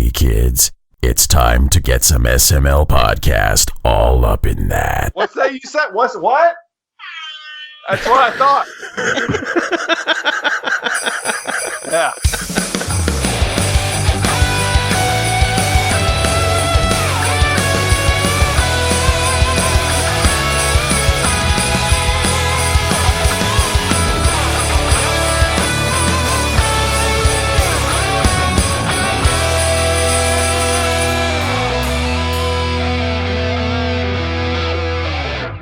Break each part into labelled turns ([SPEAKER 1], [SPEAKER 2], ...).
[SPEAKER 1] Hey kids, it's time to get some SML podcast all up in that.
[SPEAKER 2] What's that you said? What? That's what I thought. Yeah.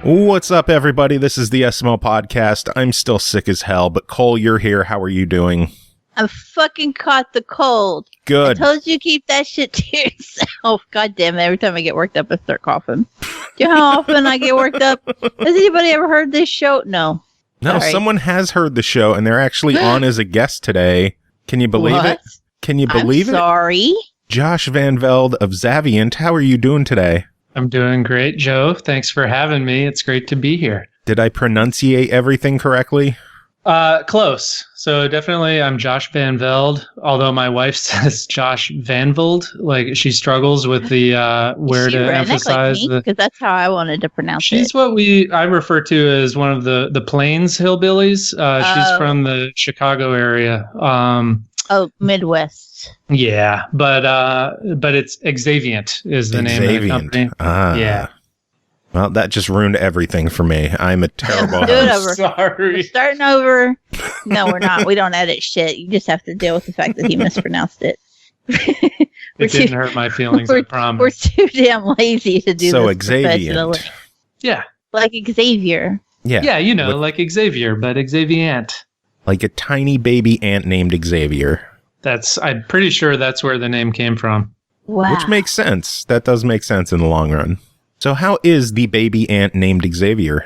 [SPEAKER 3] What's up, everybody? This is the SML podcast. I'm still sick as hell, but Cole, you're here. How are you doing?
[SPEAKER 4] I fucking caught the cold.
[SPEAKER 3] Good.
[SPEAKER 4] I told you keep that shit to yourself. God damn it. Every time I get worked up, I start coughing. Do you know how often I get worked up? Has anybody ever heard this show? No.
[SPEAKER 3] No,
[SPEAKER 4] Sorry.
[SPEAKER 3] Someone has heard the show, and they're actually on as a guest today. Can you believe it? Can you believe
[SPEAKER 4] I'm sorry.
[SPEAKER 3] Josh VanVeld of Xaviant, how are you doing today?
[SPEAKER 5] I'm doing great, Joe. Thanks for having me. It's great to be here.
[SPEAKER 3] Did I pronunciate everything correctly?
[SPEAKER 5] Close. So definitely I'm Josh VanVeld, although my wife says Josh VanVeld. Like she struggles with the where to emphasize the,
[SPEAKER 4] because that's how I wanted to pronounce it.
[SPEAKER 5] She's what I refer to as one of the Plains hillbillies. She's from the Chicago area.
[SPEAKER 4] Midwest.
[SPEAKER 5] Yeah, but it's Xaviant is the name of the company. Yeah.
[SPEAKER 3] Well, that just ruined everything for me. I'm a terrible
[SPEAKER 4] Do it
[SPEAKER 3] host.
[SPEAKER 4] over.
[SPEAKER 5] Sorry.
[SPEAKER 4] We're starting over. No, we're not. We don't edit shit. You just have to deal with the fact that he mispronounced it.
[SPEAKER 5] It didn't hurt my feelings, I promise.
[SPEAKER 4] We're too damn lazy to do this professionally.
[SPEAKER 3] Xaviant.
[SPEAKER 5] Yeah.
[SPEAKER 4] Like Xavier.
[SPEAKER 3] Yeah.
[SPEAKER 5] Yeah, you know, like Xavier, but Xaviant.
[SPEAKER 3] Like a tiny baby ant named Xavier.
[SPEAKER 5] I'm pretty sure that's where the name came from.
[SPEAKER 4] Wow.
[SPEAKER 3] Which makes sense. That does make sense in the long run. So how is the baby ant named Xavier?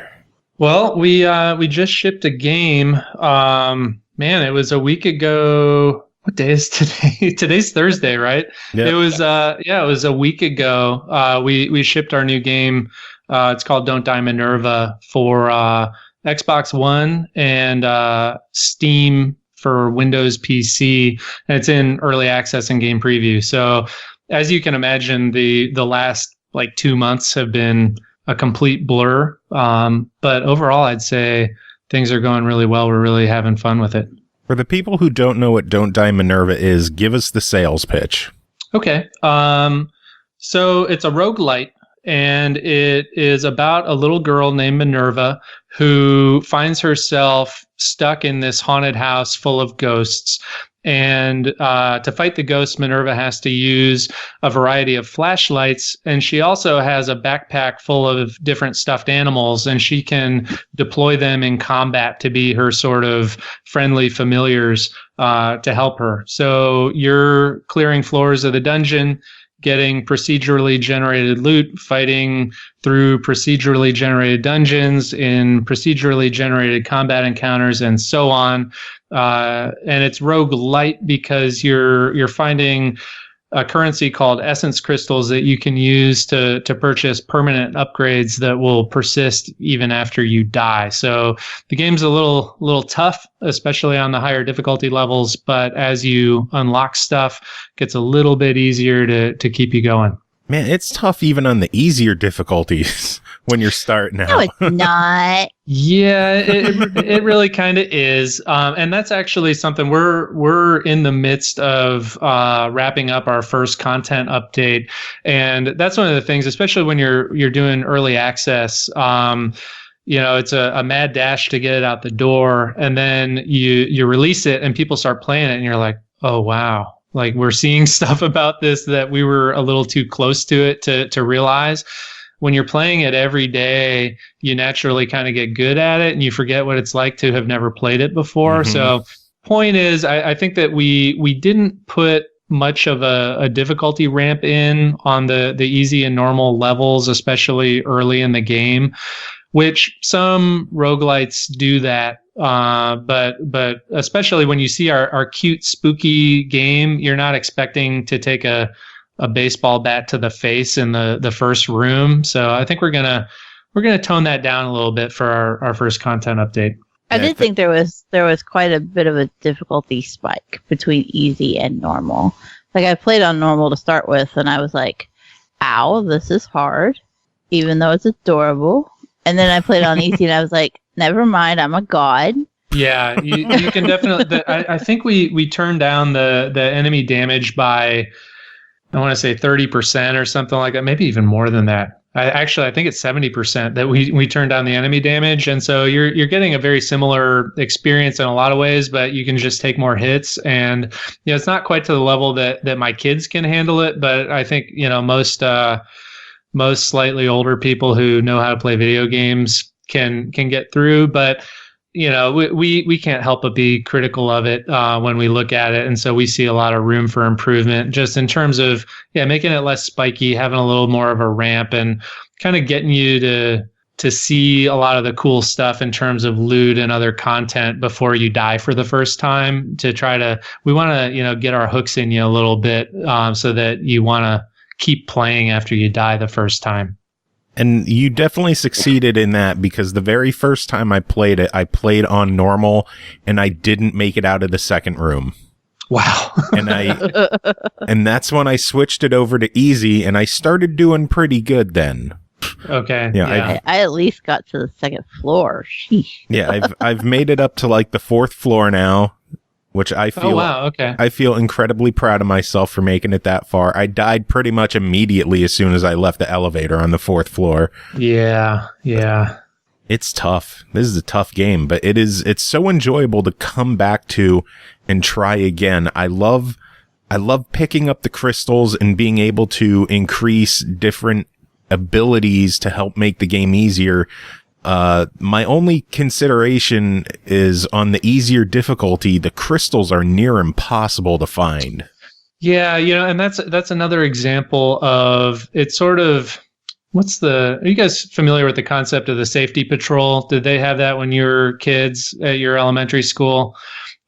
[SPEAKER 5] Well, we just shipped a game. Man, it was a week ago. What day is today? Today's Thursday, right?
[SPEAKER 3] Yep.
[SPEAKER 5] It was it was a week ago. We shipped our new game. It's called Don't Die Minerva for Xbox One and Steam for Windows PC, and it's in early access and game preview. So as you can imagine, the last 2 months have been a complete blur. But overall, I'd say things are going really well. We're really having fun with it.
[SPEAKER 3] For the people who don't know what Don't Die Minerva is, give us the sales pitch.
[SPEAKER 5] Okay. So it's a roguelite, and it is about a little girl named Minerva who finds herself stuck in this haunted house full of ghosts. And to fight the ghosts, Minerva has to use a variety of flashlights. And she also has a backpack full of different stuffed animals, and she can deploy them in combat to be her sort of friendly familiars to help her. So you're clearing floors of the dungeon, getting procedurally generated loot, fighting through procedurally generated dungeons in procedurally generated combat encounters, and so on. And it's roguelite because you're finding a currency called essence crystals that you can use to purchase permanent upgrades that will persist even after you die. So the game's a little tough, especially on the higher difficulty levels, but as you unlock stuff, it gets a little bit easier to keep you going.
[SPEAKER 3] Man, it's tough even on the easier difficulties when you're starting out.
[SPEAKER 4] No, it's not.
[SPEAKER 5] Yeah, it really kind of is, and that's actually something we're in the midst of wrapping up our first content update, and that's one of the things, especially when you're doing early access. It's a mad dash to get it out the door, and then you release it, and people start playing it, and you're like, oh wow. Like we're seeing stuff about this that we were a little too close to it to realize. When you're playing it every day, you naturally kind of get good at it and you forget what it's like to have never played it before. Mm-hmm. So point is, I think that we didn't put much of a difficulty ramp in on the easy and normal levels, especially early in the game, which some roguelites do that. But especially when you see our cute, spooky game, you're not expecting to take a baseball bat to the face in the first room. So I think we're gonna tone that down a little bit for our first content update.
[SPEAKER 4] I did think there was quite a bit of a difficulty spike between easy and normal. Like, I played on normal to start with, and I was like, ow, this is hard, even though it's adorable. And then I played on easy, and I was like, never mind, I'm a god.
[SPEAKER 5] Yeah, you can definitely. I think we turned down the enemy damage by, I want to say 30% or something like that, maybe even more than that. I think it's 70% that we turned down the enemy damage, and so you're getting a very similar experience in a lot of ways, but you can just take more hits, and it's not quite to the level that my kids can handle it, but I think most slightly older people who know how to play video games can get through, but we can't help but be critical of it when we look at it. And so we see a lot of room for improvement just in terms of, making it less spiky, having a little more of a ramp, and kind of getting you to see a lot of the cool stuff in terms of loot and other content before you die for the first time, we want to, get our hooks in you a little bit so that you want to keep playing after you die the first time.
[SPEAKER 3] And you definitely succeeded in that, because the very first time I played it, I played on normal and I didn't make it out of the second room.
[SPEAKER 5] Wow.
[SPEAKER 3] And that's when I switched it over to easy, and I started doing pretty good then.
[SPEAKER 5] Okay.
[SPEAKER 3] Yeah.
[SPEAKER 4] I at least got to the second floor. Sheesh.
[SPEAKER 3] Yeah, I've made it up to like the fourth floor now, which I feel.
[SPEAKER 5] Oh, wow. Okay.
[SPEAKER 3] I feel incredibly proud of myself for making it that far. I died pretty much immediately as soon as I left the elevator on the fourth floor.
[SPEAKER 5] Yeah.
[SPEAKER 3] It's tough. This is a tough game, but it's so enjoyable to come back to and try again. I love picking up the crystals and being able to increase different abilities to help make the game easier. My only consideration is on the easier difficulty, the crystals are near impossible to find.
[SPEAKER 5] Yeah, and that's another example of it's sort of are you guys familiar with the concept of the safety patrol? Did they have that when you were kids at your elementary school,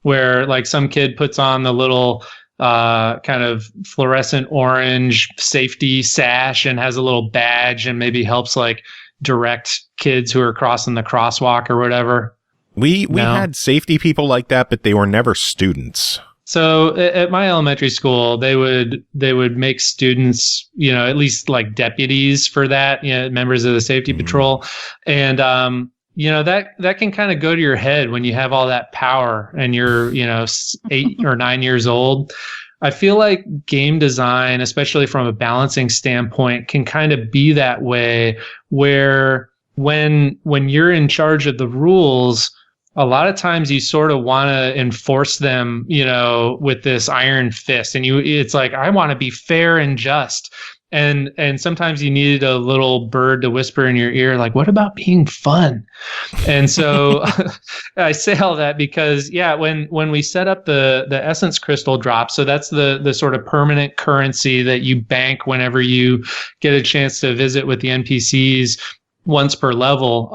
[SPEAKER 5] where like some kid puts on the little kind of fluorescent orange safety sash and has a little badge and maybe helps like direct kids who are crossing the crosswalk or whatever?
[SPEAKER 3] We had safety people like that, but they were never students.
[SPEAKER 5] So at my elementary school, they would make students, at least like deputies for that, members of the safety patrol. And, that can kind of go to your head when you have all that power and you're, 8 or 9 years old. I feel like game design, especially from a balancing standpoint, can kind of be that way, where when you're in charge of the rules, a lot of times you sort of want to enforce them, with this iron fist, and it's like, I want to be fair and just. And sometimes you need a little bird to whisper in your ear, like, what about being fun? And so I say all that because, when we set up the essence crystal drop, so that's the sort of permanent currency that you bank whenever you get a chance to visit with the NPCs once per level.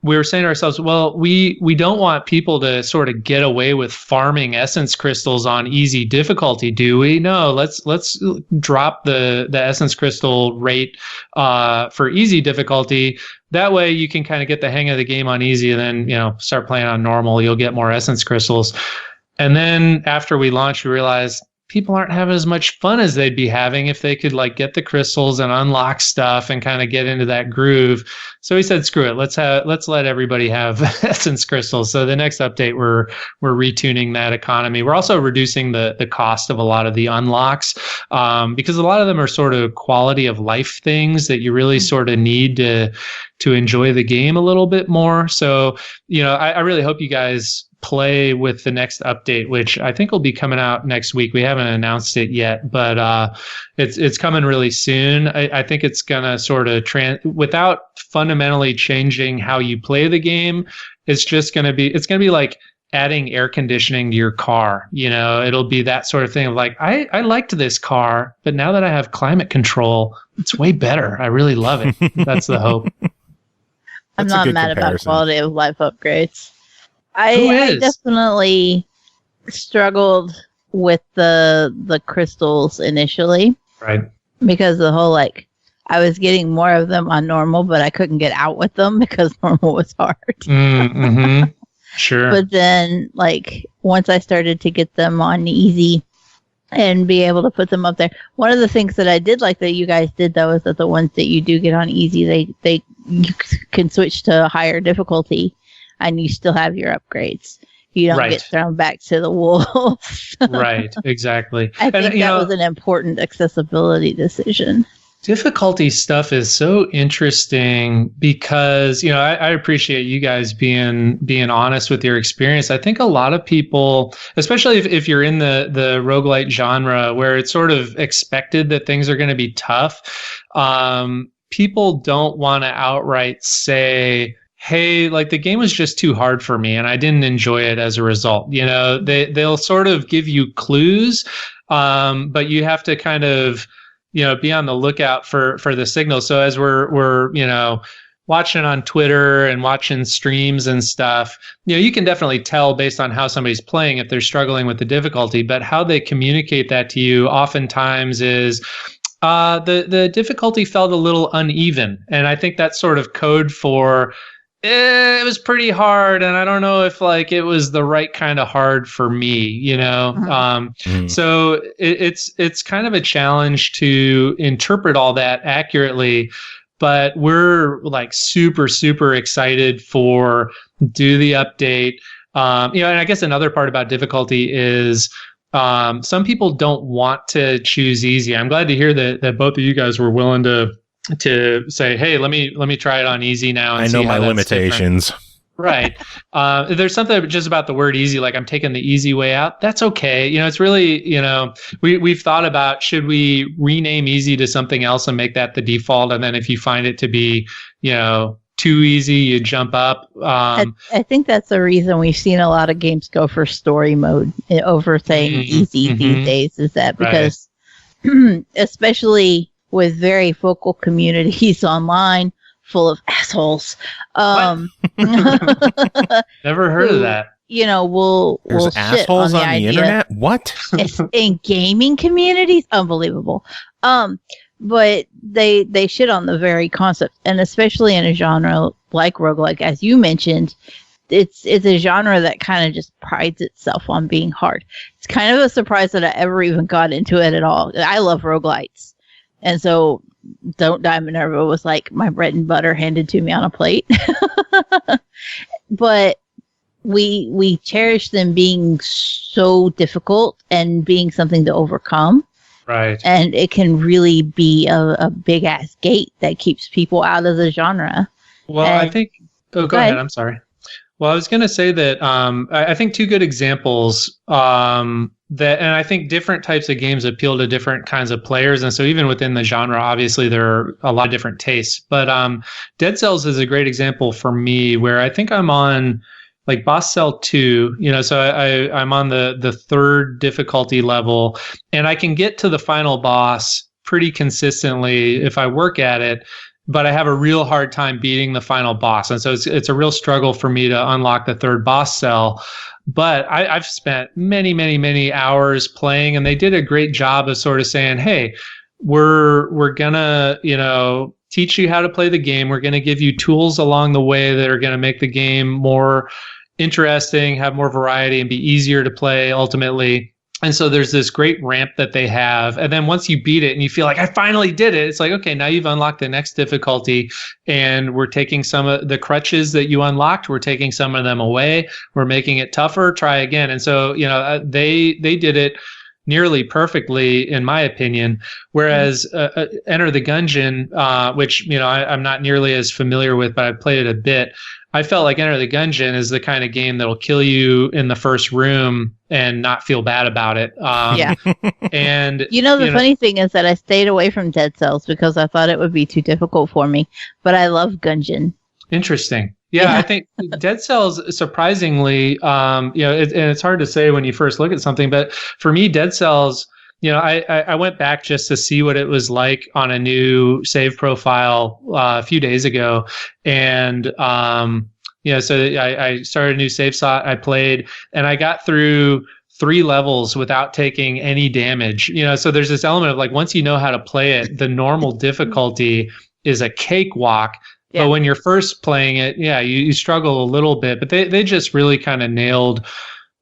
[SPEAKER 5] We were saying to ourselves, well, we don't want people to sort of get away with farming essence crystals on easy difficulty, do we? No, let's drop the essence crystal rate for easy difficulty. That way you can kind of get the hang of the game on easy, and then start playing on normal. You'll get more essence crystals. And then after we launched, we realized people aren't having as much fun as they'd be having if they could like get the crystals and unlock stuff and kind of get into that groove. So we said, screw it. Let's let everybody have essence crystals. So the next update, we're retuning that economy. We're also reducing the cost of a lot of the unlocks, because a lot of them are sort of quality of life things that you really sort of need to enjoy the game a little bit more. So, I really hope you guys play with the next update, which I think will be coming out next week. We haven't announced it yet, but it's coming really soon. I think it's gonna sort of without fundamentally changing how you play the game. It's gonna be like adding air conditioning to your car. It'll be that sort of thing of like, I liked this car, but now that I have climate control, it's way better. I really love it. That's the hope.
[SPEAKER 4] I'm not mad about quality of life upgrades.
[SPEAKER 5] Who
[SPEAKER 4] I
[SPEAKER 5] is?
[SPEAKER 4] definitely struggled with the crystals initially,
[SPEAKER 5] Right.
[SPEAKER 4] because the whole I was getting more of them on normal, but I couldn't get out with them because normal was hard.
[SPEAKER 5] Mm-hmm. Sure.
[SPEAKER 4] But then once I started to get them on easy, and be able to put them up there. One of the things that I did like that you guys did, though, is that the ones that you do get on easy, you can switch to higher difficulty, and you still have your upgrades. You don't get thrown back to the wolves.
[SPEAKER 5] Right, exactly.
[SPEAKER 4] I think that was an important accessibility decision.
[SPEAKER 5] Difficulty stuff is so interesting because, I appreciate you guys being honest with your experience. I think a lot of people, especially if you're in the roguelite genre where it's sort of expected that things are going to be tough, people don't want to outright say, hey, like the game was just too hard for me and I didn't enjoy it as a result. They'll sort of give you clues, but you have to kind of, be on the lookout for the signal. So as we're watching on Twitter and watching streams and stuff, you can definitely tell based on how somebody's playing if they're struggling with the difficulty, but how they communicate that to you oftentimes is the difficulty felt a little uneven. And I think that's sort of code for it was pretty hard, and I don't know if like it was the right kind of hard for me, So it's kind of a challenge to interpret all that accurately, but we're like super, super excited for do the update. And I guess another part about difficulty is some people don't want to choose easy. I'm glad to hear that both of you guys were willing to say, hey, let me try it on easy now. And
[SPEAKER 3] I know my limitations.
[SPEAKER 5] Right. There's something just about the word easy, like I'm taking the easy way out. That's okay. It's really, we've thought about, should we rename easy to something else and make that the default? And then if you find it to be, too easy, you jump up.
[SPEAKER 4] I think that's the reason we've seen a lot of games go for story mode over saying easy these days, is that because especially with very vocal communities online full of assholes.
[SPEAKER 5] Never heard of that.
[SPEAKER 4] We'll
[SPEAKER 3] There's assholes on the internet? What?
[SPEAKER 4] In gaming communities? Unbelievable. But they shit on the very concept, and especially in a genre like roguelike, as you mentioned, it's a genre that kind of just prides itself on being hard. It's kind of a surprise that I ever even got into it at all. I love roguelites. And so Don't Die Minerva was like my bread and butter handed to me on a plate. But we cherish them being so difficult and being something to overcome.
[SPEAKER 5] Right. And
[SPEAKER 4] it can really be a big ass gate that keeps people out of the genre.
[SPEAKER 5] Well, I think... Oh, go ahead. I'm sorry. Well, I was going to say that I think two good examples and I think different types of games appeal to different kinds of players. And so even within the genre, obviously there are a lot of different tastes. But Dead Cells is a great example for me where I think I'm on like Boss Cell 2, so I'm on the third difficulty level, and I can get to the final boss pretty consistently if I work at it. But I have a real hard time beating the final boss. And so it's a real struggle for me to unlock the third boss cell. But I've spent many, many, many hours playing, and they did a great job of sort of saying, hey, we're gonna, teach you how to play the game. We're going to give you tools along the way that are going to make the game more interesting, have more variety, and be easier to play ultimately. And so there's this great ramp that they have. And then once you beat it and you feel like, I finally did it, it's like, okay, now you've unlocked the next difficulty. And we're taking some of the crutches that you unlocked, we're taking some of them away. We're making it tougher. Try again. And so, they did it nearly perfectly, in my opinion. Whereas Enter the Gungeon, which, I'm not nearly as familiar with, but I've played it a bit. I felt like Enter the Gungeon is the kind of game that'll kill you in the first room and not feel bad about it.
[SPEAKER 4] Yeah.
[SPEAKER 5] And
[SPEAKER 4] the funny thing is that I stayed away from Dead Cells because I thought it would be too difficult for me. But I love Gungeon.
[SPEAKER 5] Interesting. Yeah, I think Dead Cells, surprisingly, and it's hard to say when you first look at something, but for me, Dead Cells, I went back just to see what it was like on a new save profile a few days ago. And, so I started a new save slot, I played, and I got through 3 levels without taking any damage. So there's this element of like, once you know how to play it, the normal difficulty is a cakewalk. Yeah. But when you're first playing it, you struggle a little bit. But they just really kind of nailed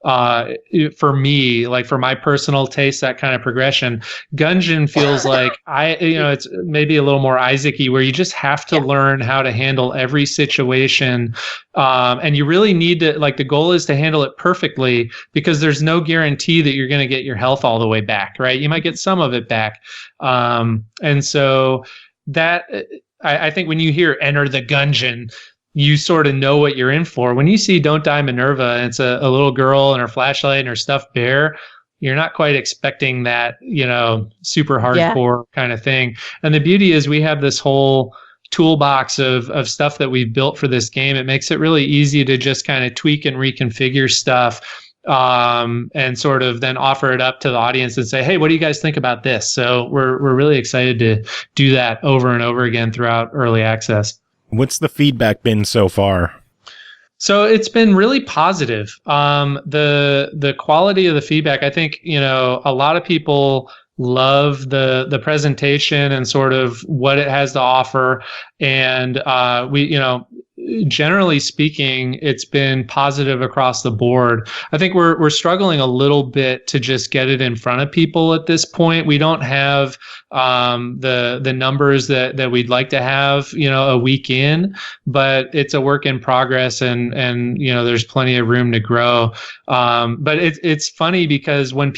[SPEAKER 5] for me, like for my personal taste, that kind of progression. Gungeon feels like it's maybe a little more Isaac-y, where you just have to learn how to handle every situation. And you really need to, like, the goal is to handle it perfectly, because there's no guarantee that you're going to get your health all the way back, right? You might get some of it back. And so that, I think when you hear enter the Gungeon, you sort of know what you're in for. When you see Don't Die Minerva, and it's a little girl and her flashlight and her stuffed bear, you're not quite expecting that, super hardcore kind of thing. And the beauty is we have this whole toolbox of stuff that we've built for this game. It makes it really easy to just kind of tweak and reconfigure stuff, and sort of then offer it up to the audience and say, hey, what do you guys think about this? So we're really excited to do that over and over again throughout early access.
[SPEAKER 3] What's the feedback been so far?
[SPEAKER 5] So it's been really positive. The quality of the feedback, I think, a lot of people love the presentation and sort of what it has to offer. And we, generally speaking, it's been positive across the board. I think we're struggling a little bit to just get it in front of people at this point. We don't have the numbers that we'd like to have, a week in, but it's a work in progress, and there's plenty of room to grow. But it's funny because when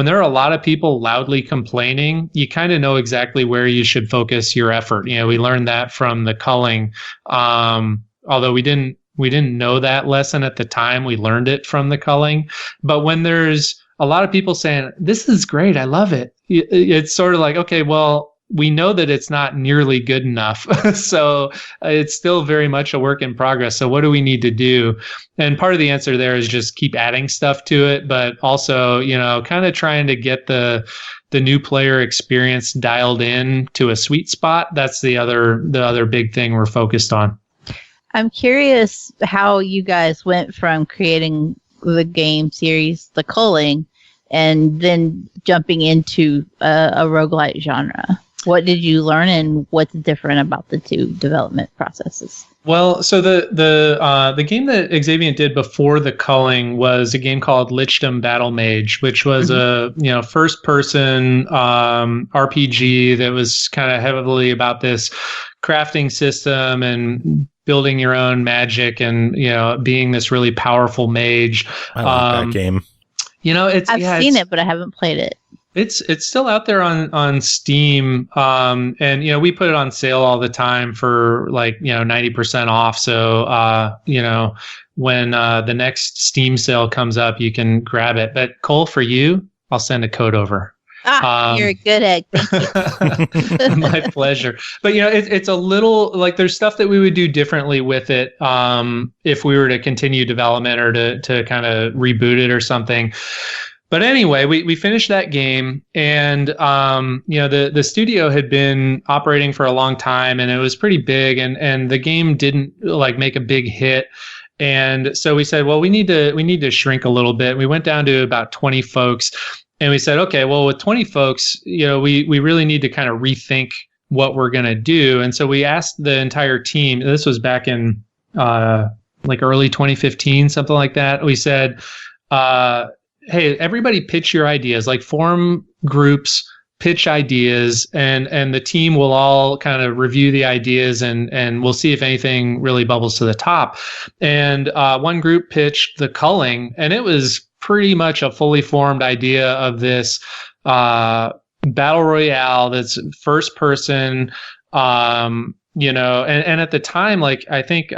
[SPEAKER 5] there are a lot of people loudly complaining, you kind of know exactly where you should focus your effort. We learned that from the culling. Although we didn't know that lesson at the time, we learned it from the culling. But when there's a lot of people saying, this is great, I love it, it's sort of like, okay, well, we know that it's not nearly good enough. So it's still very much a work in progress. So what do we need to do? And part of the answer there is just keep adding stuff to it, but also, kind of trying to get the new player experience dialed in to a sweet spot. That's the other big thing we're focused on.
[SPEAKER 4] I'm curious how you guys went from creating the game series, the culling, and then jumping into a roguelite genre. What did you learn, and what's different about the two development processes?
[SPEAKER 5] Well, so the game that Xaviant did before the culling was a game called Lichdom Battle Mage, which was a first person RPG that was kind of heavily about this crafting system and building your own magic and being this really powerful mage.
[SPEAKER 3] I like that game.
[SPEAKER 4] I've seen it, but I haven't played it.
[SPEAKER 5] It's still out there on Steam, and we put it on sale all the time for 90% off. So when the next Steam sale comes up, you can grab it. But Cole, for you, I'll send a code over.
[SPEAKER 4] You're a good egg. Thank you.
[SPEAKER 5] My pleasure. But it's a little like there's stuff that we would do differently with it if we were to continue development or to kind of reboot it or something. But anyway, we finished that game, and the studio had been operating for a long time, and it was pretty big, and the game didn't make a big hit. And so we said, well, we need to shrink a little bit. We went down to about 20 folks, and we said, okay, well, with 20 folks, we really need to kind of rethink what we're going to do. And so we asked the entire team, this was back in early 2015, something like that. We said, hey, everybody pitch your ideas, form groups, pitch ideas, and the team will all kind of review the ideas and we'll see if anything really bubbles to the top. And one group pitched the culling, and it was pretty much a fully formed idea of this battle royale that's first person, and at the time, I think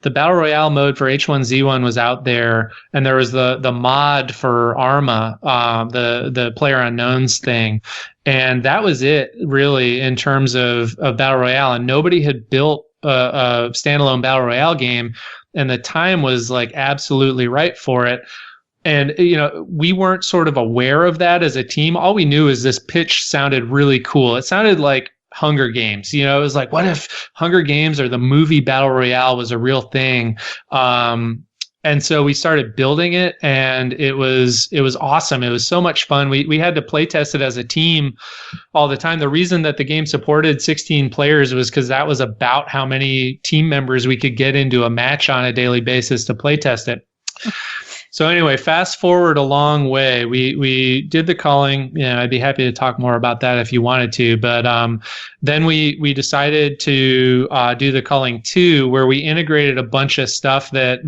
[SPEAKER 5] the Battle Royale mode for H1Z1 was out there, and there was the mod for Arma, the Player Unknowns thing. And that was it, really, in terms of Battle Royale. And nobody had built a standalone Battle Royale game, and the time was absolutely right for it. And, we weren't sort of aware of that as a team. All we knew is this pitch sounded really cool. It sounded like Hunger Games. It was like, what if Hunger Games or the movie Battle Royale was a real thing? And so we started building it, and it was awesome. It was so much fun. We had to play test it as a team all the time. The reason that the game supported 16 players was because that was about how many team members we could get into a match on a daily basis to play test it. So anyway, fast forward a long way. We did the culling. I'd be happy to talk more about that if you wanted to. But then we decided to do the culling 2, where we integrated a bunch of stuff that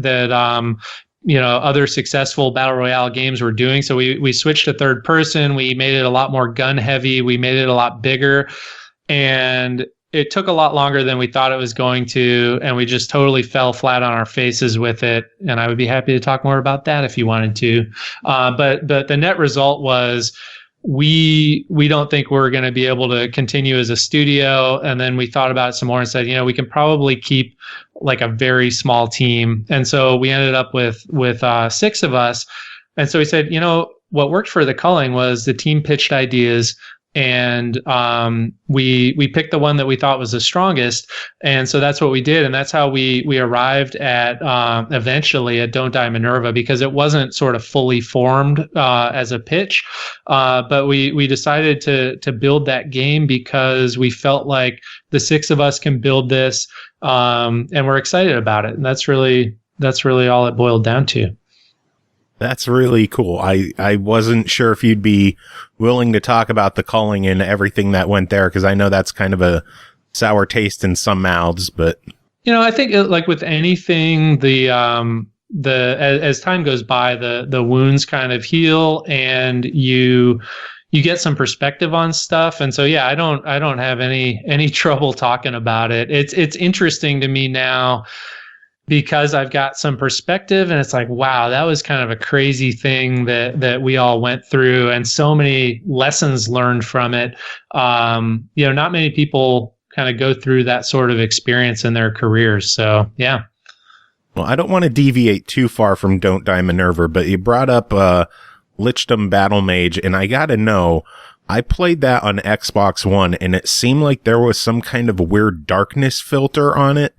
[SPEAKER 5] other successful battle royale games were doing. So we switched to third person. We made it a lot more gun heavy. We made it a lot bigger, and it took a lot longer than we thought it was going to, and we just totally fell flat on our faces with it. And I would be happy to talk more about that if you wanted to. But the net result was we don't think we're going to be able to continue as a studio. And then we thought about it some more and said, we can probably keep like a very small team. And so we ended up with 6 of us. And so we said, what worked for the culling was the team pitched ideas, and we picked the one that we thought was the strongest. And so that's what we did. And that's how we arrived at eventually at Don't Die Minerva, because it wasn't sort of fully formed as a pitch. But we decided to build that game because we felt like the 6 of us can build this, and we're excited about it. And that's really all it boiled down to.
[SPEAKER 3] That's really cool. I wasn't sure if you'd be willing to talk about the culling and everything that went there, because I know that's kind of a sour taste in some mouths. But
[SPEAKER 5] I think like with anything, as time goes by, the wounds kind of heal, and you get some perspective on stuff. And so I don't have any trouble talking about it. It's interesting to me now, because I've got some perspective, and it's like, wow, that was kind of a crazy thing that we all went through, and so many lessons learned from it. Not many people kind of go through that sort of experience in their careers. So, yeah.
[SPEAKER 3] Well, I don't want to deviate too far from Don't Die Minerva, but you brought up Lichdom Battle Mage, and I gotta know, I played that on Xbox One, and it seemed like there was some kind of weird darkness filter on it.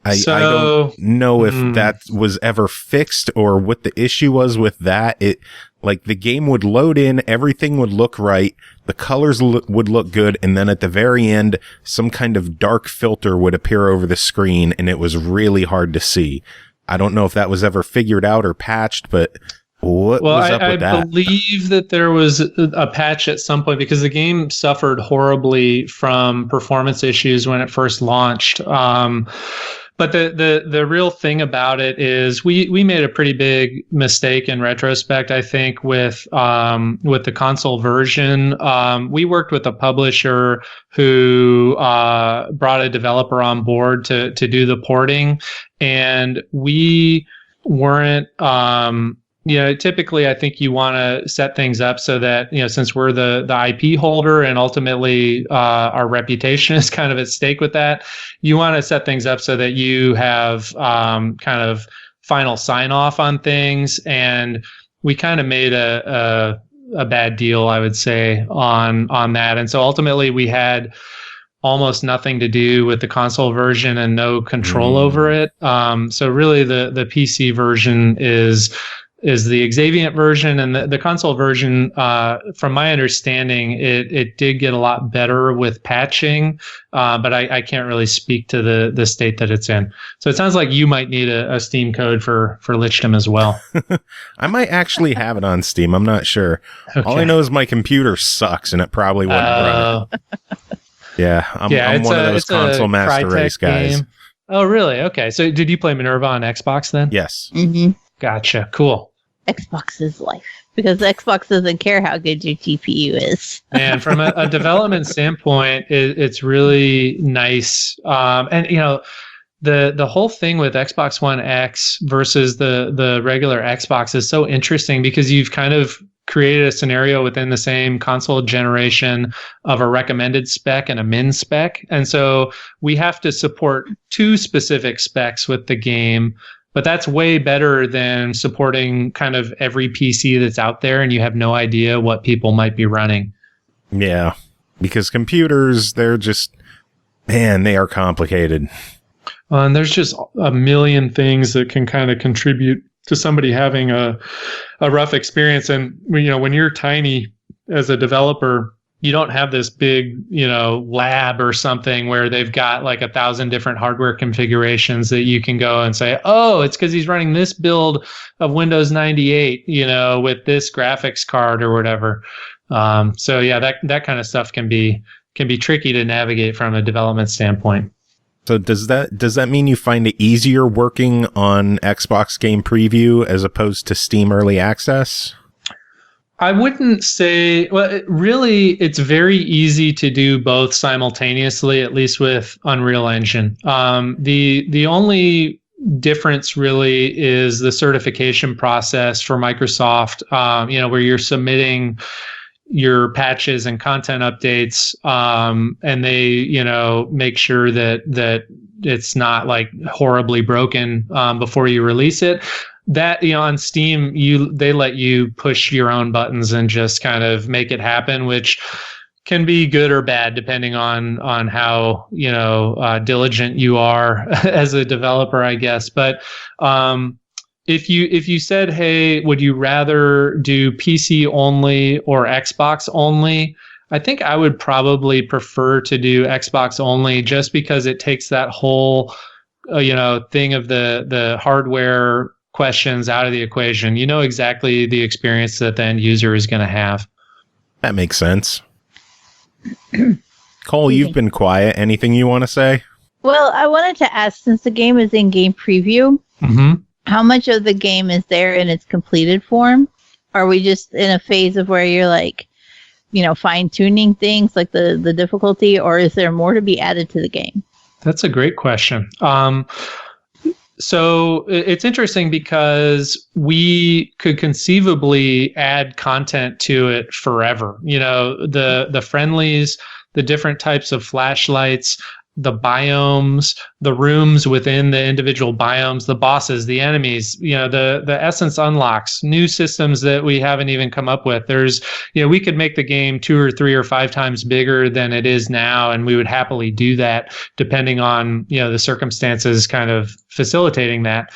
[SPEAKER 3] I don't know if that was ever fixed or what the issue was with that. It, like, the game would load in, everything would look right, the colors would look good, and then at the very end, some kind of dark filter would appear over the screen, and it was really hard to see. I don't know if that was ever figured out or patched, but what was up with that?
[SPEAKER 5] I believe that there was a patch at some point, because the game suffered horribly from performance issues when it first launched. But the real thing about it is we made a pretty big mistake in retrospect, I think, with the console version. We worked with a publisher who brought a developer on board to do the porting, and we weren't typically I think you want to set things up so that, since we're the IP holder and ultimately our reputation is kind of at stake with that, you want to set things up so that you have kind of final sign off on things. And we kind of made a bad deal, I would say, on that. And so ultimately we had almost nothing to do with the console version and no control over it. So really the PC version is the Xaviant version, and the console version, from my understanding, it did get a lot better with patching, but I can't really speak to the state that it's in. So it sounds like you might need a Steam code for Lichdom as well.
[SPEAKER 3] I might actually have it on Steam. I'm not sure. Okay. All I know is my computer sucks, and it probably wouldn't run it. Yeah, I'm one of those console master race guys.
[SPEAKER 5] Game. Oh, really? Okay. So did you play Minerva on Xbox then?
[SPEAKER 3] Yes.
[SPEAKER 4] Mm-hmm.
[SPEAKER 5] Gotcha. Cool.
[SPEAKER 4] Xbox is life, because Xbox doesn't care how good your GPU is.
[SPEAKER 5] And from a development standpoint, it's really nice. And the whole thing with Xbox One X versus the regular Xbox is so interesting, because you've kind of created a scenario within the same console generation of a recommended spec and a min spec. And so we have to support 2 specific specs with the game. But that's way better than supporting kind of every PC that's out there, and you have no idea what people might be running.
[SPEAKER 3] Yeah, because computers, they're just, man, they are complicated.
[SPEAKER 5] And there's just a million things that can kind of contribute to somebody having a rough experience. And when you're tiny as a developer, you don't have this big, lab or something where they've got like 1,000 different hardware configurations that you can go and say, oh, it's because he's running this build of Windows 98, with this graphics card or whatever. So yeah, that kind of stuff can be tricky to navigate from a development standpoint.
[SPEAKER 3] So does that mean you find it easier working on Xbox Game Preview as opposed to Steam Early Access?
[SPEAKER 5] I wouldn't say, it's very easy to do both simultaneously, at least with Unreal Engine. The only difference really is the certification process for Microsoft, where you're submitting your patches and content updates, and they, make sure that it's not like horribly broken before you release it. That, on Steam, they let you push your own buttons and just kind of make it happen, which can be good or bad depending on how diligent you are as a developer, I guess. But if you said, hey, would you rather do PC only or Xbox only? I think I would probably prefer to do Xbox only, just because it takes that whole thing of the hardware questions out of the equation. You know exactly the experience that the end user is going to have.
[SPEAKER 3] That makes sense. Cole, you've been quiet. Anything you want to say?
[SPEAKER 4] Well, I wanted to ask, since the game is in game preview, how much of the game is there in its completed form? Are we just in a phase of where you're like, fine tuning things like the difficulty, or is there more to be added to the game?
[SPEAKER 5] That's a great question. So it's interesting because we could conceivably add content to it forever. The friendlies, the different types of flashlights, the biomes, the rooms within the individual biomes, the bosses, the enemies, the essence unlocks, new systems that we haven't even come up with. There's, we could make the game 2 or 3 or 5 times bigger than it is now, and we would happily do that depending on, the circumstances kind of facilitating that.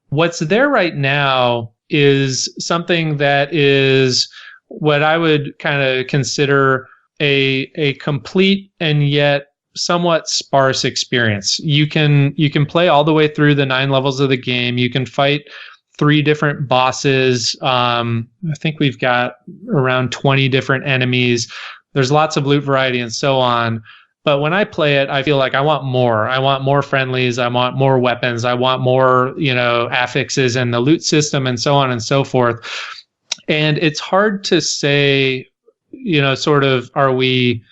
[SPEAKER 5] What's there right now is something that is what I would kind of consider a complete and yet somewhat sparse experience. You can play all the way through the 9 levels of the game. You can fight 3 different bosses. I think we've got around 20 different enemies. There's lots of loot variety and so on. But when I play it, I feel like I want more. I want more friendlies. I want more weapons. I want more, affixes and the loot system and so on and so forth. And it's hard to say, sort of, are we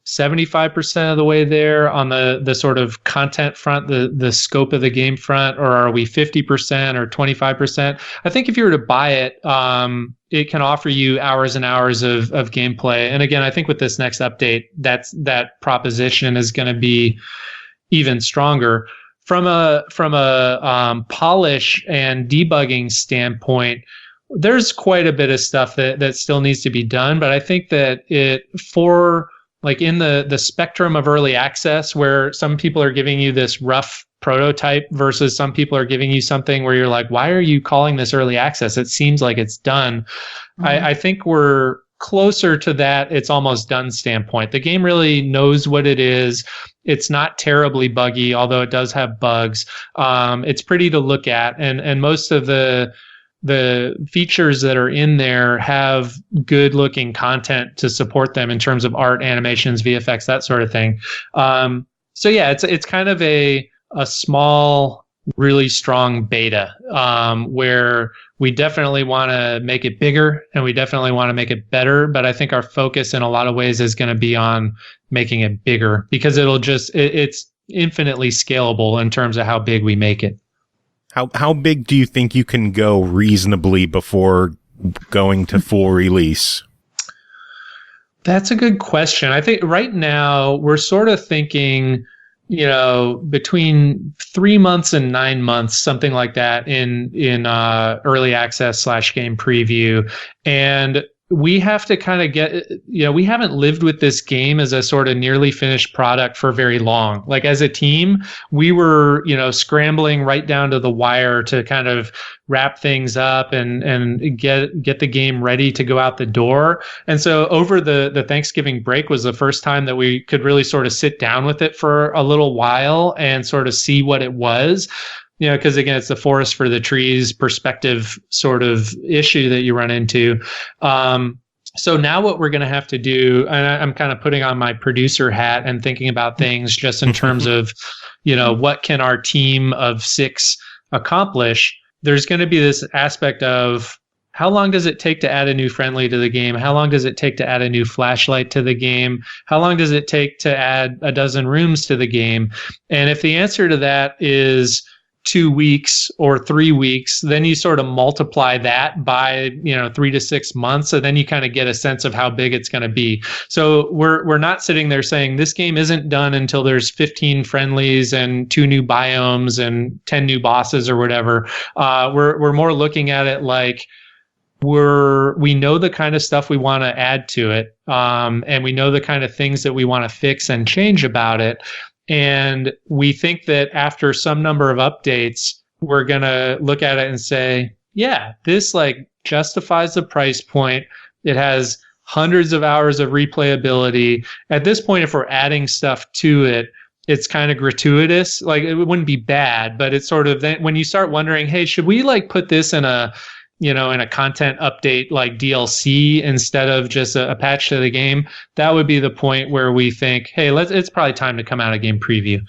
[SPEAKER 5] 75% of the way there on the sort of content front, the scope of the game front, or are we 50% or 25%? I think if you were to buy it, it can offer you hours and hours of gameplay. And again, I think with this next update, that proposition is going to be even stronger. From a polish and debugging standpoint, there's quite a bit of stuff that still needs to be done. But I think that like in the spectrum of early access, where some people are giving you this rough prototype versus some people are giving you something where you're like, why are you calling this early access? It seems like it's done. I think we're closer to that it's almost done standpoint. The game really knows what it is. It's not terribly buggy, although it does have bugs. It's pretty to look at, and most of the features that are in there have good looking content to support them in terms of art, animations, VFX, that sort of thing. So yeah, it's kind of a small, really strong beta, where we definitely want to make it bigger and we definitely want to make it better. But I think our focus in a lot of ways is going to be on making it bigger, because it's infinitely scalable in terms of how big we make it.
[SPEAKER 3] How big do you think you can go reasonably before going to full release?
[SPEAKER 5] That's a good question. I think right now we're sort of thinking, between 3 months and 9 months, something like that in early access /game preview. And we have to kind of get, we haven't lived with this game as a sort of nearly finished product for very long. Like as a team, we were, scrambling right down to the wire to kind of wrap things up and get the game ready to go out the door. And so over the Thanksgiving break was the first time that we could really sort of sit down with it for a little while and sort of see what it was. Because again, it's the forest for the trees perspective sort of issue that you run into. So now what we're going to have to do, and I'm kind of putting on my producer hat and thinking about things just in terms of, what can our team of 6 accomplish? There's going to be this aspect of how long does it take to add a new friendly to the game? How long does it take to add a new flashlight to the game? How long does it take to add a dozen rooms to the game? And if the answer to that is 2 weeks or 3 weeks, then you sort of multiply that by 3 to 6 months, and then you kind of get a sense of how big it's going to be. So we're not sitting there saying this game isn't done until there's 15 friendlies and 2 new biomes and 10 new bosses or whatever. We're more looking at it like we know the kind of stuff we want to add to it, and we know the kind of things that we want to fix and change about it. And we think that after some number of updates, we're going to look at it and say, yeah, this justifies the price point. It has hundreds of hours of replayability. At this point, if we're adding stuff to it, it's kind of gratuitous. It wouldn't be bad, but it's sort of then when you start wondering, hey, should we put this in a content update like DLC instead of just a patch to the game, that would be the point where we think, hey, it's probably time to come out a game preview.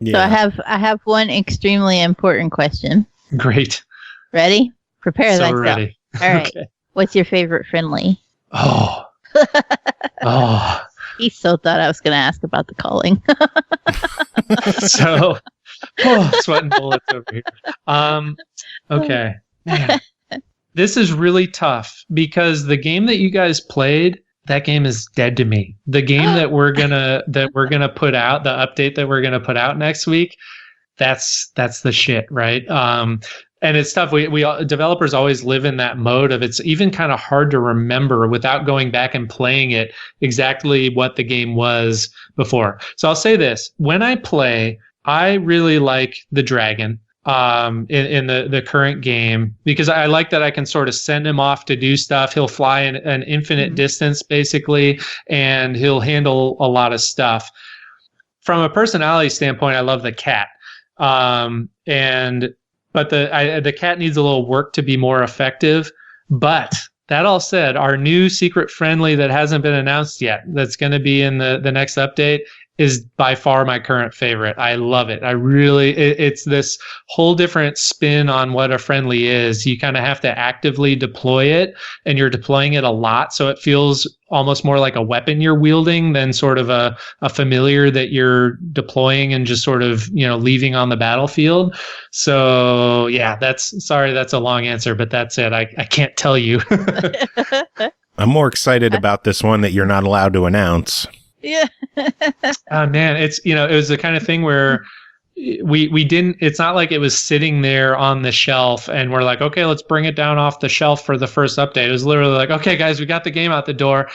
[SPEAKER 4] Yeah. So I have one extremely important question.
[SPEAKER 5] Great.
[SPEAKER 4] Ready? Prepare
[SPEAKER 5] so
[SPEAKER 4] thyself.
[SPEAKER 5] Ready.
[SPEAKER 4] All right.
[SPEAKER 5] Okay.
[SPEAKER 4] What's your favorite friendly?
[SPEAKER 5] Oh.
[SPEAKER 4] He so thought I was going to ask about the calling.
[SPEAKER 5] So, sweating bullets over here. Okay. Man, this is really tough because the game that you guys played, that game is dead to me. The game that we're gonna put out, the update that we're gonna put out next week, that's the shit, right? And it's tough. We developers always live in that mode of it's even kind of hard to remember without going back and playing it exactly what the game was before. So I'll say this: when I play, I really like the dragon. In the current game, because I like that I can sort of send him off to do stuff. He'll fly an infinite distance basically, and he'll handle a lot of stuff. From a personality standpoint, I love the cat. But the cat needs a little work to be more effective. But that all said, our new secret friendly that hasn't been announced yet, that's going to be in the next update, is by far my current favorite. I love it. It's this whole different spin on what a friendly is. You kind of have to actively deploy it, and you're deploying it a lot. So it feels almost more like a weapon you're wielding than sort of a familiar that you're deploying and just sort of, leaving on the battlefield. So yeah, that's a long answer, but that's it. I can't tell you.
[SPEAKER 3] I'm more excited about this one that you're not allowed to announce.
[SPEAKER 4] Yeah.
[SPEAKER 5] Oh man, it's it was the kind of thing where we didn't, it's not like it was sitting there on the shelf and we're like, okay, let's bring it down off the shelf for the first update. It was literally like, okay guys, we got the game out the door,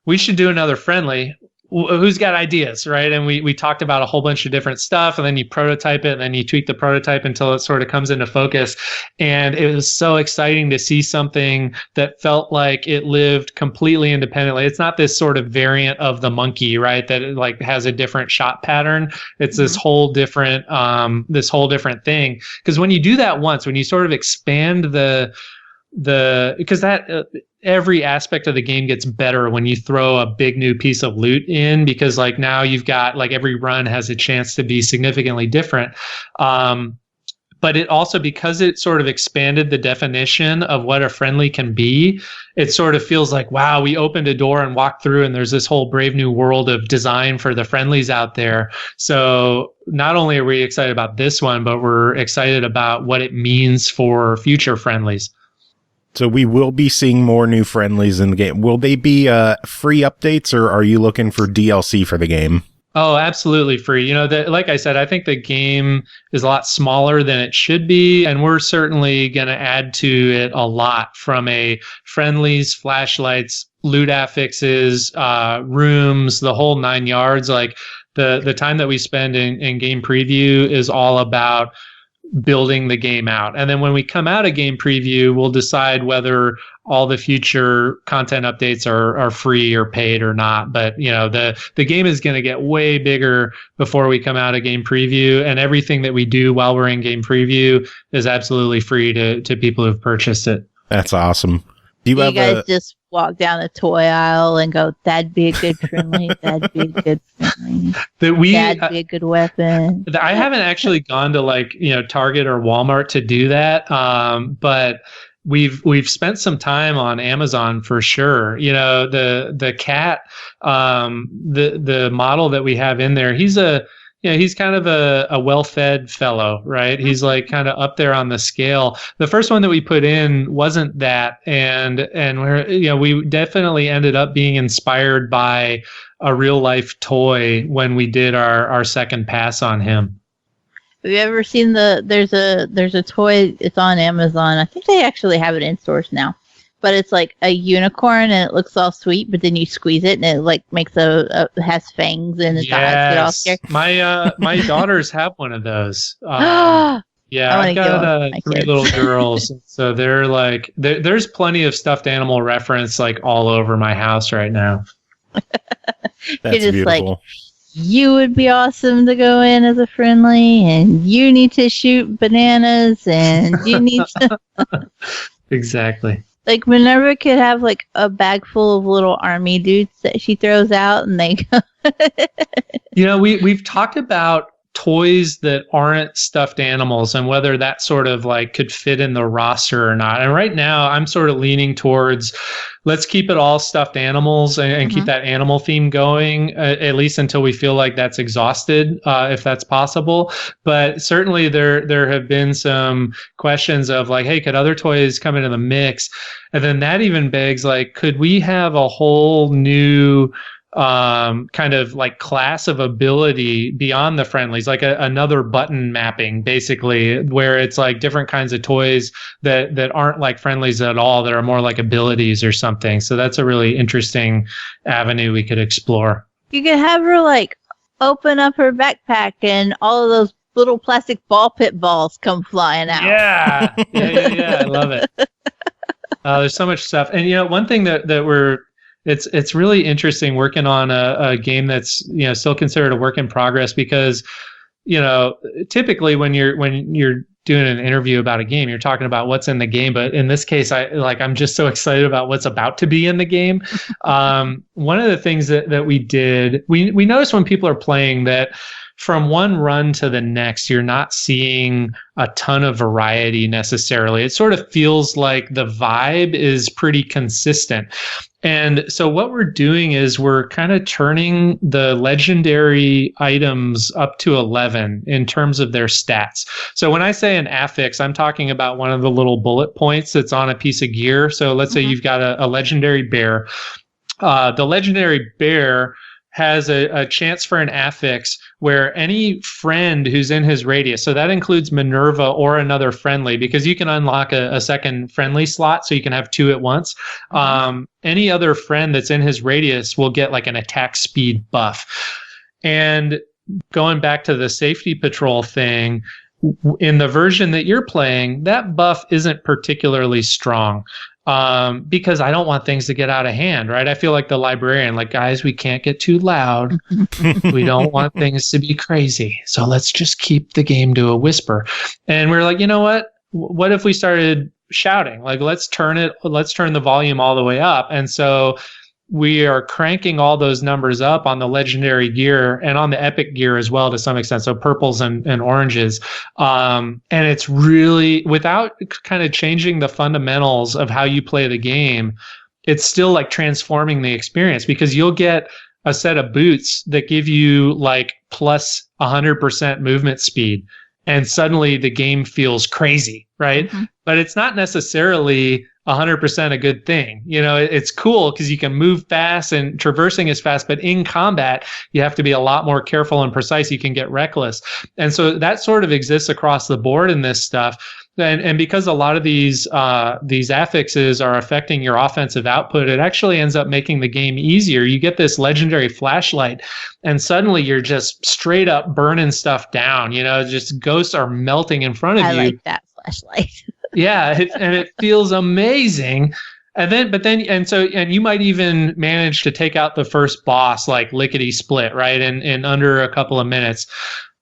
[SPEAKER 5] we should do another friendly. Who's got ideas, right? And we talked about a whole bunch of different stuff, and then you prototype it, and then you tweak the prototype until it sort of comes into focus. And it was so exciting to see something that felt like it lived completely independently. It's not this sort of variant of the monkey, right? That it has a different shot pattern. It's this whole different thing. Because when you do that once, when you sort of expand because every aspect of the game gets better when you throw a big new piece of loot in, because now you've got every run has a chance to be significantly different. But it also, because it sort of expanded the definition of what a friendly can be, it sort of feels like, wow, we opened a door and walked through and there's this whole brave new world of design for the friendlies out there. So not only are we excited about this one, but we're excited about what it means for future friendlies.
[SPEAKER 3] So we will be seeing more new friendlies in the game. Will they be free updates, or are you looking for DLC for the game?
[SPEAKER 5] Oh, absolutely free. Like I said, I think the game is a lot smaller than it should be, and we're certainly going to add to it a lot from a friendlies, flashlights, loot affixes, rooms, the whole 9 yards. Like the time that we spend in game preview is all about building the game out. And then when we come out of game preview, we'll decide whether all the future content updates are free or paid or not. But the game is going to get way bigger before we come out of game preview, and everything that we do while we're in game preview is absolutely free to people who've purchased it.
[SPEAKER 3] That's awesome. Do you
[SPEAKER 4] guys just walk down the toy aisle and go, that'd be a good friendly, that'd be a good friendly, that'd be a good weapon?
[SPEAKER 5] I haven't actually gone to Target or Walmart to do that, but we've spent some time on Amazon for sure. The cat, the model that we have in there, he's kind of a well-fed fellow, right? He's like kind of up there on the scale. The first one that we put in wasn't that, and we definitely ended up being inspired by a real life toy when we did our second pass on him.
[SPEAKER 4] Have you ever seen there's a toy, it's on Amazon. I think they actually have it in stores now. But it's like a unicorn and it looks all sweet, but then you squeeze it and it like makes has fangs and its eyes get all scared.
[SPEAKER 5] My daughters have one of those. Yeah, I've got 3 little girls, so they're like, there's plenty of stuffed animal reference like all over my house right now.
[SPEAKER 3] That's
[SPEAKER 4] You're just
[SPEAKER 3] beautiful.
[SPEAKER 4] Like, you would be awesome to go in as a friendly, and you need to shoot bananas, and you need to...
[SPEAKER 5] Exactly.
[SPEAKER 4] Like, Minerva could have, like, a bag full of little army dudes that she throws out, and they go...
[SPEAKER 5] We've talked about toys that aren't stuffed animals and whether that sort of like could fit in the roster or not. And right now, I'm sort of leaning towards let's keep it all stuffed animals and keep that animal theme going, at least until we feel like that's exhausted, if that's possible. But certainly there have been some questions of like, hey, could other toys come into the mix? And then that even begs, like, could we have a whole new kind of like class of ability beyond the friendlies, like another button mapping, basically, where it's like different kinds of toys that aren't like friendlies at all, that are more like abilities or something. So that's a really interesting avenue we could explore.
[SPEAKER 4] You could have her like open up her backpack and all of those little plastic ball pit balls come flying out.
[SPEAKER 5] Yeah. I love it. There's so much stuff. And one thing that we're It's really interesting working on a game that's still considered a work in progress, because typically when you're doing an interview about a game, you're talking about what's in the game, but in this case I'm just so excited about what's about to be in the game. One of the things that we did, we noticed when people are playing that from one run to the next, you're not seeing a ton of variety necessarily. It sort of feels like the vibe is pretty consistent. And so what we're doing is we're kind of turning the legendary items up to 11 in terms of their stats. So when I say an affix, I'm talking about one of the little bullet points that's on a piece of gear. So let's say you've got a legendary bear. The legendary bear has a chance for an affix where any friend who's in his radius, so that includes Minerva or another friendly, because you can unlock a second friendly slot, so you can have 2 at once. Any other friend that's in his radius will get like an attack speed buff. And going back to the safety patrol thing, in the version that you're playing, that buff isn't particularly strong. Because I don't want things to get out of hand, right? I feel like the librarian, like, guys, we can't get too loud. We don't want things to be crazy. So let's just keep the game to a whisper. And we're like, you know what? What if we started shouting? Like, let's turn the volume all the way up. And so we are cranking all those numbers up on the legendary gear and on the epic gear as well, to some extent. So purples and oranges. And it's really, without kind of changing the fundamentals of how you play the game, it's still like transforming the experience, because you'll get a set of boots that give you like plus 100% movement speed. And suddenly the game feels crazy, right? But it's not necessarily 100% a good thing. It's cool because you can move fast and traversing is fast, but in combat, you have to be a lot more careful and precise. You can get reckless. And so that sort of exists across the board in this stuff. And because a lot of these affixes are affecting your offensive output, it actually ends up making the game easier. You get this legendary flashlight, and suddenly you're just straight up burning stuff down. Just ghosts are melting in front of you.
[SPEAKER 4] I like that flashlight.
[SPEAKER 5] Yeah, and it feels amazing. And you might even manage to take out the first boss like lickety split, right? In under a couple of minutes.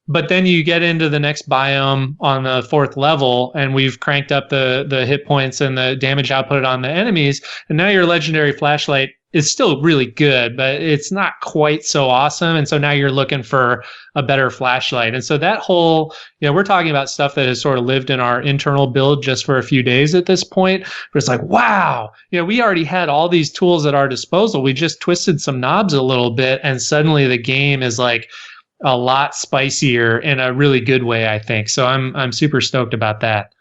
[SPEAKER 5] But then you get into the next biome on the 4th level, and we've cranked up the hit points and the damage output on the enemies. And now your legendary flashlight is still really good, but it's not quite so awesome. And so now you're looking for a better flashlight. And so that whole, we're talking about stuff that has sort of lived in our internal build just for a few days at this point. But it's like, wow, we already had all these tools at our disposal. We just twisted some knobs a little bit, and suddenly the game is like a lot spicier in a really good way, I think. So I'm super stoked about that.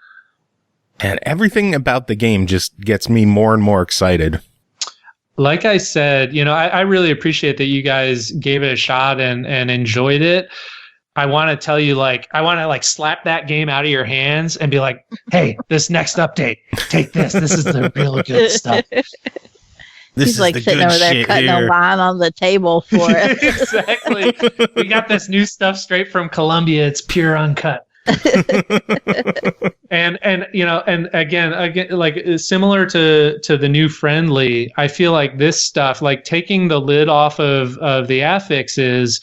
[SPEAKER 3] And everything about the game just gets me more and more excited.
[SPEAKER 5] Like I said, I really appreciate that you guys gave it a shot and enjoyed it. I want to tell you, I want to slap that game out of your hands and be like, hey, this next update, take this. This is the real good stuff.
[SPEAKER 4] He's sitting over there cutting a line on the table for it.
[SPEAKER 5] Exactly. We got this new stuff straight from Colombia. It's pure uncut. and again, like similar to the new friendly, I feel like this stuff, like taking the lid off of the affixes,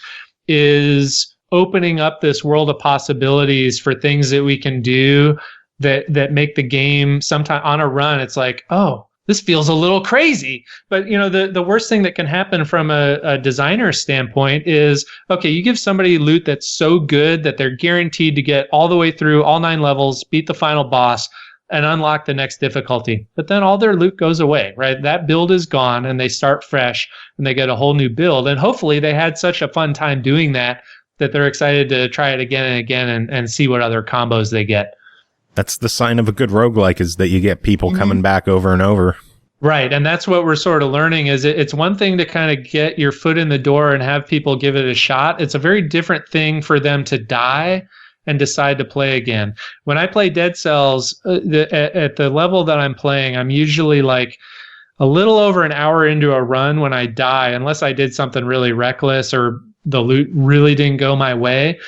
[SPEAKER 5] is opening up this world of possibilities for things that we can do that make the game sometime on a run. It's like, oh, this feels a little crazy. But, the worst thing that can happen from a designer standpoint is, okay, you give somebody loot that's so good that they're guaranteed to get all the way through all 9 levels, beat the final boss, and unlock the next difficulty. But then all their loot goes away, right? That build is gone, and they start fresh, and they get a whole new build. And hopefully they had such a fun time doing that they're excited to try it again and again and see what other combos they get.
[SPEAKER 3] That's the sign of a good roguelike, is that you get people coming back over and over.
[SPEAKER 5] Right. And that's what we're sort of learning is it's one thing to kind of get your foot in the door and have people give it a shot. It's a very different thing for them to die and decide to play again. When I play Dead Cells, at the level that I'm playing, I'm usually like a little over an hour into a run when I die, unless I did something really reckless or the loot really didn't go my way.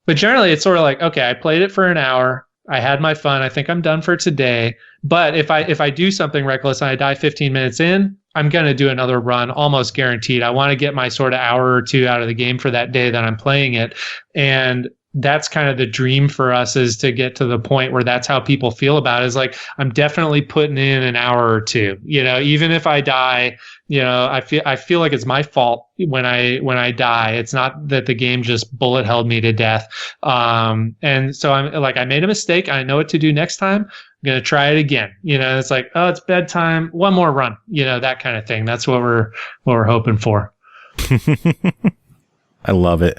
[SPEAKER 5] But generally, it's sort of like, okay, I played it for an hour. I had my fun. I think I'm done for today. But if I do something reckless and I die 15 minutes in, I'm going to do another run, almost guaranteed. I want to get my sort of hour or two out of the game for that day that I'm playing it. And that's kind of the dream for us, is to get to the point where that's how people feel about it. Is like, I'm definitely putting in an hour or two, even if I die, I feel like it's my fault when I die. It's not that the game just bullet helled me to death. And so I'm like, I made a mistake. I know what to do next time. I'm going to try it again. It's like, oh, it's bedtime. One more run, that kind of thing. That's what we're hoping for.
[SPEAKER 3] I love it.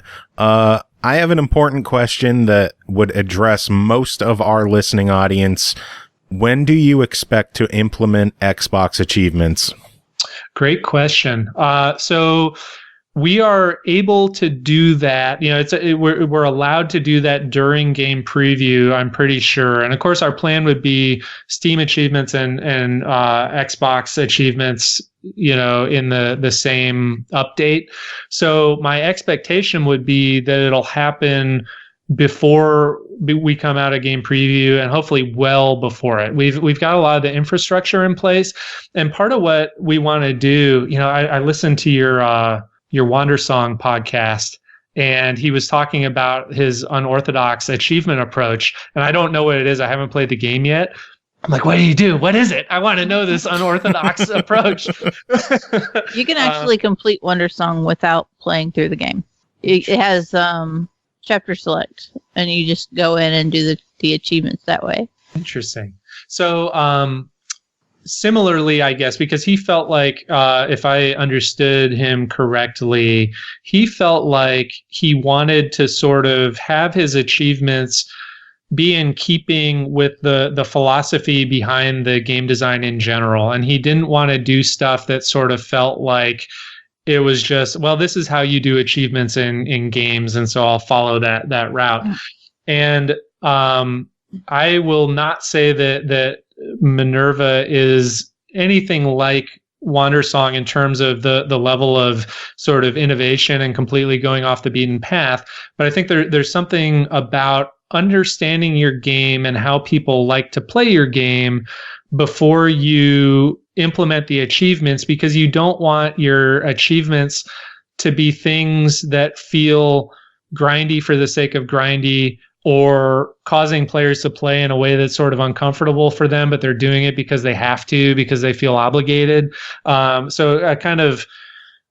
[SPEAKER 3] I have an important question that would address most of our listening audience. When do you expect to implement Xbox achievements?
[SPEAKER 5] Great question. So we are able to do that. We're allowed to do that during game preview, I'm pretty sure. And of course, our plan would be Steam achievements and Xbox achievements, in the same update. So my expectation would be that it'll happen before we come out of game preview, and hopefully well before it. We've got a lot of the infrastructure in place, and part of what we want to do, I listened to your Wandersong podcast, and he was talking about his unorthodox achievement approach, and I don't know what it is. I haven't played the game yet. I'm like, what do you do? What is it? I want to know this unorthodox approach.
[SPEAKER 4] You can actually complete Wandersong without playing through the game. It has chapter select, and you just go in and do the achievements that way.
[SPEAKER 5] Interesting. So similarly, I guess, because he felt like, if I understood him correctly, he felt like he wanted to sort of have his achievements be in keeping with the philosophy behind the game design in general. And he didn't want to do stuff that sort of felt like it was just, well, this is how you do achievements in games, and so I'll follow that route. And I will not say that Minerva is anything like Wandersong in terms of the level of sort of innovation and completely going off the beaten path. But I think there's something about understanding your game and how people like to play your game before you implement the achievements, because you don't want your achievements to be things that feel grindy for the sake of grindy, or causing players to play in a way that's sort of uncomfortable for them, but they're doing it because they have to, because they feel obligated. So a kind of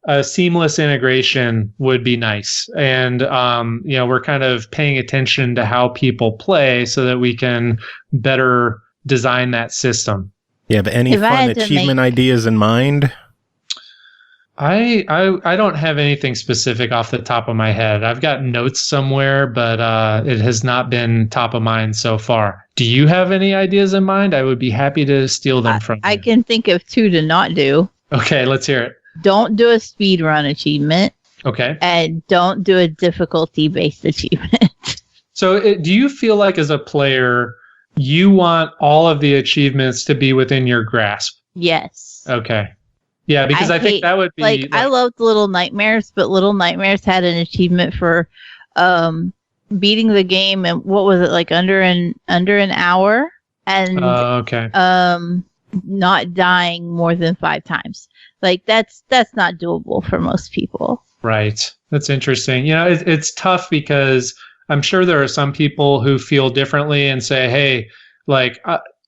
[SPEAKER 5] a seamless integration would be nice. And, we're kind of paying attention to how people play so that we can better design that system.
[SPEAKER 3] You have any fun achievement ideas in mind?
[SPEAKER 5] I don't have anything specific off the top of my head. I've got notes somewhere, but it has not been top of mind so far. Do you have any ideas in mind? I would be happy to steal them from you.
[SPEAKER 4] I can think of 2 to not do.
[SPEAKER 5] Okay, let's hear it.
[SPEAKER 4] Don't do a speed run achievement.
[SPEAKER 5] Okay.
[SPEAKER 4] And don't do a difficulty-based achievement.
[SPEAKER 5] So do you feel like as a player, you want all of the achievements to be within your grasp?
[SPEAKER 4] Yes.
[SPEAKER 5] Okay. Yeah, because I think that would be...
[SPEAKER 4] Like, I loved Little Nightmares, but Little Nightmares had an achievement for beating the game, and what was it, like under an hour? And
[SPEAKER 5] okay.
[SPEAKER 4] Not dying more than 5 times. Like, that's not doable for most people.
[SPEAKER 5] Right. That's interesting. It's tough because I'm sure there are some people who feel differently and say, hey, like,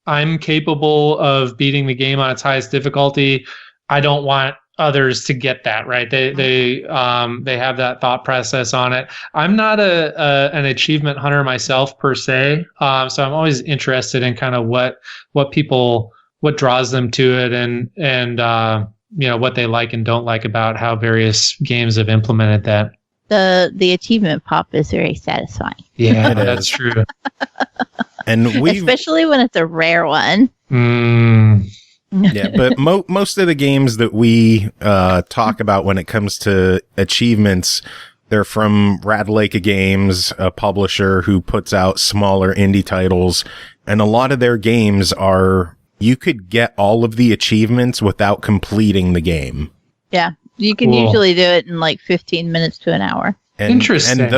[SPEAKER 5] I'm capable of beating the game on its highest difficulty. I don't want others to get that, right? They have that thought process on it. I'm not an achievement hunter myself per se, so I'm always interested in kind of what draws them to it, and what they like and don't like about how various games have implemented that.
[SPEAKER 4] The achievement pop is very satisfying.
[SPEAKER 5] Yeah, that's true.
[SPEAKER 3] And
[SPEAKER 4] especially when it's a rare one.
[SPEAKER 3] Yeah, but most of the games that we talk about when it comes to achievements, they're from Rad Lake Games, a publisher who puts out smaller indie titles, and a lot of their games are, you could get all of the achievements without completing the game.
[SPEAKER 4] Yeah, you can usually do it in like 15 minutes to an hour.
[SPEAKER 5] Interesting.
[SPEAKER 3] And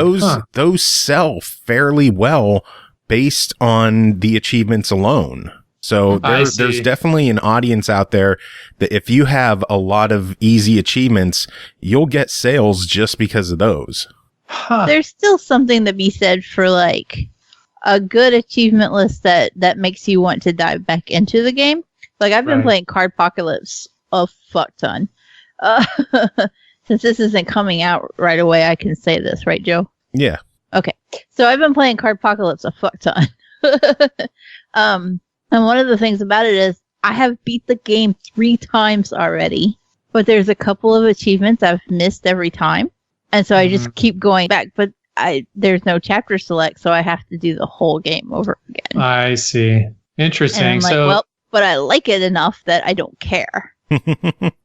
[SPEAKER 3] those sell fairly well based on the achievements alone. So there's definitely an audience out there that if you have a lot of easy achievements, you'll get sales just because of those.
[SPEAKER 5] Huh.
[SPEAKER 4] There's still something to be said for like a good achievement list that makes you want to dive back into the game. Like, I've been playing Cardpocalypse a fuck ton. Since this isn't coming out right away, I can say this, right, Joe?
[SPEAKER 3] Yeah.
[SPEAKER 4] Okay. So I've been playing Cardpocalypse a fuck ton. And one of the things about it is I have beat the game 3 times already, but there's a couple of achievements I've missed every time. And so I just keep going back, but there's no chapter select, so I have to do the whole game over again.
[SPEAKER 5] I see. Interesting.
[SPEAKER 4] And I'm like, but I like it enough that I don't care.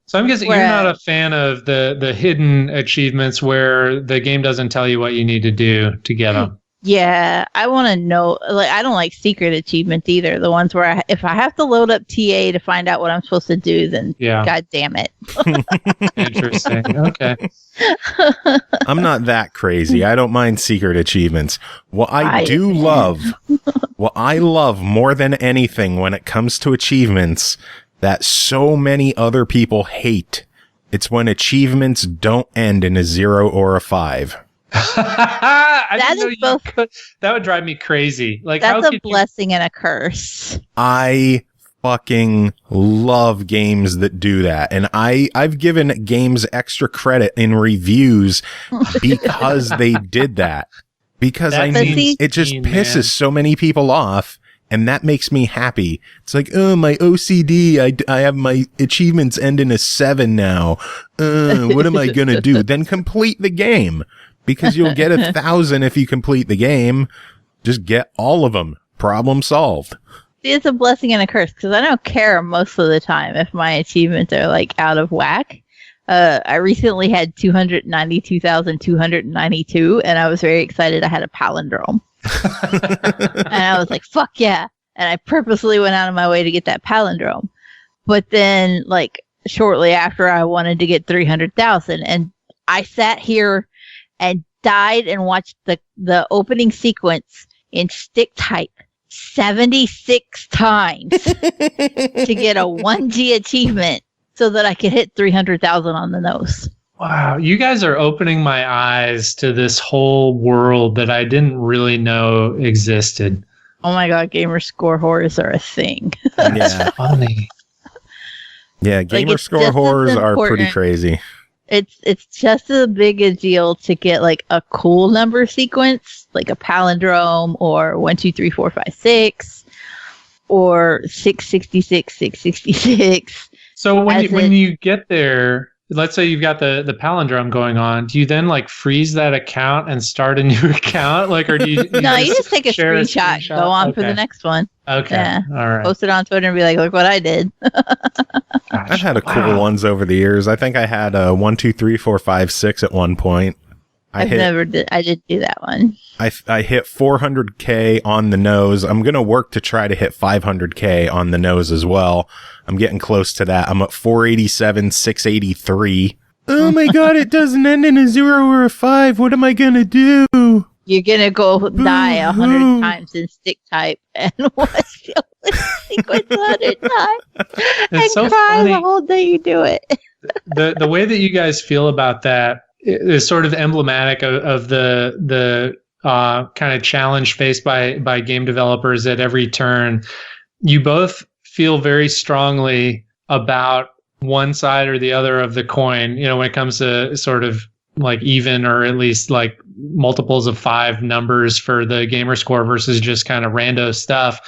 [SPEAKER 5] So I'm guessing you're not a fan of the hidden achievements where the game doesn't tell you what you need to do to get them.
[SPEAKER 4] Yeah, I want to know. Like, I don't like secret achievements either. The ones where if I have to load up TA to find out what I'm supposed to do, then God damn it.
[SPEAKER 5] Interesting. Okay.
[SPEAKER 3] I'm not that crazy. I don't mind secret achievements. What I love more than anything when it comes to achievements that so many other people hate, it's when achievements don't end in a 0 or a 5.
[SPEAKER 5] That would drive me crazy. Like,
[SPEAKER 4] that's a blessing and a curse.
[SPEAKER 3] I fucking love games that do that, and I've given games extra credit in reviews because they did that. Because it just pisses so many people off, and that makes me happy. It's like, oh, my OCD, I have my achievements end in a 7 now. What am I gonna do? Then complete the game. Because you'll get 1,000 if you complete the game. Just get all of them. Problem solved.
[SPEAKER 4] It's a blessing and a curse because I don't care most of the time if my achievements are like out of whack. I recently had 292,292, and I was very excited. I had a palindrome, and I was like, "Fuck yeah!" And I purposely went out of my way to get that palindrome. But then, like shortly after, I wanted to get 300,000, and I sat here and died and watched the opening sequence in stick type 76 times to get a 1G achievement so that I could hit 300,000 on the nose.
[SPEAKER 5] Wow, you guys are opening my eyes to this whole world that I didn't really know existed.
[SPEAKER 4] Oh my god, gamer score horrors are a thing.
[SPEAKER 3] Yeah.
[SPEAKER 5] Funny.
[SPEAKER 3] Yeah, gamer score horrors are pretty crazy.
[SPEAKER 4] It's just as big a deal to get like a cool number sequence, like a palindrome or 1, 2, 3, 4, 5, 6, or 666, 666.
[SPEAKER 5] So when you get there, let's say you've got the palindrome going on, do you then like freeze that account and start a new account? Like, or do you
[SPEAKER 4] no, you just take a screenshot, go on for the next one.
[SPEAKER 5] Okay.
[SPEAKER 4] Yeah.
[SPEAKER 5] All right.
[SPEAKER 4] Post it on Twitter and be like, look what I did.
[SPEAKER 3] I've had cool ones over the years. I think I had 1, 2, 3, 4, 5, 6 at one point. I did do that one. I hit 400K on the nose. I'm going to work to try to hit 500K on the nose as well. I'm getting close to that. I'm at 487, 683. Oh my god, it doesn't end in a 0 or a 5. What am I going to do?
[SPEAKER 4] You're going to go die 100 times in stick type and watch the sequence 100 times and
[SPEAKER 5] so
[SPEAKER 4] cry
[SPEAKER 5] funny.
[SPEAKER 4] the whole day you do it.
[SPEAKER 5] The way that you guys feel about that is sort of emblematic of the kind of challenge faced by game developers at every turn. You both feel very strongly about one side or the other of the coin, you know, when it comes to sort of like even or at least like multiples of 5 numbers for the gamer score versus just kind of rando stuff.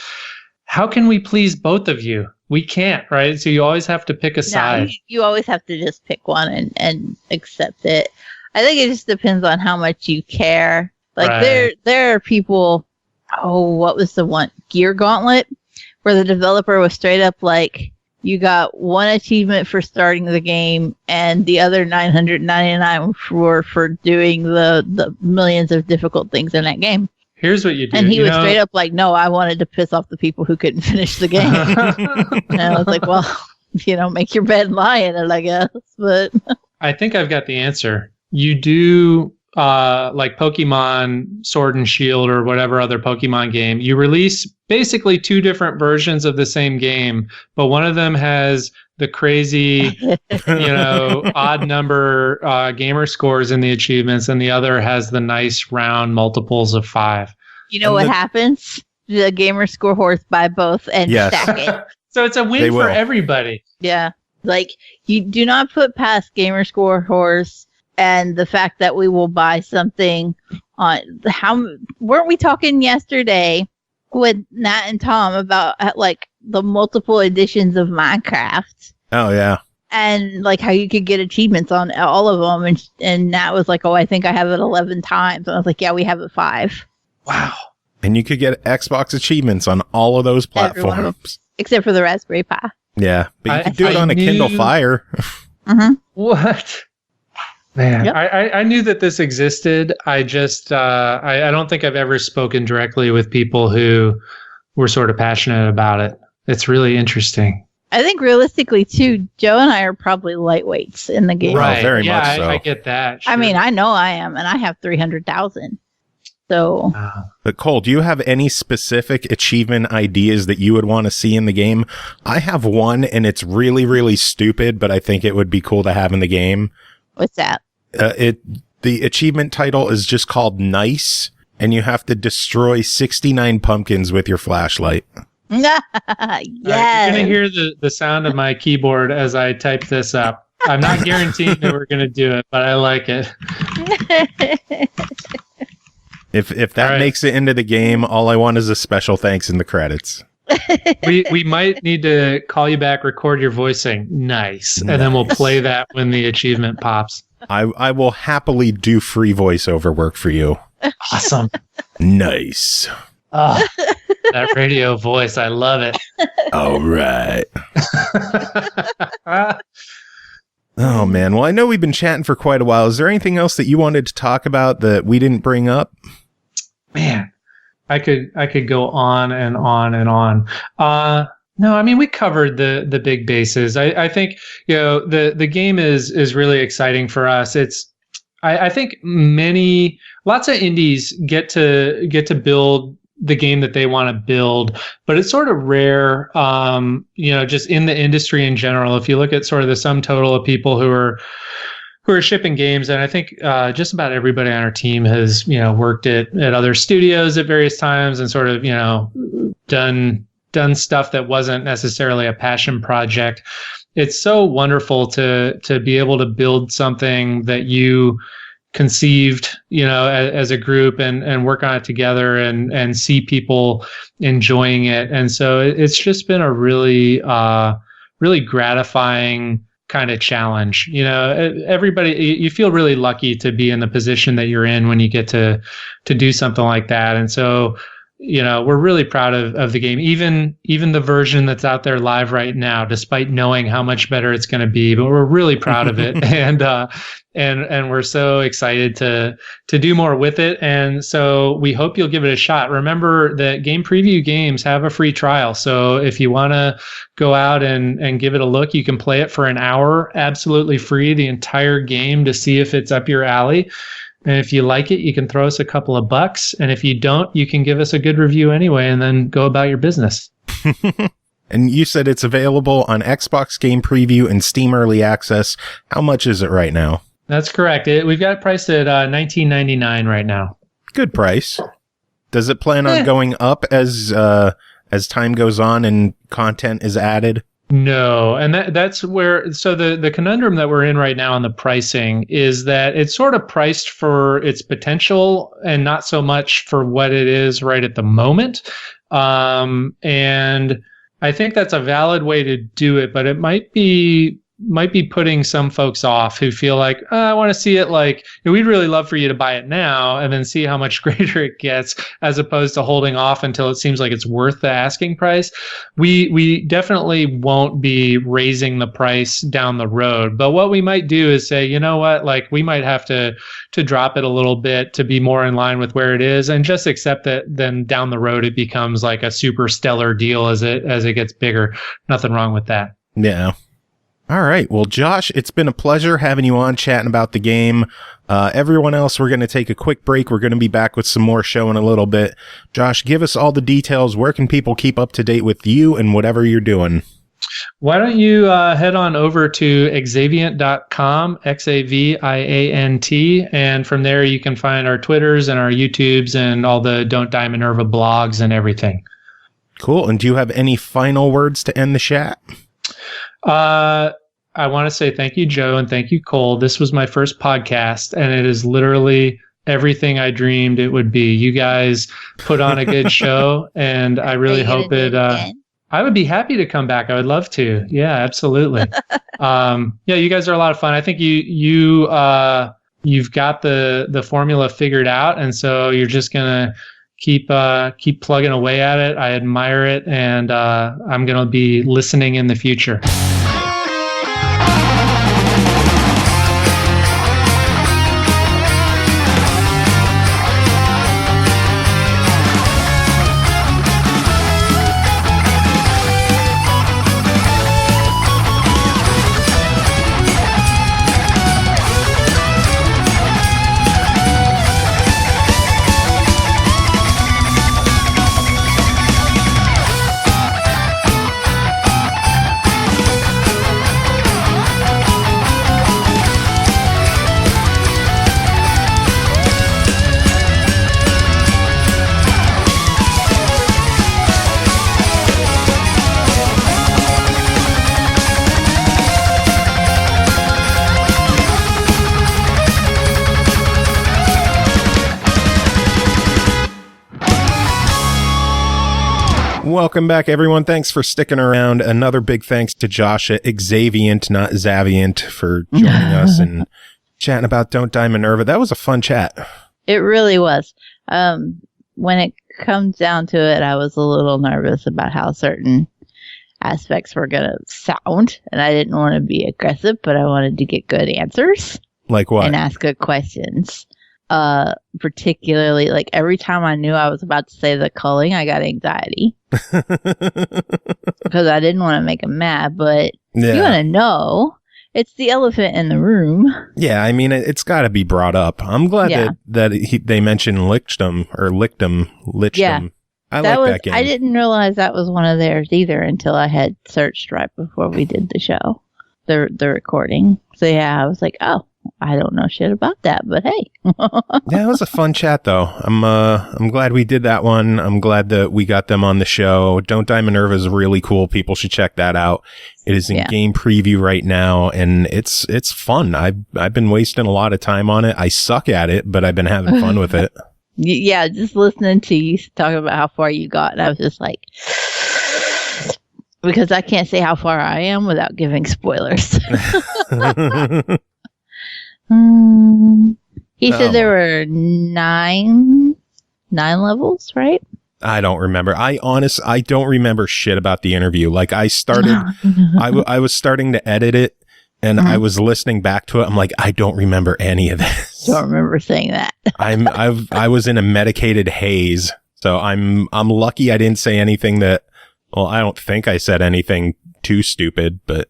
[SPEAKER 5] How can we please both of you? We can't, right? So you always have to pick a side.
[SPEAKER 4] You always have to just pick one and accept it. I think it just depends on how much you care. Like there are people, what was the one? Gear Gauntlet, where the developer was straight up like, you got one achievement for starting the game and the other 999 for doing the millions of difficult things in that game.
[SPEAKER 5] Here's what you do.
[SPEAKER 4] And he was straight up like, no, I wanted to piss off the people who couldn't finish the game. And I was like, well, make your bed and lie in it, I guess. But
[SPEAKER 5] I think I've got the answer. You do like Pokemon Sword and Shield or whatever other Pokemon game. You release basically 2 different versions of the same game, but one of them has the crazy, odd number gamer scores in the achievements, and the other has the nice round multiples of 5.
[SPEAKER 4] You know what happens? The gamer score horse buy both and stack it.
[SPEAKER 5] So it's a win for everybody.
[SPEAKER 4] Yeah. Like, you do not put past gamer score horse and the fact that we will buy something on weren't we talking yesterday with Nat and Tom about like the multiple editions of Minecraft?
[SPEAKER 3] Oh yeah.
[SPEAKER 4] And like how you could get achievements on all of them, and Nat was like, "Oh, I think I have it 11 times." And I was like, "Yeah, we have it 5."
[SPEAKER 5] Wow.
[SPEAKER 3] And you could get Xbox achievements on all of those platforms,
[SPEAKER 4] except for the Raspberry Pi.
[SPEAKER 3] Yeah, but you could do it on a Kindle Fire.
[SPEAKER 4] Mm-hmm.
[SPEAKER 5] What? Man,
[SPEAKER 4] yep.
[SPEAKER 5] I knew that this existed. I just, I don't think I've ever spoken directly with people who were sort of passionate about it. It's really interesting.
[SPEAKER 4] I think realistically, too, Joe and I are probably lightweights in the game.
[SPEAKER 5] Right.
[SPEAKER 3] Oh, very much so.
[SPEAKER 5] I get that. Sure.
[SPEAKER 4] I mean, I know I am, and I have 300,000. So.
[SPEAKER 3] But Cole, do you have any specific achievement ideas that you would want to see in the game? I have one, and it's really, really stupid, but I think it would be cool to have in the game.
[SPEAKER 4] What's that?
[SPEAKER 3] The achievement title is just called Nice, and you have to destroy 69 pumpkins with your flashlight.
[SPEAKER 4] Yes.
[SPEAKER 5] You're going to hear the sound of my keyboard as I type this up. I'm not guaranteeing that we're going to do it, but I like it.
[SPEAKER 3] If that makes it into the game, all I want is a special thanks in the credits.
[SPEAKER 5] We might need to call you back, record your voice saying nice, and then we'll play that when the achievement pops.
[SPEAKER 3] I will happily do free voiceover work for you.
[SPEAKER 5] Awesome.
[SPEAKER 3] Nice.
[SPEAKER 5] Oh, that radio voice. I love it.
[SPEAKER 3] All right. Oh, man. Well, I know we've been chatting for quite a while. Is there anything else that you wanted to talk about that we didn't bring up?
[SPEAKER 5] Man, I could go on and on and on. No, I mean, we covered the big bases. I think, the game is really exciting for us. I think lots of indies get to build the game that they want to build, but it's sort of rare, just in the industry in general. If you look at sort of the sum total of people who are shipping games, and I think just about everybody on our team has, worked at other studios at various times and sort of, done stuff that wasn't necessarily a passion project. It's so wonderful to be able to build something that you conceived, as a group and work on it together and see people enjoying it. And so it's just been a really, really gratifying kind of challenge. Everybody, you feel really lucky to be in the position that you're in when you get to do something like that. And so, we're really proud of the game, even the version that's out there live right now, despite knowing how much better it's going to be, but we're really proud of it. And we're so excited to do more with it. And so we hope you'll give it a shot. Remember that Game Preview Games have a free trial. So if you want to go out and give it a look, you can play it for an hour, absolutely free, the entire game, to see if it's up your alley. And if you like it, you can throw us a couple of bucks. And if you don't, you can give us a good review anyway and then go about your business.
[SPEAKER 3] And you said it's available on Xbox Game Preview and Steam Early Access. How much is it right now?
[SPEAKER 5] That's correct. We've got it priced at $19.99 right now.
[SPEAKER 3] Good price. Does it plan on going up as time goes on and content is added?
[SPEAKER 5] No, and that's where, so the conundrum that we're in right now on the pricing is that it's sort of priced for its potential and not so much for what it is right at the moment. And I think that's a valid way to do it, but it might be putting some folks off who feel like, I want to see it like, we'd really love for you to buy it now and then see how much greater it gets, as opposed to holding off until it seems like it's worth the asking price. We definitely won't be raising the price down the road, but what we might do is say, you know what, like we might have to drop it a little bit to be more in line with where it is, and just accept that then down the road it becomes like a super stellar deal as it gets bigger. Nothing wrong with that.
[SPEAKER 3] Yeah. All right. Well, Josh, it's been a pleasure having you on chatting about the game. Everyone else, we're going to take a quick break. We're going to be back with some more show in a little bit. Josh, give us all the details. Where can people keep up to date with you and whatever you're doing?
[SPEAKER 5] Why don't you head on over to Xaviant.com, Xaviant, and from there you can find our Twitters and our YouTubes and all the Don't Die Minerva blogs and everything.
[SPEAKER 3] Cool. And do you have any final words to end the chat?
[SPEAKER 5] I want to say thank you, Joe, and thank you, Cole. This was my first podcast, and it is literally everything I dreamed it would be. You guys put on a good show, and I really hope it. I would be happy to come back. I would love to. Yeah, absolutely. You guys are a lot of fun. I think you've got the formula figured out, and so you're just gonna keep plugging away at it. I admire it, and I'm gonna be listening in the future.
[SPEAKER 3] Welcome back, everyone. Thanks for sticking around. Another big thanks to Josh at Xaviant, not Xaviant, for joining us and chatting about Don't Die Minerva. That was a fun chat.
[SPEAKER 4] It really was. When it comes down to it, I was a little nervous about how certain aspects were going to sound, and I didn't want to be aggressive, but I wanted to get good answers.
[SPEAKER 3] Like what?
[SPEAKER 4] And ask good questions. Particularly, like every time I knew I was about to say the culling, I got anxiety. Because I didn't want to make him mad, but you want to know. It's the elephant in the room.
[SPEAKER 3] Yeah, I mean, it's got to be brought up. I'm glad that they mentioned Lichdom.
[SPEAKER 4] Yeah.
[SPEAKER 3] I like that game.
[SPEAKER 4] I didn't realize that was one of theirs either until I had searched right before we did the show, the recording. So yeah, I was like, oh, I don't know shit about that, but hey.
[SPEAKER 3] Yeah, it was a fun chat though. I'm glad we did that one. I'm glad that we got them on the show. Don't Die Minerva is really cool. People should check that out. It is in game preview right now, and it's fun. I've been wasting a lot of time on it. I suck at it, but I've been having fun with it.
[SPEAKER 4] Yeah, just listening to you talking about how far you got, and I was just like, because I can't say how far I am without giving spoilers. He said there were nine levels, right?
[SPEAKER 3] I don't remember. I don't remember shit about the interview. Like I started, I was starting to edit it, and I was listening back to it. I'm like, I don't remember any of this.
[SPEAKER 4] Don't remember saying that.
[SPEAKER 3] I was in a medicated haze, so I'm lucky I didn't say anything that. Well, I don't think I said anything too stupid, but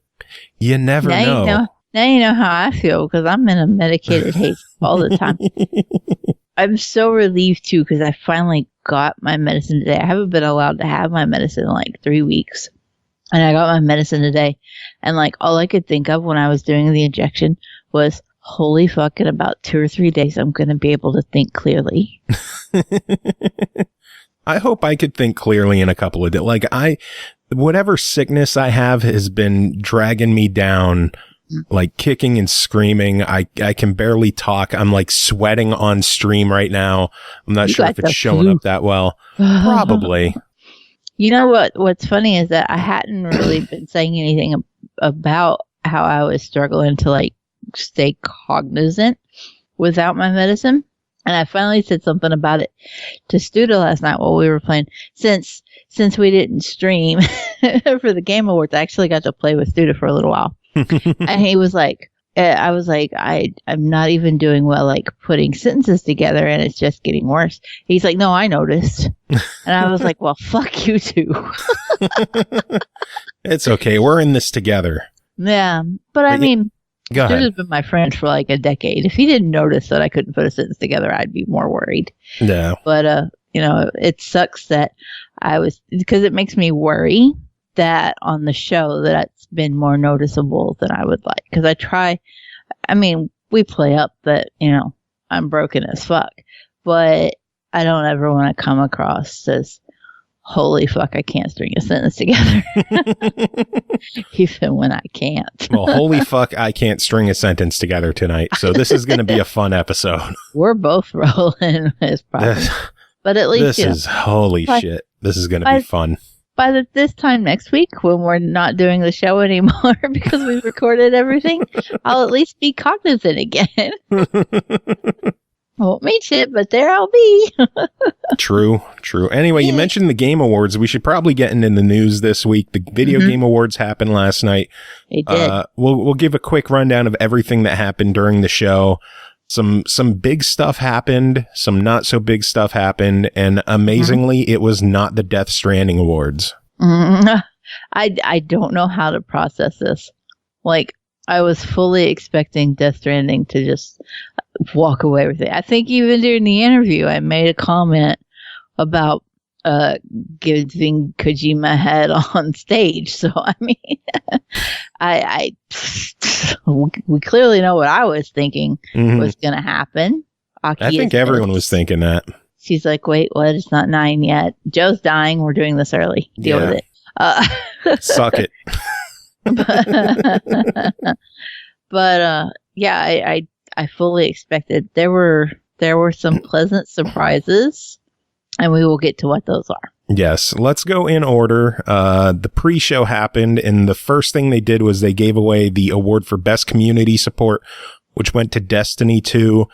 [SPEAKER 3] you never know.
[SPEAKER 4] Now you know how I feel because I'm in a medicated haze all the time. I'm so relieved too because I finally got my medicine today. I haven't been allowed to have my medicine in like 3 weeks. And I got my medicine today. And like all I could think of when I was doing the injection was, holy fuck, in about 2 or 3 days, I'm going to be able to think clearly.
[SPEAKER 3] I hope I could think clearly in a couple of days. Like whatever sickness I have has been dragging me down, like kicking and screaming. I can barely talk. I'm like sweating on stream right now. I'm not sure if it's showing up that well. Probably.
[SPEAKER 4] You know what's funny is that I hadn't really been saying anything about how I was struggling to like stay cognizant without my medicine. And I finally said something about it to Studa last night while we were playing. Since we didn't stream for the Game Awards, I actually got to play with Studa for a little while. And he was like, I was like, I'm not even doing well, like putting sentences together, and it's just getting worse. He's like, no, I noticed. And I was like, well, fuck you too.
[SPEAKER 3] It's okay. We're in this together.
[SPEAKER 4] Yeah. But I mean,
[SPEAKER 3] go ahead.
[SPEAKER 4] Studa's been my friend for like a decade. If he didn't notice that I couldn't put a sentence together, I'd be more worried.
[SPEAKER 3] Yeah.
[SPEAKER 4] But, you know, it sucks that because it makes me worry that on the show that it's been more noticeable than I would like. Because we play up that, you know, I'm broken as fuck. But I don't ever want to come across as, holy fuck, I can't string a sentence together. Even when I can't.
[SPEAKER 3] Well, holy fuck, I can't string a sentence together tonight. So this is going to be a fun episode.
[SPEAKER 4] We're both rolling as problems. But at least,
[SPEAKER 3] holy shit. This is going to be fun.
[SPEAKER 4] By this time next week, when we're not doing the show anymore because we've recorded everything, I'll at least be cognizant again. Won't mean shit, but there I'll be.
[SPEAKER 3] True. Anyway, you mentioned the Game Awards. We should probably get into the news this week. The Video Game Awards happened last night.
[SPEAKER 4] They did.
[SPEAKER 3] We'll give a quick rundown of everything that happened during the show. Some big stuff happened, some not so big stuff happened, and amazingly, it was not the Death Stranding Awards.
[SPEAKER 4] I don't know how to process this. Like, I was fully expecting Death Stranding to just walk away with it. I think even during the interview, I made a comment about giving Kojima a head on stage. So, I mean, we clearly know what I was thinking was going to happen. Aki
[SPEAKER 3] I think everyone was thinking that.
[SPEAKER 4] She's like, wait, what? It's not 9 yet. Joe's dying. We're doing this early. Deal with it.
[SPEAKER 3] Suck it.
[SPEAKER 4] But yeah, I fully expected. There were some pleasant surprises, and we will get to what those are.
[SPEAKER 3] Yes, let's go in order. The pre-show happened, and the first thing they did was they gave away the award for Best Community Support, which went to Destiny 2.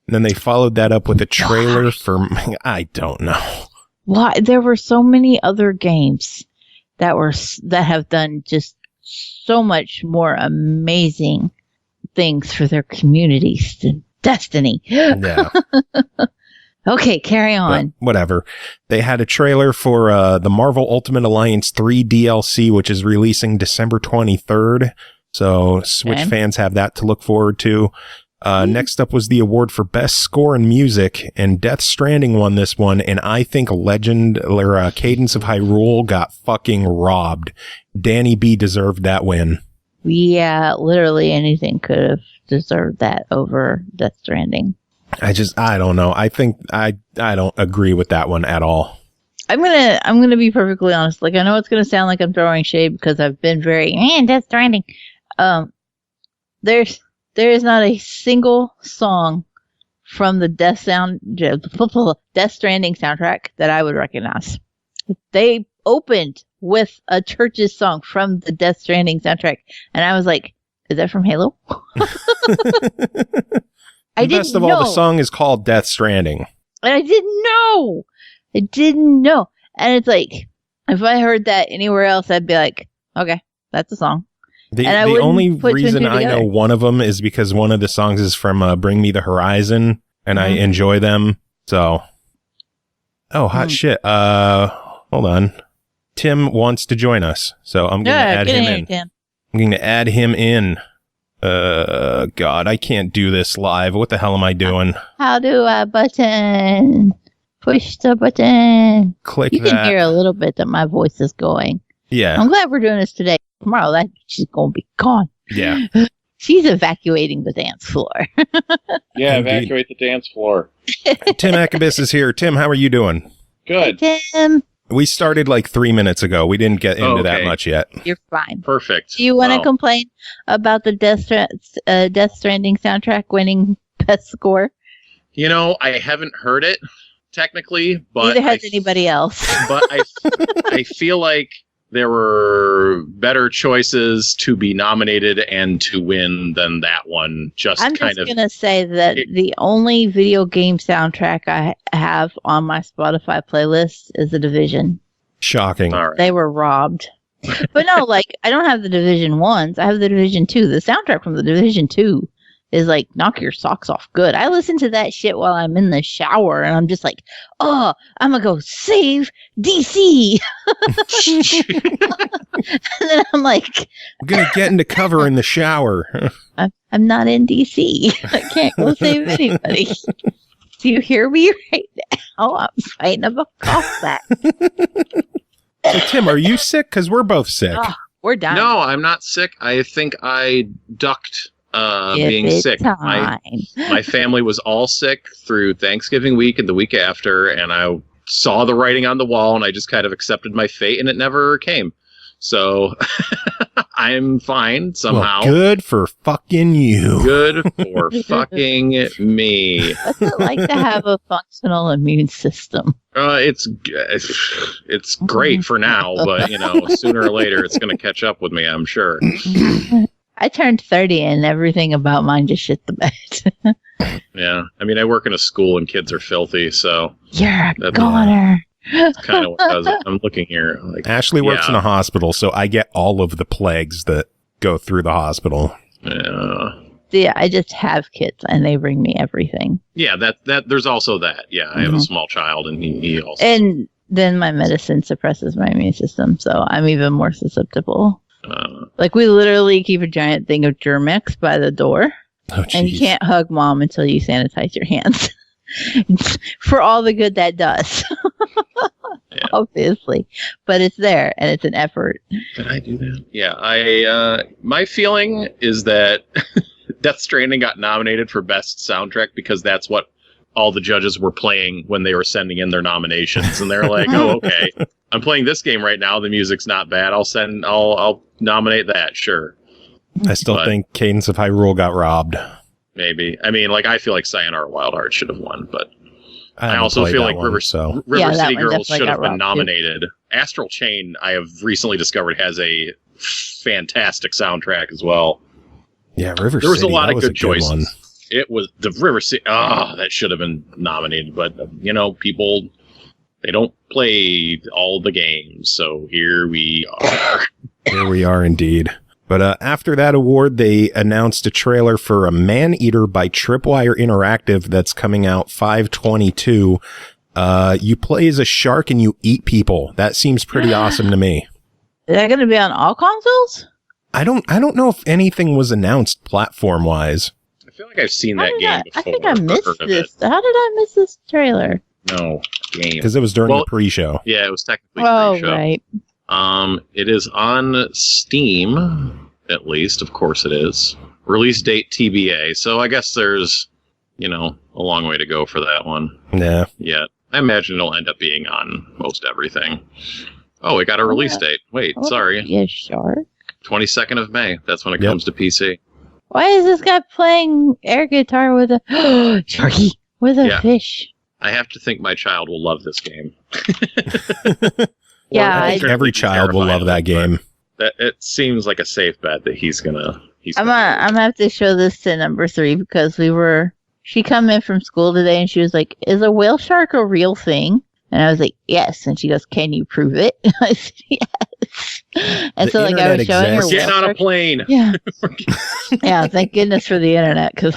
[SPEAKER 3] And then they followed that up with a trailer for, I don't know.
[SPEAKER 4] Why? There were so many other games that have done just so much more amazing things for their communities than Destiny.
[SPEAKER 3] Yeah.
[SPEAKER 4] Okay, carry on.
[SPEAKER 3] But whatever. They had a trailer for the Marvel Ultimate Alliance 3 DLC, which is releasing December 23rd. So Switch fans have that to look forward to. Next up was the award for Best Score in Music, and Death Stranding won this one, and I think Cadence of Hyrule got fucking robbed. Danny B deserved that win.
[SPEAKER 4] Yeah, literally anything could have deserved that over Death Stranding.
[SPEAKER 3] I don't know. I think I don't agree with that one at all.
[SPEAKER 4] I'm gonna be perfectly honest. Like, I know it's gonna sound like I'm throwing shade because I've been very Death Stranding. There is not a single song from the Death Stranding soundtrack that I would recognize. They opened with a Church's song from the Death Stranding soundtrack, and I was like, "Is that from Halo?"
[SPEAKER 3] Best of all, the song is called Death Stranding.
[SPEAKER 4] And I didn't know. And it's like, if I heard that anywhere else, I'd be like, okay, that's a song.
[SPEAKER 3] The only reason I know one of them is because one of the songs is from Bring Me the Horizon, and I enjoy them. So, hot shit. Hold on. Tim wants to join us, so I'm going to add him in. Tim. I'm going to add him in. God, I can't do this live. What the hell am I doing?
[SPEAKER 4] How do I button? Push the button.
[SPEAKER 3] Click
[SPEAKER 4] that. You can
[SPEAKER 3] that.
[SPEAKER 4] hear a little bit that my voice is going.
[SPEAKER 3] Yeah.
[SPEAKER 4] I'm glad we're doing this today. Tomorrow, she's going to be gone.
[SPEAKER 3] Yeah.
[SPEAKER 4] She's evacuating the dance floor.
[SPEAKER 2] Yeah, evacuate the dance floor.
[SPEAKER 3] Tim Ekkebus is here. Tim, how are you doing?
[SPEAKER 2] Good.
[SPEAKER 4] Hey, Tim.
[SPEAKER 3] We started like 3 minutes ago. We didn't get into that much yet.
[SPEAKER 4] You're fine.
[SPEAKER 2] Perfect.
[SPEAKER 4] Do you want to complain about the Death Stranding soundtrack winning best score?
[SPEAKER 6] You know, I haven't heard it technically, but
[SPEAKER 4] neither has anybody else.
[SPEAKER 6] But I feel like there were better choices to be nominated and to win than that one.
[SPEAKER 4] I'm just going to say that the only video game soundtrack I have on my Spotify playlist is The Division.
[SPEAKER 3] Shocking.
[SPEAKER 6] All right.
[SPEAKER 4] They were robbed. But no, like, I don't have the Division 1s. I have the Division 2. The soundtrack from the Division 2 is like, knock your socks off good. I listen to that shit while I'm in the shower, and I'm just like, oh, I'm going to go save DC. And then I'm like,
[SPEAKER 3] I'm going to get into cover in the shower.
[SPEAKER 4] I'm not in DC. I can't go save anybody. Do you hear me right now? I'm fighting a cough back.
[SPEAKER 3] So, Tim, are you sick? Because we're both sick.
[SPEAKER 4] Oh, we're done.
[SPEAKER 6] No, I'm not sick. I think I ducked being sick. My family was all sick through Thanksgiving week and the week after, and I saw the writing on the wall, and I just kind of accepted my fate, and it never came. So I'm fine somehow.
[SPEAKER 3] Well, good for fucking you.
[SPEAKER 6] Good for fucking me.
[SPEAKER 4] What's it like to have a functional immune system?
[SPEAKER 6] It's great for now, but sooner or later it's going to catch up with me, I'm sure.
[SPEAKER 4] I turned 30 and everything about mine just shit the bed.
[SPEAKER 6] Yeah. I mean, I work in a school and kids are filthy, so.
[SPEAKER 4] You're a goner.
[SPEAKER 6] That's kind of what does it. I'm looking here. Like,
[SPEAKER 3] Ashley works in a hospital, so I get all of the plagues that go through the hospital.
[SPEAKER 6] Yeah.
[SPEAKER 4] Yeah, I just have kids and they bring me everything.
[SPEAKER 6] Yeah, that there's also that. Yeah, I have a small child and he also.
[SPEAKER 4] And then my medicine suppresses my immune system, so I'm even more susceptible. Like, we literally keep a giant thing of Germ-X by the door.
[SPEAKER 3] Oh,
[SPEAKER 4] and you can't hug mom until you sanitize your hands. For all the good that does.
[SPEAKER 6] Yeah.
[SPEAKER 4] Obviously. But it's there, and it's an effort.
[SPEAKER 6] Did I do that? Yeah, my feeling is that Death Stranding got nominated for Best Soundtrack because that's what all the judges were playing when they were sending in their nominations. And they're like, oh, okay, I'm playing this game right now. The music's not bad. I'll nominate that. Sure.
[SPEAKER 3] I still think Cadence of Hyrule got robbed.
[SPEAKER 6] Maybe. I mean, like, I feel like Sayonara Wild Heart should have won, but I also feel like River City Girls should have been nominated. Too. Astral Chain, I have recently discovered, has a fantastic soundtrack as well.
[SPEAKER 3] Yeah, River City.
[SPEAKER 6] There was a lot of good choices. It was the River City. That should have been nominated, but people, they don't play all the games, so here we are.
[SPEAKER 3] Here we are indeed. But after that award, they announced a trailer for a Man-Eater by Tripwire Interactive that's coming out 5/22. You play as a shark and you eat people. That seems pretty awesome to me.
[SPEAKER 4] Is that going to be on all consoles?
[SPEAKER 3] I don't know if anything was announced platform-wise.
[SPEAKER 6] I feel like I've seen that game before.
[SPEAKER 4] I think I missed this. How did I miss this trailer?
[SPEAKER 6] No, game.
[SPEAKER 3] Because it was during the pre-show.
[SPEAKER 6] Yeah, it was technically pre-show.
[SPEAKER 4] Right.
[SPEAKER 6] It is on Steam, at least. Of course it is. Release date TBA. So I guess there's, a long way to go for that one.
[SPEAKER 3] Yeah.
[SPEAKER 6] Yeah. I imagine it'll end up being on most everything. Oh, it got a release date. Wait, sorry.
[SPEAKER 4] Yeah, shark.
[SPEAKER 6] 22nd of May. That's when it comes to PC.
[SPEAKER 4] Why is this guy playing air guitar with a sharky with a fish?
[SPEAKER 6] I have to think my child will love this game.
[SPEAKER 4] Yeah,
[SPEAKER 3] I think every child will love that game.
[SPEAKER 6] It seems like a safe bet that he's gonna.
[SPEAKER 4] I'm gonna have to show this to number 3 because she come in from school today and she was like, "Is a whale shark a real thing?" And I was like, "Yes." And she goes, "Can you prove it?" I said, "Yes." And so I was showing her.
[SPEAKER 6] Getting on a plane.
[SPEAKER 4] Yeah. Yeah. Thank goodness for the internet, because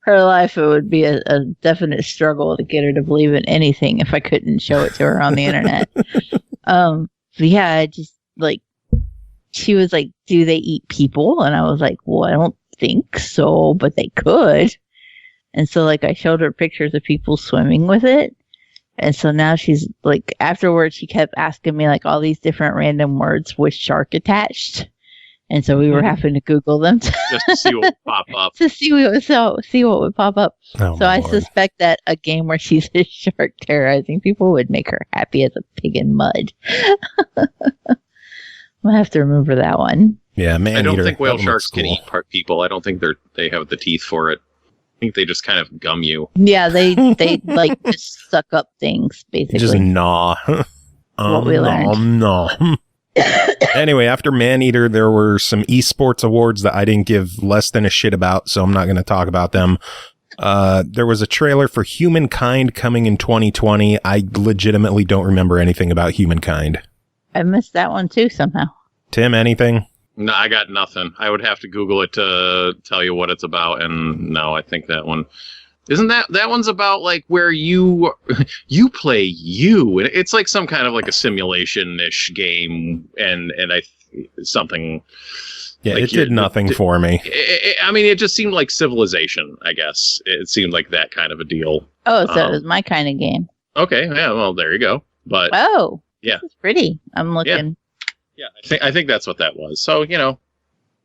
[SPEAKER 4] her life, it would be a definite struggle to get her to believe in anything if I couldn't show it to her on the internet. But yeah, I just she was like, "Do they eat people?" And I was like, "Well, I don't think so, but they could." And so I showed her pictures of people swimming with it. And so now she's afterwards, she kept asking me all these different random words with shark attached. And so we were having to Google them
[SPEAKER 6] just to see what would pop up.
[SPEAKER 4] to see what would pop up.
[SPEAKER 3] Oh,
[SPEAKER 4] so I suspect that a game where she's a shark terrorizing people would make her happy as a pig in mud. I'll have to remember that one.
[SPEAKER 3] Yeah, Man-Eater.
[SPEAKER 6] I don't think whale sharks can eat people. I don't think they have the teeth for it. I think they just kind of gum you.
[SPEAKER 4] Yeah, they just suck up things, basically.
[SPEAKER 3] Just gnaw.
[SPEAKER 4] What we learned.
[SPEAKER 3] No. Anyway, after Man-Eater, there were some esports awards that I didn't give less than a shit about, so I'm not going to talk about them. There was a trailer for Humankind coming in 2020. I legitimately don't remember anything about Humankind.
[SPEAKER 4] I missed that one too somehow.
[SPEAKER 3] Tim, anything?
[SPEAKER 6] No, I got nothing. I would have to Google it to tell you what it's about, and no, I think that one isn't that one's about where you play you, and it's some kind of a simulation-ish game, and something.
[SPEAKER 3] Yeah, it did nothing for me.
[SPEAKER 6] It just seemed like Civilization. I guess it seemed like that kind of a deal.
[SPEAKER 4] Oh, so it was my kind of game.
[SPEAKER 6] Okay, yeah, well, there you go. But
[SPEAKER 4] yeah, it's pretty. I'm looking.
[SPEAKER 6] Yeah, I think that's what that was. So,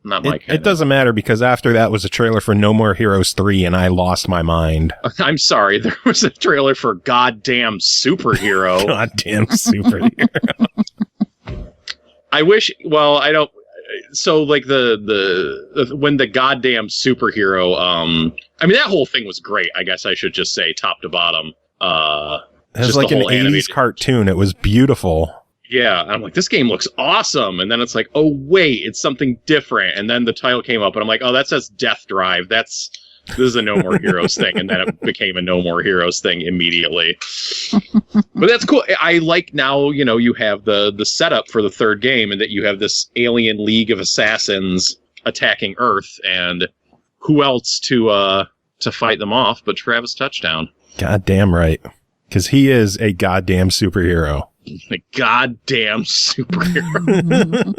[SPEAKER 6] not my kind.
[SPEAKER 3] It doesn't matter, because after that was a trailer for No More Heroes 3, and I lost my mind.
[SPEAKER 6] I'm sorry, there was a trailer for Goddamn Superhero.
[SPEAKER 3] Goddamn Superhero.
[SPEAKER 6] I wish, I don't, so the when the Goddamn Superhero, that whole thing was great, I guess I should just say, top to bottom.
[SPEAKER 3] It was like an 80s cartoon. It was beautiful.
[SPEAKER 6] Yeah, I'm like, this game looks awesome. And then it's like, oh, wait, it's something different. And then the title came up, and I'm like, oh, that says Death Drive. This is a No More Heroes thing. And then it became a No More Heroes thing immediately. But that's cool. I like now, you have the setup for the third game, and that you have this alien league of assassins attacking Earth. And who else to fight them off but Travis Touchdown?
[SPEAKER 3] Goddamn right. Because he is a goddamn superhero.
[SPEAKER 6] A goddamn superhero.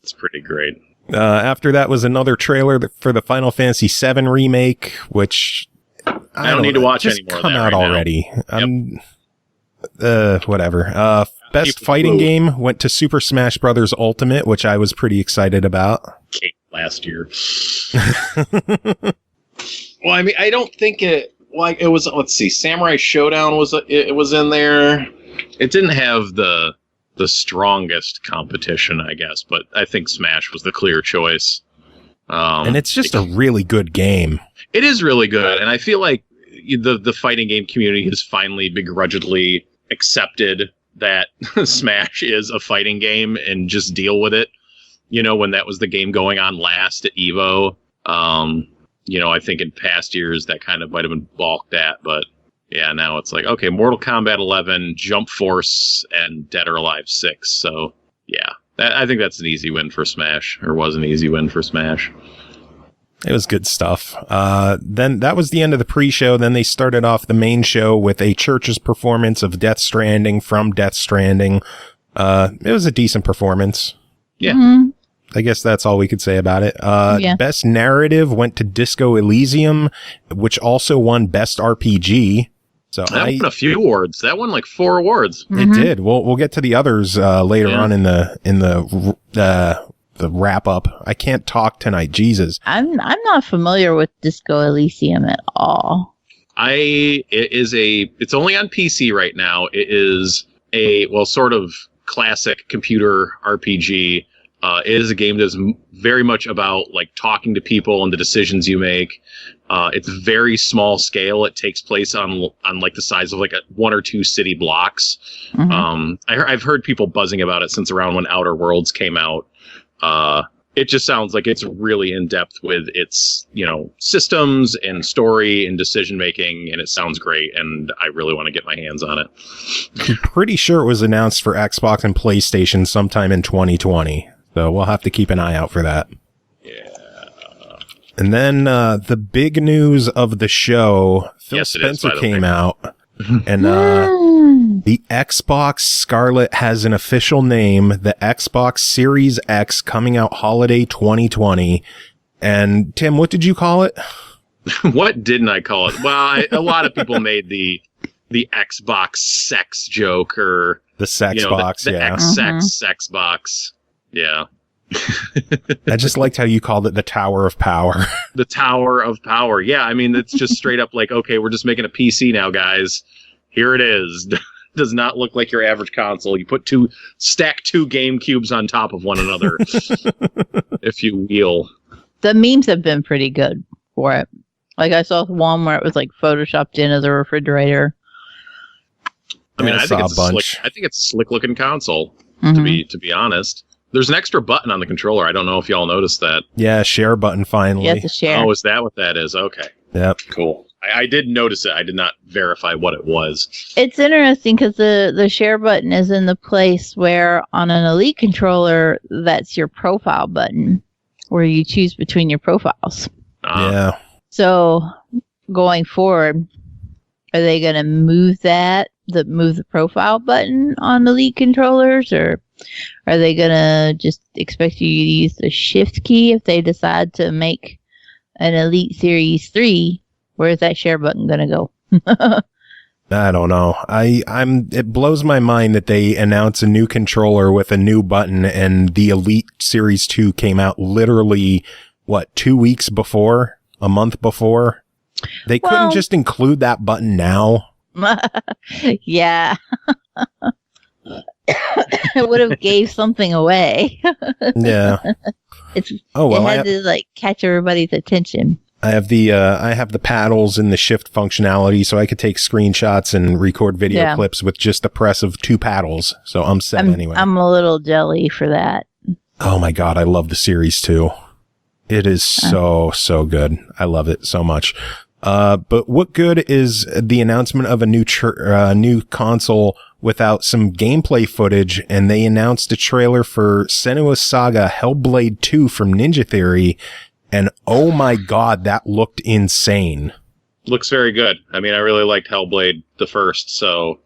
[SPEAKER 6] It's pretty great.
[SPEAKER 3] After that was another trailer for the Final Fantasy VII remake, which
[SPEAKER 6] I don't need to watch anymore.
[SPEAKER 3] Just come out already. Whatever. Best
[SPEAKER 6] People
[SPEAKER 3] fighting game went to Super Smash Bros. Ultimate, which I was pretty excited about.
[SPEAKER 6] Last year. Well, I don't think it was. Let's see, Samurai Showdown was in there. It didn't have the strongest competition, I guess, but I think Smash was the clear choice.
[SPEAKER 3] And it's just a really good game.
[SPEAKER 6] It is really good, and I feel like the fighting game community has finally begrudgingly accepted that Smash is a fighting game and just deal with it. When that was the game going on last at EVO. I think in past years that kind of might have been balked at, but yeah, now it's like, okay, Mortal Kombat 11, Jump Force, and Dead or Alive 6. So yeah, I think that's an easy win for Smash, or was an easy win for Smash.
[SPEAKER 3] It was good stuff. Then that was the end of the pre-show. Then they started off the main show with a Church's performance of Death Stranding from Death Stranding. It was a decent performance.
[SPEAKER 6] Yeah.
[SPEAKER 4] Mhm.
[SPEAKER 3] I guess that's all we could say about it.
[SPEAKER 4] Yeah.
[SPEAKER 3] Best narrative went to Disco Elysium, which also won Best RPG. So
[SPEAKER 6] That won a few awards. That won like 4 awards.
[SPEAKER 3] It did. We'll get to the others later on in the wrap up. I can't talk tonight. Jesus.
[SPEAKER 4] I'm not familiar with Disco Elysium at all.
[SPEAKER 6] It's only on PC right now. It is a sort of classic computer RPG. It is a game that's very much about like talking to people and the decisions you make. It's very small scale. It takes place on like the size of like 1 or 2 city blocks. I've heard people buzzing about it since around when Outer Worlds came out. It just sounds like it's really in depth with its, systems and story and decision making, and it sounds great. And I really want to get my hands on it.
[SPEAKER 3] I'm pretty sure it was announced for Xbox and PlayStation sometime in 2020. So we'll have to keep an eye out for that.
[SPEAKER 6] Yeah.
[SPEAKER 3] And then the big news of the show, Phil
[SPEAKER 6] Yes, it is,
[SPEAKER 3] Spencer
[SPEAKER 6] by the
[SPEAKER 3] came
[SPEAKER 6] way.
[SPEAKER 3] out, and the Xbox Scarlet has an official name, the Xbox Series X, coming out holiday 2020. And Tim, what did you call it?
[SPEAKER 6] What didn't I call it? Well, a lot of people made the Xbox sex joke, or
[SPEAKER 3] The Sex Box,
[SPEAKER 6] the
[SPEAKER 3] yeah.
[SPEAKER 6] sex box. Yeah.
[SPEAKER 3] I just liked how you called it the Tower of Power.
[SPEAKER 6] The Tower of Power. Yeah, I mean, it's just straight up like, okay, we're just making a PC now, guys. Here it is. Does not look like your average console. You stack 2 GameCubes on top of one another, if you will.
[SPEAKER 4] The memes have been pretty good for it. Like I saw one where it was like photoshopped in as a refrigerator.
[SPEAKER 6] I mean,
[SPEAKER 3] I
[SPEAKER 6] I
[SPEAKER 3] saw
[SPEAKER 6] think
[SPEAKER 3] a
[SPEAKER 6] it's
[SPEAKER 3] bunch.
[SPEAKER 6] I think it's a slick looking console.
[SPEAKER 4] Mhm.
[SPEAKER 6] To be honest, there's an extra button on the controller. I don't know if y'all noticed that.
[SPEAKER 3] Yeah, share button finally.
[SPEAKER 4] You have to share.
[SPEAKER 6] Oh, is that what that is? Okay,
[SPEAKER 3] Yep.
[SPEAKER 6] cool. I did notice it. I did not verify what it was.
[SPEAKER 4] It's interesting because the share button is in the place where on an Elite controller, that's your profile button, where you choose between your profiles.
[SPEAKER 3] Yeah.
[SPEAKER 4] So going forward, are they going to move move the profile button on Elite controllers, or are they going to just expect you to use the shift key if they decide to make an Elite Series 3? Where's that share button going to go?
[SPEAKER 3] I don't know. It blows my mind that they announce a new controller with a new button, and the Elite Series 2 came out literally, 2 weeks before? A month before? They couldn't just include that button now.
[SPEAKER 4] Yeah. It would have gave something away.
[SPEAKER 3] Yeah.
[SPEAKER 4] It
[SPEAKER 3] I
[SPEAKER 4] had to catch everybody's attention.
[SPEAKER 3] have I have the paddles and the shift functionality, so I could take screenshots and record video clips with just the press of 2 paddles. So I'm set anyway.
[SPEAKER 4] I'm a little jelly for that.
[SPEAKER 3] Oh my God, I love the Series 2. It is so good. I love it so much. But what good is the announcement of a new console without some gameplay footage? And they announced a trailer for Senua's Saga Hellblade 2 from Ninja Theory. And oh my God, that looked insane.
[SPEAKER 6] Looks very good. I mean, I really liked Hellblade the first, so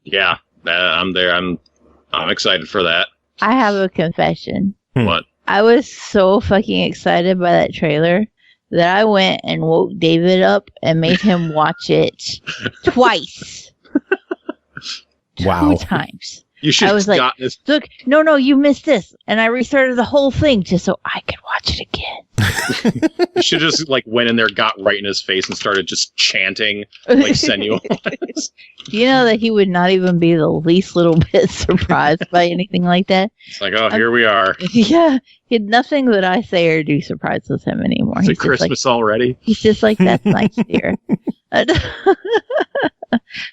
[SPEAKER 6] yeah, I'm there. I'm excited for that.
[SPEAKER 4] I have a confession.
[SPEAKER 6] What?
[SPEAKER 4] I was so fucking excited by that trailer that I went and woke David up and made him watch it twice.
[SPEAKER 3] Wow.
[SPEAKER 4] 2 times.
[SPEAKER 6] You should
[SPEAKER 4] I
[SPEAKER 6] have
[SPEAKER 4] was like,
[SPEAKER 6] gotten this.
[SPEAKER 4] Look, no, you missed this. And I restarted the whole thing just so I could watch it again.
[SPEAKER 6] You should just went in there, got right in his face, and started just chanting like Senua was.
[SPEAKER 4] You know that he would not even be the least little bit surprised by anything like that.
[SPEAKER 6] It's like, oh, here we are.
[SPEAKER 4] Yeah, nothing that I say or do surprises him anymore.
[SPEAKER 6] Is it
[SPEAKER 4] He's just
[SPEAKER 6] Christmas already?
[SPEAKER 4] He's just like, that's nice, dear. But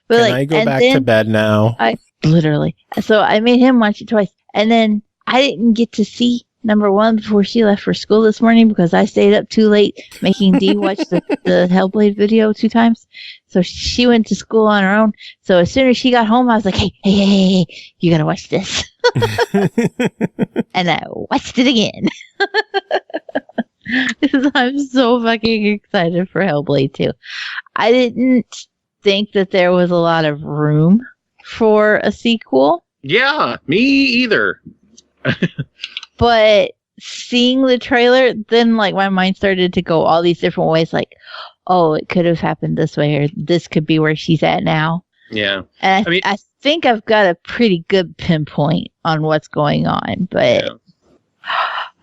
[SPEAKER 3] Can I go back to bed now?
[SPEAKER 4] Literally. So I made him watch it twice. And then I didn't get to see number one, before she left for school this morning, because I stayed up too late making Dee watch the Hellblade video 2 times. So she went to school on her own. So as soon as she got home, I was like, hey, you gotta watch this. And I watched it again. Because I'm so fucking excited for Hellblade 2. I didn't think that there was a lot of room for a sequel.
[SPEAKER 6] Yeah, me either.
[SPEAKER 4] But seeing the trailer, then like my mind started to go all these different ways. Like, oh, it could have happened this way, or this could be where she's at now.
[SPEAKER 6] Yeah,
[SPEAKER 4] and I think I've got a pretty good pinpoint on what's going on. But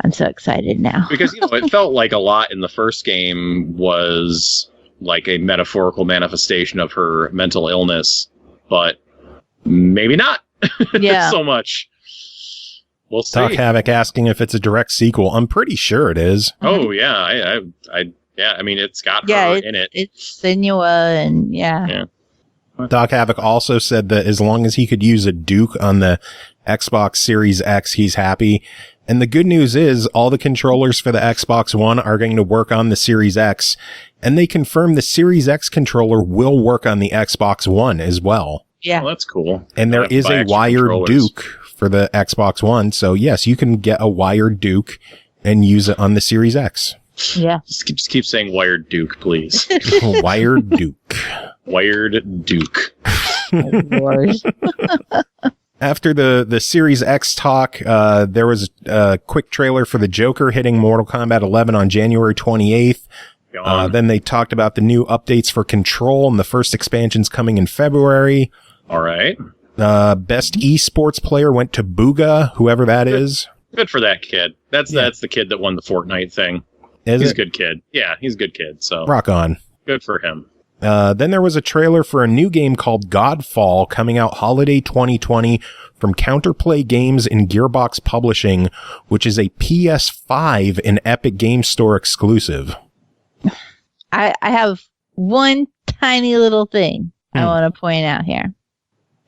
[SPEAKER 4] I'm so excited now
[SPEAKER 6] because it felt like a lot in the first game was like a metaphorical manifestation of her mental illness, but maybe not. So much. We'll see.
[SPEAKER 3] Doc Havoc asking if it's a direct sequel. I'm pretty sure it is.
[SPEAKER 6] Oh yeah, I mean, it's got her in it.
[SPEAKER 4] It's Senua, and yeah.
[SPEAKER 3] Doc Havoc also said that as long as he could use a Duke on the Xbox Series X, he's happy. And the good news is all the controllers for the Xbox One are going to work on the Series X, and they confirmed the Series X controller will work on the Xbox One as well.
[SPEAKER 4] Yeah,
[SPEAKER 6] that's cool.
[SPEAKER 3] And there is a wired Duke for the Xbox One, so yes, you can get a wired Duke and use it on the Series X.
[SPEAKER 4] Yeah.
[SPEAKER 6] Just keep saying wired Duke, please.
[SPEAKER 3] Wired Duke.
[SPEAKER 6] Wired Duke.
[SPEAKER 4] Oh, Lord.
[SPEAKER 3] After the Series X talk, there was a quick trailer for the Joker hitting Mortal Kombat 11 on January 28th. Then they talked about the new updates for Control, and the first expansion's coming in February.
[SPEAKER 6] All right.
[SPEAKER 3] Best esports player went to Booga, whoever that is.
[SPEAKER 6] Good for that kid. That's the kid that won the Fortnite thing. He's a good kid. Yeah, he's a good kid. So
[SPEAKER 3] rock on.
[SPEAKER 6] Good for him.
[SPEAKER 3] Then there was a trailer for a new game called Godfall coming out holiday 2020 from Counterplay Games and Gearbox Publishing, which is a PS5 and Epic Game Store exclusive.
[SPEAKER 4] I have one tiny little thing I want to point out here.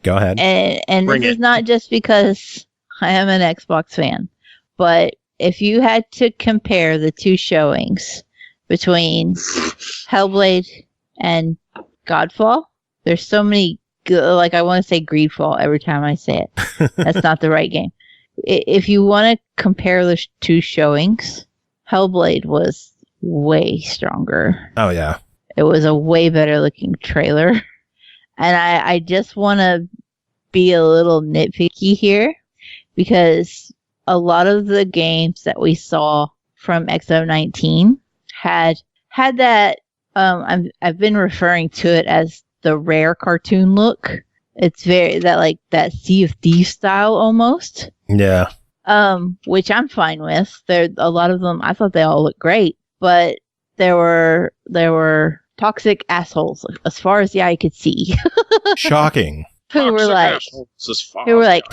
[SPEAKER 3] Go ahead.
[SPEAKER 4] And this is not just because I am an Xbox fan, but if you had to compare the two showings between Hellblade and Godfall, there's so many good, like I want to say Greedfall every time I say it. That's not the right game. If you want to compare the two showings, Hellblade was way stronger.
[SPEAKER 3] Oh, yeah.
[SPEAKER 4] It was a way better looking trailer. And I just want to be a little nitpicky here because a lot of the games that we saw from XO19 had that, I've been referring to it as the rare cartoon look. It's very, that Sea of Thieves style almost.
[SPEAKER 3] Yeah.
[SPEAKER 4] Which I'm fine with. A lot of them, I thought they all looked great, but there were toxic assholes as far as the eye could see.
[SPEAKER 3] Shocking.
[SPEAKER 4] who were like, oh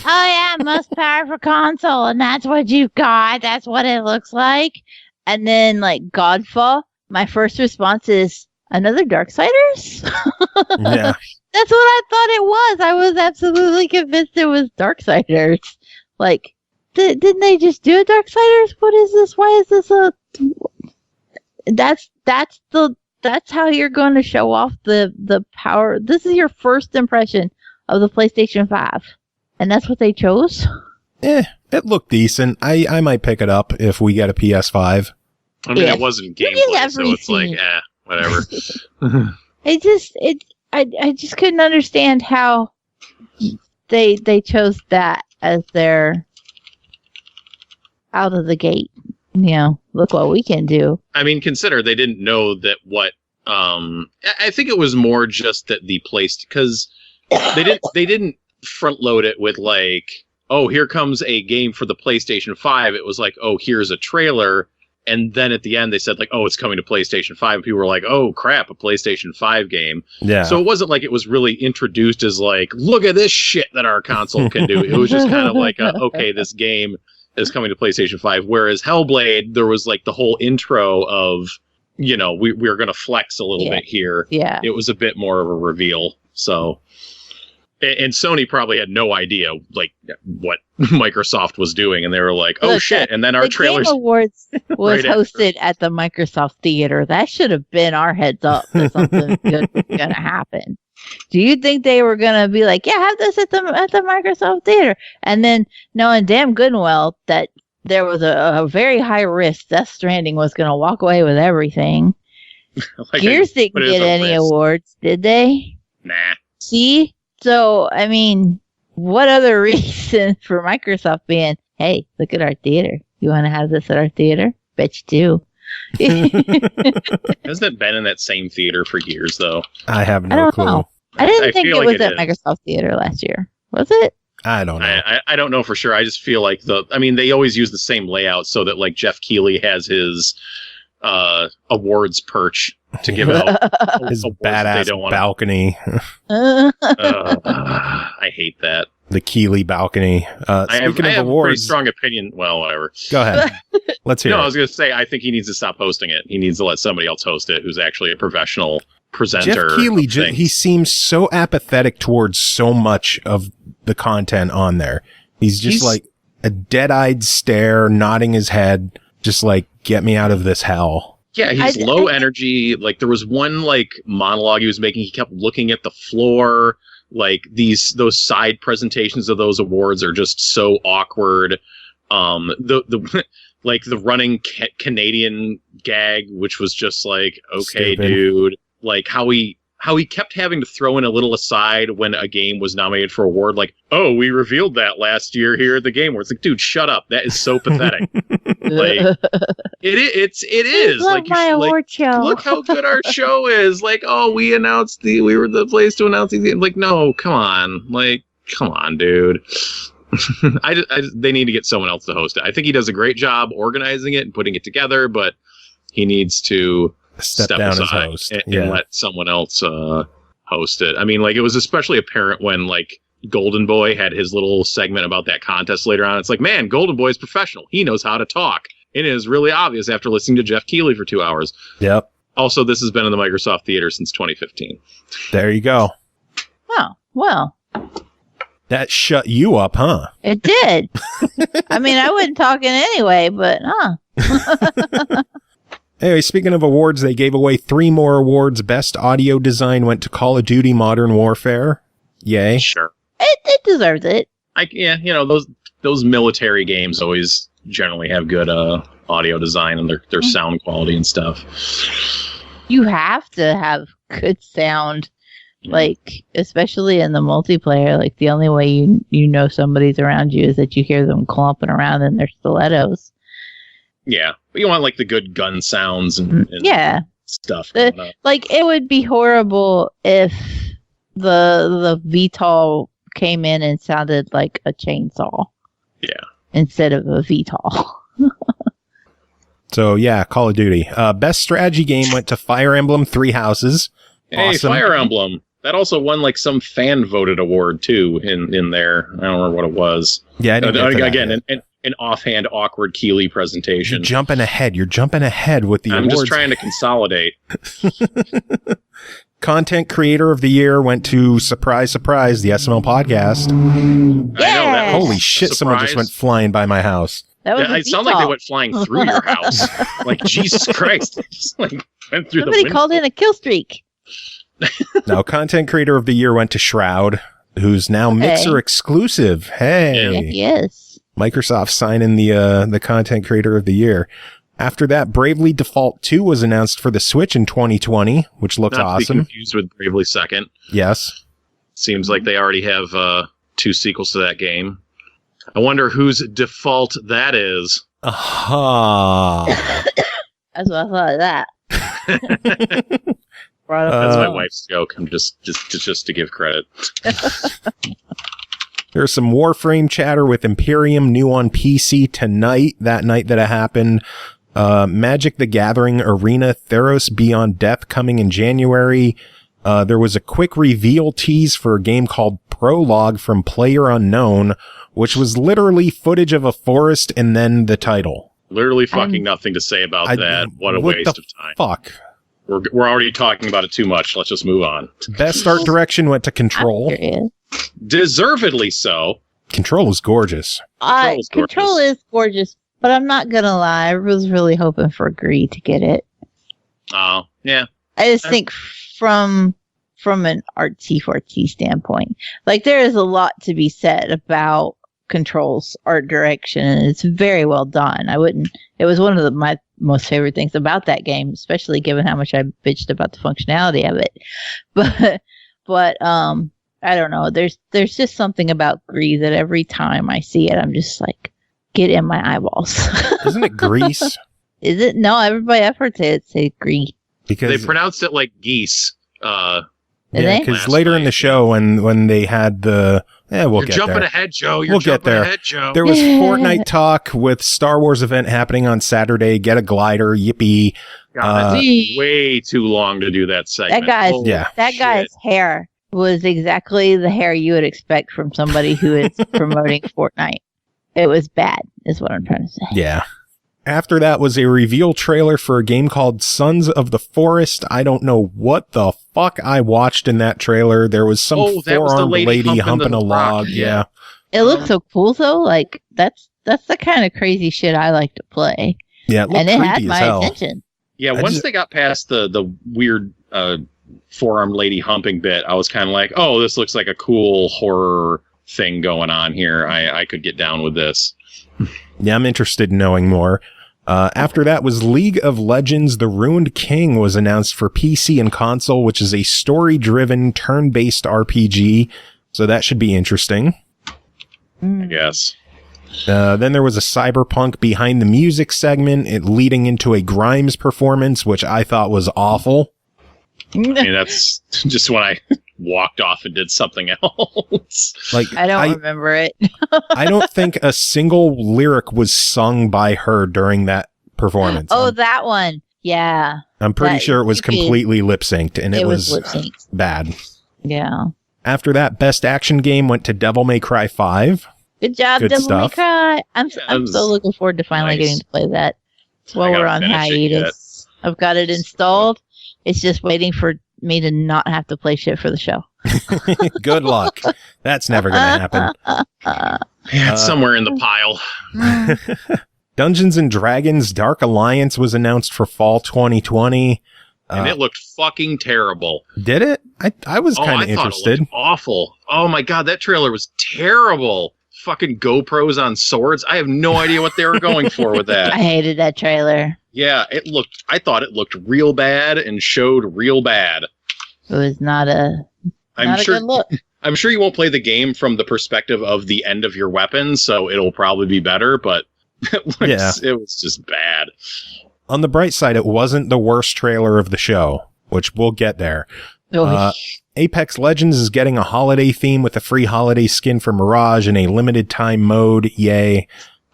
[SPEAKER 4] yeah, most powerful console, and that's what you've got. That's what it looks like. And then like Godfall, my first response is another Darksiders.
[SPEAKER 3] Yeah,
[SPEAKER 4] that's what I thought it was. I was absolutely convinced it was Darksiders. Like, didn't they just do a Darksiders? What is this? Why is this a? That's how you're going to show off the power. This is your first impression of the PlayStation 5, and that's what they chose.
[SPEAKER 3] It looked decent. I might pick it up if we get a PS5.
[SPEAKER 6] I mean, it wasn't gameplay, so it's like, whatever.
[SPEAKER 4] I just couldn't understand how they chose that as their out of the gate. You know, look what we can do.
[SPEAKER 6] I mean, consider they didn't know that what. I think it was more just that the place, because they didn't front load it with like, oh, here comes a game for the PlayStation 5. It was like, oh, here's a trailer. And then at the end, they said like, oh, it's coming to PlayStation 5. And people were like, oh, crap, a PlayStation 5 game.
[SPEAKER 3] Yeah.
[SPEAKER 6] So it wasn't like it was really introduced as like, look at this shit that our console can do. It was just kind of like, okay, this game is coming to PlayStation 5. Whereas Hellblade, there was like the whole intro of, you know, we're going to flex a little bit here.
[SPEAKER 4] Yeah.
[SPEAKER 6] It was a bit more of a reveal. So, And Sony probably had no idea, like, what Microsoft was doing, and they were like, "Oh, shit!" And then our trailers.
[SPEAKER 4] Game Awards was
[SPEAKER 6] Right
[SPEAKER 4] hosted at the Microsoft Theater. That should have been our heads up that something good was going to happen. Do you think they were going to be like, "Yeah, have this at the Microsoft Theater," and then knowing damn good and well that there was a very high risk Death Stranding was going to walk away with everything?
[SPEAKER 6] Like,
[SPEAKER 4] Gears didn't get any awards, did they?
[SPEAKER 6] Nah.
[SPEAKER 4] See? So, I mean, what other reason for Microsoft being, hey, look at our theater. You want to have this at our theater? Bet you do.
[SPEAKER 6] Hasn't it been in that same theater for years, though?
[SPEAKER 3] I have
[SPEAKER 4] I
[SPEAKER 3] no
[SPEAKER 4] don't
[SPEAKER 3] clue.
[SPEAKER 4] know. I didn't think it
[SPEAKER 6] feel like
[SPEAKER 4] was
[SPEAKER 6] it
[SPEAKER 4] at
[SPEAKER 6] is.
[SPEAKER 4] Microsoft Theater last year. Was it?
[SPEAKER 3] I don't know.
[SPEAKER 6] I don't know for sure. I just feel like they always use the same layout so that, like, Jeff Keighley has his awards perch to give out
[SPEAKER 3] His
[SPEAKER 6] awards that they
[SPEAKER 3] badass
[SPEAKER 6] don't want.
[SPEAKER 3] balcony,
[SPEAKER 6] I hate that.
[SPEAKER 3] the Keeley balcony.
[SPEAKER 6] I have
[SPEAKER 3] Speaking
[SPEAKER 6] a
[SPEAKER 3] of
[SPEAKER 6] pretty
[SPEAKER 3] awards,
[SPEAKER 6] strong opinion. Well, whatever.
[SPEAKER 3] go ahead. Let's hear
[SPEAKER 6] No, I
[SPEAKER 3] it.
[SPEAKER 6] was going to say, I think he needs to stop hosting it. He needs to let somebody else host it who's actually a professional presenter.
[SPEAKER 3] Jeff Keighley,
[SPEAKER 6] of things.
[SPEAKER 3] he seems so apathetic towards so much of the content on there. He's like a dead-eyed stare, nodding his head, just like, get me out of this hell.
[SPEAKER 6] Yeah, he's low energy. Like, there was one, like, monologue he was making. He kept looking at the floor. Like, those side presentations of those awards are just so awkward. The like the running Canadian gag, which was just like, okay,
[SPEAKER 3] Stupid.
[SPEAKER 6] dude. Like, how he kept having to throw in a little aside when a game was nominated for award, like, oh, we revealed that last year here at the Game Awards. Like, dude, shut up. That is so pathetic. Like, it is.
[SPEAKER 4] Love
[SPEAKER 6] Like, you
[SPEAKER 4] my
[SPEAKER 6] should, like,
[SPEAKER 4] award show.
[SPEAKER 6] look how good our show is. Like, oh, we were the place to announce these. Like, no, come on. Like, come on, dude. They need to get someone else to host it. I think he does a great job organizing it and putting it together, but he needs to
[SPEAKER 3] Step down as
[SPEAKER 6] aside
[SPEAKER 3] host.
[SPEAKER 6] and let someone else host it. I mean, like, it was especially apparent when, like, Golden Boy had his little segment about that contest later on. It's like, man, Golden Boy's professional. He knows how to talk. It is really obvious after listening to Jeff Keighley for 2 hours.
[SPEAKER 3] Yep.
[SPEAKER 6] Also, this has been in the Microsoft Theater since 2015.
[SPEAKER 3] There you go.
[SPEAKER 4] Oh, well,
[SPEAKER 3] That shut you up, huh?
[SPEAKER 4] it did. I mean, I wasn't talking anyway, but,
[SPEAKER 3] Anyway, speaking of awards, they gave away 3 more awards. Best audio design went to Call of Duty Modern Warfare. Yay.
[SPEAKER 6] Sure.
[SPEAKER 4] It deserves it.
[SPEAKER 6] Yeah, you know, those military games always generally have good audio design and their sound quality and stuff.
[SPEAKER 4] You have to have good sound, like, especially in the multiplayer. Like, the only way you know somebody's around you is that you hear them clumping around in their stilettos.
[SPEAKER 6] Yeah, but you want, like, the good gun sounds and
[SPEAKER 4] Yeah.
[SPEAKER 6] stuff.
[SPEAKER 4] Like, it would be horrible if the VTOL came in and sounded like a chainsaw.
[SPEAKER 6] Yeah.
[SPEAKER 4] Instead of a VTOL.
[SPEAKER 3] So, yeah, Call of Duty. Best strategy game went to Fire Emblem 3 Houses.
[SPEAKER 6] Hey,
[SPEAKER 3] Awesome.
[SPEAKER 6] Fire Emblem. That also won, like, some fan-voted award, too, in there. I don't remember what it was.
[SPEAKER 3] Yeah, I didn't get to that
[SPEAKER 6] Again,
[SPEAKER 3] yet.
[SPEAKER 6] an offhand, awkward Keeley
[SPEAKER 3] You're
[SPEAKER 6] presentation.
[SPEAKER 3] jumping ahead. You're jumping ahead with the
[SPEAKER 6] I'm
[SPEAKER 3] awards.
[SPEAKER 6] just trying to consolidate.
[SPEAKER 3] Content Creator of the Year went to, surprise, surprise, the SML podcast.
[SPEAKER 6] I know that was
[SPEAKER 3] Holy
[SPEAKER 6] a
[SPEAKER 3] shit, someone just
[SPEAKER 6] surprise.
[SPEAKER 3] went flying by my house.
[SPEAKER 4] That was
[SPEAKER 6] Yeah,
[SPEAKER 4] a
[SPEAKER 6] it sounded like they
[SPEAKER 4] VTOL.
[SPEAKER 6] went flying through your house. Like, Jesus Christ. They just, like, went through
[SPEAKER 4] Somebody
[SPEAKER 6] the
[SPEAKER 4] called in a kill streak.
[SPEAKER 3] Now, Content Creator of the Year went to Shroud, who's now Mixer exclusive. Hey.
[SPEAKER 4] Yes.
[SPEAKER 3] Microsoft signing the Content Creator of the Year. After that, Bravely Default 2 was announced for the Switch in 2020, which looks
[SPEAKER 6] Not to be
[SPEAKER 3] awesome.
[SPEAKER 6] confused with Bravely Second.
[SPEAKER 3] Yes.
[SPEAKER 6] Seems like they already have 2 sequels to that game. I wonder whose default that is.
[SPEAKER 3] Aha.
[SPEAKER 4] That's what I thought of that. Brought up
[SPEAKER 6] That's
[SPEAKER 4] the
[SPEAKER 6] my
[SPEAKER 4] phone.
[SPEAKER 6] wife's joke. I'm just to give credit.
[SPEAKER 3] There's some Warframe chatter with Imperium new on PC tonight, that night that it happened. Magic the Gathering Arena Theros Beyond Death coming in January. There was a quick reveal tease for a game called Prologue from Player Unknown, which was literally footage of a forest and then the title.
[SPEAKER 6] Literally fucking nothing to say about that. What a waste of time.
[SPEAKER 3] Fuck.
[SPEAKER 6] We're already talking about it too much. Let's just move on.
[SPEAKER 3] Best art direction went to Control.
[SPEAKER 4] I'm curious.
[SPEAKER 6] Deservedly so.
[SPEAKER 3] Control is gorgeous.
[SPEAKER 4] Control is gorgeous, but I'm not gonna lie. I was really hoping for Gree to get it.
[SPEAKER 6] Oh, yeah.
[SPEAKER 4] I just think from an artsy-fartsy standpoint, like there is a lot to be said about Control's art direction, and it's very well done. It was one of my most favorite things about that game, especially given how much I bitched about the functionality of it. But I don't know. There's just something about Gree that every time I see it, I'm just like, get in my eyeballs.
[SPEAKER 3] Isn't it Grease?
[SPEAKER 4] Is it? No, everybody I've heard say Gree.
[SPEAKER 3] Because
[SPEAKER 6] they pronounced it like geese.
[SPEAKER 3] Yeah, because later in the show, when they had the... You're
[SPEAKER 6] jumping ahead, Joe. You're jumping ahead, Joe.
[SPEAKER 3] There was Fortnite talk with Star Wars event happening on Saturday. Get a glider, yippee.
[SPEAKER 6] God, way too long to do that segment.
[SPEAKER 4] That guy's hair was exactly the hair you would expect from somebody who is promoting Fortnite. It was bad, is what I'm trying to say.
[SPEAKER 3] Yeah. After that was a reveal trailer for a game called Sons of the Forest. I don't know what the fuck I watched in that trailer. There was some four-armed lady humping a log. Yeah.
[SPEAKER 4] It looks so cool though. Like that's the kind of crazy shit I like to play.
[SPEAKER 3] Yeah,
[SPEAKER 4] and it had my attention.
[SPEAKER 6] Yeah, once they got past the weird four-armed lady humping bit, I was kind of like, oh, this looks like a cool horror thing going on here. I could get down with this.
[SPEAKER 3] Yeah, I'm interested in knowing more. After that was League of Legends: The Ruined King was announced for PC and console, which is a story-driven, turn-based RPG. So that should be interesting.
[SPEAKER 6] I guess.
[SPEAKER 3] Then there was a Cyberpunk Behind the Music segment, it leading into a Grimes performance, which I thought was awful.
[SPEAKER 6] I mean, that's just when I walked off and did something else.
[SPEAKER 4] Like I don't remember it.
[SPEAKER 3] I don't think a single lyric was sung by her during that performance.
[SPEAKER 4] Oh, that one. Yeah.
[SPEAKER 3] I'm pretty sure it was completely lip synced, and it was
[SPEAKER 4] lip-synced.
[SPEAKER 3] Bad.
[SPEAKER 4] Yeah.
[SPEAKER 3] After that, Best Action Game went to Devil May Cry 5.
[SPEAKER 4] Good job, Devil May Cry. I'm so looking forward to finally getting to play that while we're on hiatus. I've got it installed. It's just waiting for me to not have to play shit for the show.
[SPEAKER 3] Good luck. That's never going to happen.
[SPEAKER 6] Yeah, it's somewhere in the pile.
[SPEAKER 3] Dungeons and Dragons Dark Alliance was announced for fall 2020.
[SPEAKER 6] And it looked fucking terrible.
[SPEAKER 3] Did it? I was kind of interested.
[SPEAKER 6] It looked awful. Oh my god, that trailer was terrible. Fucking GoPros on swords. I have no idea what they were going for with that.
[SPEAKER 4] I hated that trailer.
[SPEAKER 6] Yeah, I thought it looked real bad and showed real bad.
[SPEAKER 4] It was not a good look.
[SPEAKER 6] I'm sure you won't play the game from the perspective of the end of your weapon, so it'll probably be better, but it was just bad.
[SPEAKER 3] On the bright side, it wasn't the worst trailer of the show, which we'll get there. Apex Legends is getting a holiday theme with a free holiday skin for Mirage in a limited time mode. Yay.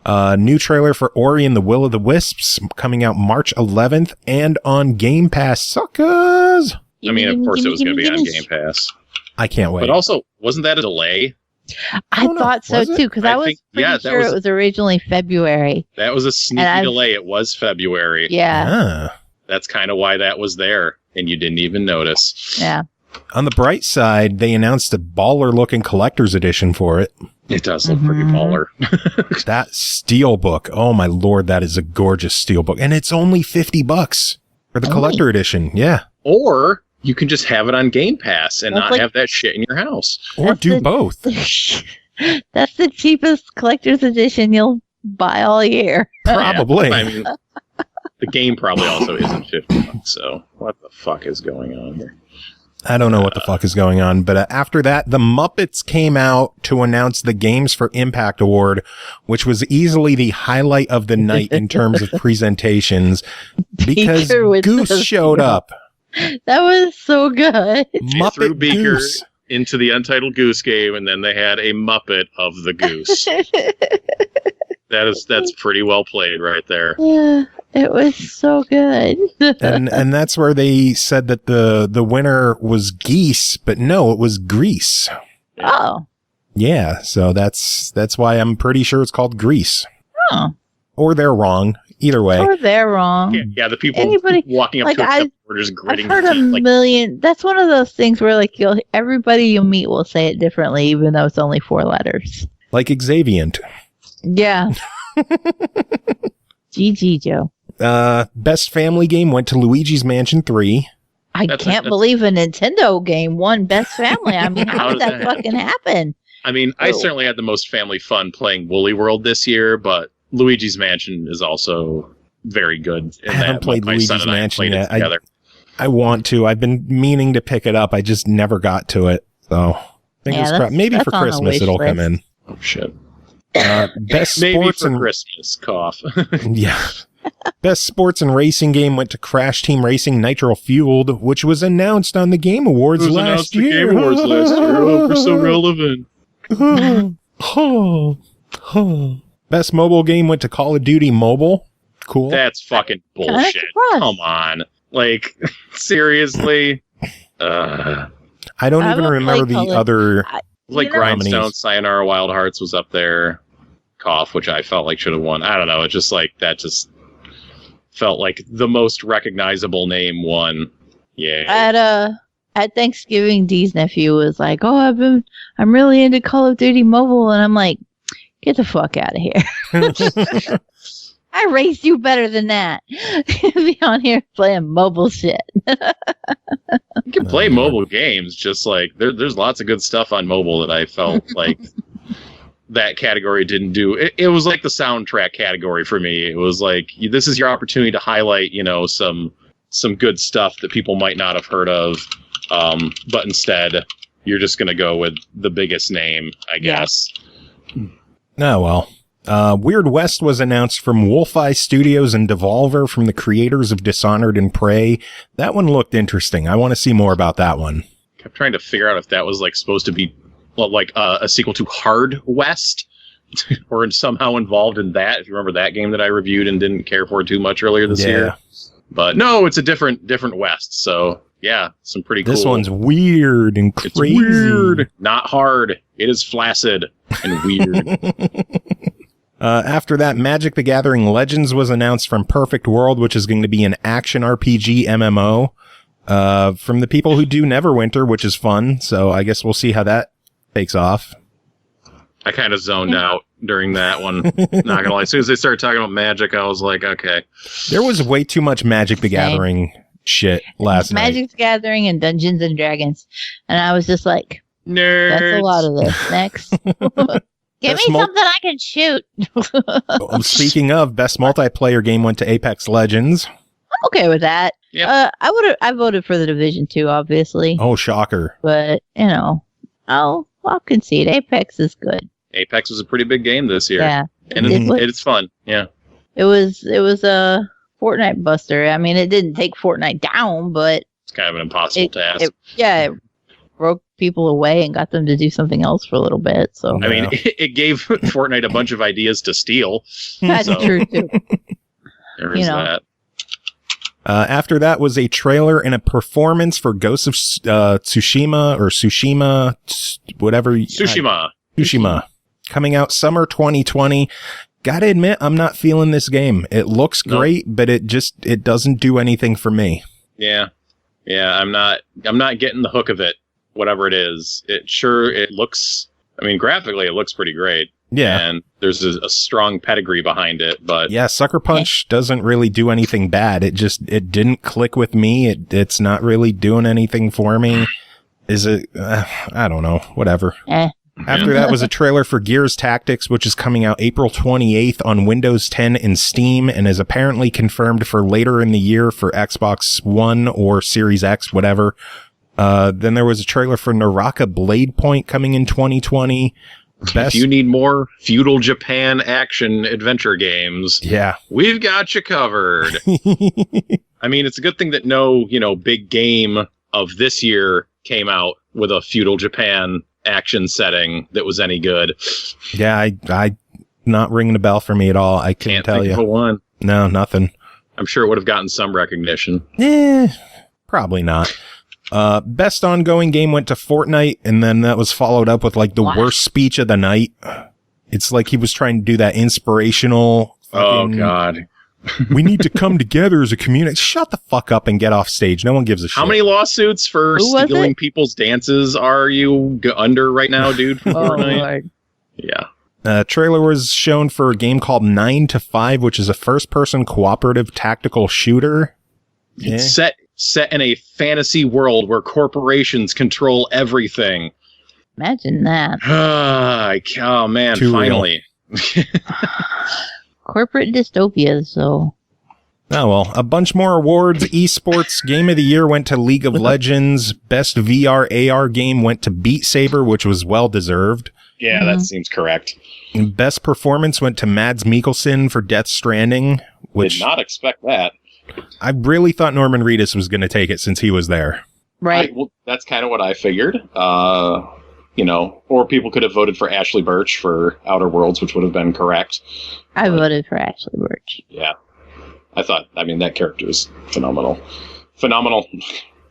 [SPEAKER 3] New trailer for Ori and the Will of the Wisps coming out March 11th and on Game Pass. Suckers!
[SPEAKER 6] I mean, of course it was going to be on Game Pass.
[SPEAKER 3] I can't wait.
[SPEAKER 6] But also, wasn't that a delay?
[SPEAKER 4] I thought so too, because I was pretty sure it was originally February.
[SPEAKER 6] That was a sneaky delay. It was February.
[SPEAKER 4] Yeah.
[SPEAKER 6] That's kind of why that was there, and you didn't even notice.
[SPEAKER 4] Yeah.
[SPEAKER 3] On the bright side, they announced a baller-looking collector's edition for it.
[SPEAKER 6] It does look pretty baller.
[SPEAKER 3] That steelbook, oh my lord, that is a gorgeous steelbook. And it's only $50 for the collector edition. Yeah.
[SPEAKER 6] Or you can just have it on Game Pass and not have that shit in your house.
[SPEAKER 3] Or do both.
[SPEAKER 4] That's the cheapest collector's edition you'll buy all year.
[SPEAKER 3] Probably.
[SPEAKER 6] Yeah, I mean, the game probably also isn't $50, so what the fuck is going on here?
[SPEAKER 3] I don't know what the fuck is going on, but after that, the Muppets came out to announce the Games for Impact Award, which was easily the highlight of the night in terms of presentations, because Goose showed up.
[SPEAKER 4] That was so good.
[SPEAKER 6] They threw Beaker into the Untitled Goose Game, and then they had a Muppet of the Goose. That's pretty well played right there.
[SPEAKER 4] Yeah, it was so good.
[SPEAKER 3] and that's where they said that the winner was geese, but no, it was Grease.
[SPEAKER 4] Oh.
[SPEAKER 3] Yeah, so that's why I'm pretty sure it's called Grease.
[SPEAKER 4] Oh.
[SPEAKER 3] Or they're wrong. Either way.
[SPEAKER 4] Or they're wrong.
[SPEAKER 6] Yeah, the people
[SPEAKER 4] Anybody,
[SPEAKER 6] walking up
[SPEAKER 4] like,
[SPEAKER 6] to it were just
[SPEAKER 4] I've
[SPEAKER 6] gritting
[SPEAKER 4] heard
[SPEAKER 6] their
[SPEAKER 4] a
[SPEAKER 6] teeth, like,
[SPEAKER 4] million. That's one of those things where like everybody you meet will say it differently, even though it's only 4 letters.
[SPEAKER 3] Like Xaviant.
[SPEAKER 4] Yeah. GG, Joe.
[SPEAKER 3] Best family game went to Luigi's Mansion 3.
[SPEAKER 4] I can't believe a Nintendo game won Best Family. I mean, how did that fucking happen?
[SPEAKER 6] I mean, I certainly had the most family fun playing Woolly World this year, but Luigi's Mansion is also very good.
[SPEAKER 3] I haven't played Luigi's Mansion yet.
[SPEAKER 6] Together.
[SPEAKER 3] I want to. I've been meaning to pick it up. I just never got to it. So, fingers crossed. Maybe for Christmas it'll come in.
[SPEAKER 6] Oh, shit.
[SPEAKER 3] Best
[SPEAKER 6] maybe
[SPEAKER 3] sports
[SPEAKER 6] for
[SPEAKER 3] and
[SPEAKER 6] Christmas, cough.
[SPEAKER 3] Yeah. Best sports and racing game went to Crash Team Racing Nitro Fueled, which was announced on the Game Awards last year.
[SPEAKER 6] Oh, we're so relevant.
[SPEAKER 3] Best mobile game went to Call of Duty Mobile. Cool.
[SPEAKER 6] That's fucking bullshit. Come on. Like, seriously?
[SPEAKER 3] I don't even remember the other...
[SPEAKER 6] Like Grindstone, Sayonara Wild Hearts was up there. Cough, which I felt like should have won. I don't know. It just like that just felt like the most recognizable name won. Yeah.
[SPEAKER 4] At Thanksgiving, Dee's nephew was like, "Oh, I'm really into Call of Duty Mobile," and I'm like, "Get the fuck out of here." I raised you better than that. Be on here playing mobile shit.
[SPEAKER 6] You can play mobile games, just like there's lots of good stuff on mobile that I felt like that category didn't do. It was like the soundtrack category for me. It was like, this is your opportunity to highlight, some good stuff that people might not have heard of. But instead, you're just going to go with the biggest name, I guess.
[SPEAKER 3] Oh, well. Weird West was announced from Wolfeye Studios and Devolver, from the creators of Dishonored and Prey. That one looked interesting. I want to see more about that one.
[SPEAKER 6] Kept trying to figure out if that was like supposed to be like a sequel to Hard West, or somehow involved in that. If you remember that game that I reviewed and didn't care for too much earlier this year. But no, it's a different West. So yeah, some pretty cool.
[SPEAKER 3] This one's weird and crazy.
[SPEAKER 6] It's weird, not hard. It is flaccid and weird.
[SPEAKER 3] After that, Magic the Gathering Legends was announced from Perfect World, which is going to be an action RPG MMO from the people who do Neverwinter, which is fun. So I guess we'll see how that takes off.
[SPEAKER 6] I kind of zoned out during that one. Not gonna lie. As soon as they started talking about Magic, I was like, okay.
[SPEAKER 3] There was way too much Magic the Gathering shit last night.
[SPEAKER 4] Magic the Gathering and Dungeons and Dragons. And I was just like,
[SPEAKER 6] nerds.
[SPEAKER 4] That's a lot of this. Next. Give me something I can shoot.
[SPEAKER 3] Speaking of, best multiplayer game went to Apex Legends.
[SPEAKER 4] I'm okay with that.
[SPEAKER 6] Yeah.
[SPEAKER 4] I voted for the Division 2, obviously.
[SPEAKER 3] Oh, shocker.
[SPEAKER 4] But, I'll concede. Apex is good.
[SPEAKER 6] Apex was a pretty big game this year.
[SPEAKER 4] Yeah.
[SPEAKER 6] And it's fun. Yeah.
[SPEAKER 4] It was a Fortnite buster. I mean, it didn't take Fortnite down, but
[SPEAKER 6] it's kind of an impossible task.
[SPEAKER 4] It broke people away and got them to do something else for a little bit. So
[SPEAKER 6] I mean, it gave Fortnite a bunch of ideas to steal.
[SPEAKER 4] That's true too.
[SPEAKER 6] There is that.
[SPEAKER 3] After that was a trailer and a performance for Ghost of Tsushima, whatever. Tsushima. Coming out summer 2020. Gotta admit, I'm not feeling this game. It looks great, but it doesn't do anything for me.
[SPEAKER 6] Yeah. I'm not getting the hook of it. Whatever it is, it looks. I mean, graphically, it looks pretty great.
[SPEAKER 3] Yeah,
[SPEAKER 6] and there's a strong pedigree behind it. But
[SPEAKER 3] yeah, Sucker Punch doesn't really do anything bad. It didn't click with me. It's not really doing anything for me. Is it? I don't know. Whatever. After that was a trailer for Gears Tactics, which is coming out April 28th on Windows 10 and Steam, and is apparently confirmed for later in the year for Xbox One or Series X, whatever. Then there was a trailer for Naraka Blade Point coming in 2020.
[SPEAKER 6] If you need more feudal Japan action adventure games, we've got you covered. I mean, it's a good thing that no, big game of this year came out with a feudal Japan action setting that was any good. Yeah,
[SPEAKER 3] I not ringing a bell for me at all. I can't tell you.
[SPEAKER 6] Of one.
[SPEAKER 3] No, nothing.
[SPEAKER 6] I'm sure it would have gotten some recognition.
[SPEAKER 3] Probably not. Best ongoing game went to Fortnite, and then that was followed up with like the worst speech of the night. It's like he was trying to do that inspirational.
[SPEAKER 6] Oh God!
[SPEAKER 3] We need to come together as a community. Shut the fuck up and get off stage. No one gives a shit.
[SPEAKER 6] How many lawsuits for stealing people's dances are you under right now, dude? From Fortnite?
[SPEAKER 4] Lord.
[SPEAKER 6] Yeah.
[SPEAKER 3] Trailer was shown for a game called 9 to 5, which is a first-person cooperative tactical shooter.
[SPEAKER 6] It's set in a fantasy world where corporations control everything.
[SPEAKER 4] Imagine that.
[SPEAKER 6] Oh man,
[SPEAKER 3] Too
[SPEAKER 6] finally.
[SPEAKER 4] Corporate dystopia, so.
[SPEAKER 3] Oh, well, a bunch more awards. Esports Game of the Year went to League of Legends. Best VR AR game went to Beat Saber, which was well-deserved.
[SPEAKER 6] Yeah, that seems correct.
[SPEAKER 3] And Best Performance went to Mads Mikkelsen for Death Stranding, which
[SPEAKER 6] Did not expect that.
[SPEAKER 3] I really thought Norman Reedus was going to take it since he was there.
[SPEAKER 4] Right.
[SPEAKER 6] Well, that's kind of what I figured. Or people could have voted for Ashley Birch for Outer Worlds, which would have been correct.
[SPEAKER 4] I voted for Ashley Birch.
[SPEAKER 6] Yeah. That character is phenomenal. Phenomenal.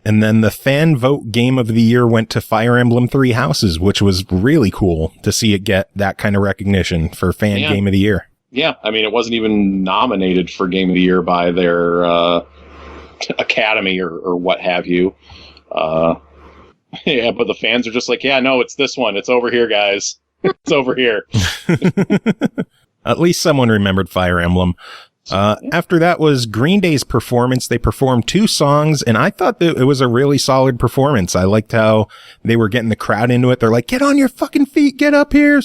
[SPEAKER 3] And then the fan vote game of the year went to Fire Emblem Three Houses, which was really cool to see it get that kind of recognition for fan game of the year.
[SPEAKER 6] Yeah, it wasn't even nominated for Game of the Year by their Academy or what have you. Yeah, but the fans are just like, yeah, no, it's this one. It's over here, guys. It's over here.
[SPEAKER 3] At least someone remembered Fire Emblem. After that was Green Day's performance. They performed 2 songs, and I thought that it was a really solid performance. I liked how they were getting the crowd into it. They're like, get on your fucking feet, get up here.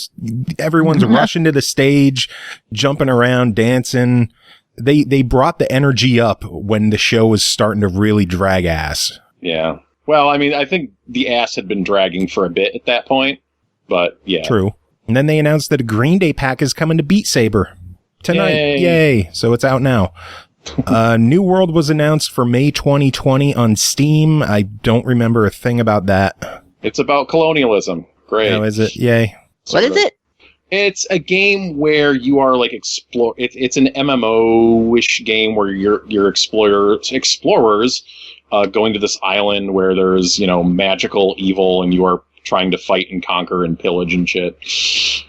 [SPEAKER 3] Everyone's rushing to the stage, jumping around, dancing. They brought the energy up when the show was starting to really drag ass.
[SPEAKER 6] Yeah. Well, I think the ass had been dragging for a bit at that point, but yeah.
[SPEAKER 3] True. And then they announced that a Green Day pack is coming to Beat Saber tonight. Yay. So it's out now. New World was announced for May 2020 on Steam. I don't remember a thing about that.
[SPEAKER 6] It's about colonialism. Great.
[SPEAKER 3] Oh, is it? Yay.
[SPEAKER 4] What is it?
[SPEAKER 6] It's a game where you are like It's an MMO-ish game where you're explorers going to this island where there's magical evil, and you are trying to fight and conquer and pillage and shit.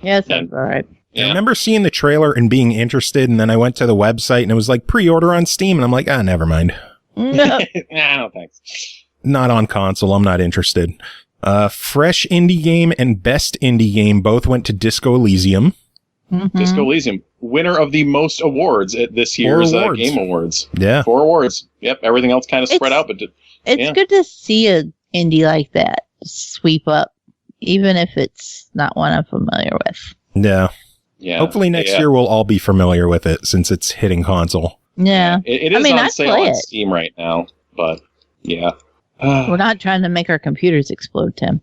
[SPEAKER 4] Yeah, that's all right.
[SPEAKER 6] Yeah.
[SPEAKER 3] I remember seeing the trailer and being interested, and then I went to the website and it was like pre-order on Steam, and I'm like, never mind.
[SPEAKER 4] No.
[SPEAKER 6] No thanks.
[SPEAKER 3] Not on console. I'm not interested. Fresh indie game and best indie game both went to Disco Elysium.
[SPEAKER 4] Mm-hmm.
[SPEAKER 6] Disco Elysium, winner of the most awards at this year's Game Awards.
[SPEAKER 3] Yeah.
[SPEAKER 6] 4 awards. Yep. Everything else kind of spread out, but
[SPEAKER 4] it's good to see a indie like that sweep up, even if it's not one I'm familiar with.
[SPEAKER 3] Yeah.
[SPEAKER 6] Yeah.
[SPEAKER 3] Hopefully next year we'll all be familiar with it since it's hitting console.
[SPEAKER 4] Yeah.
[SPEAKER 6] It is on sale on Steam right now, but yeah.
[SPEAKER 4] We're not trying to make our computers explode, Tim.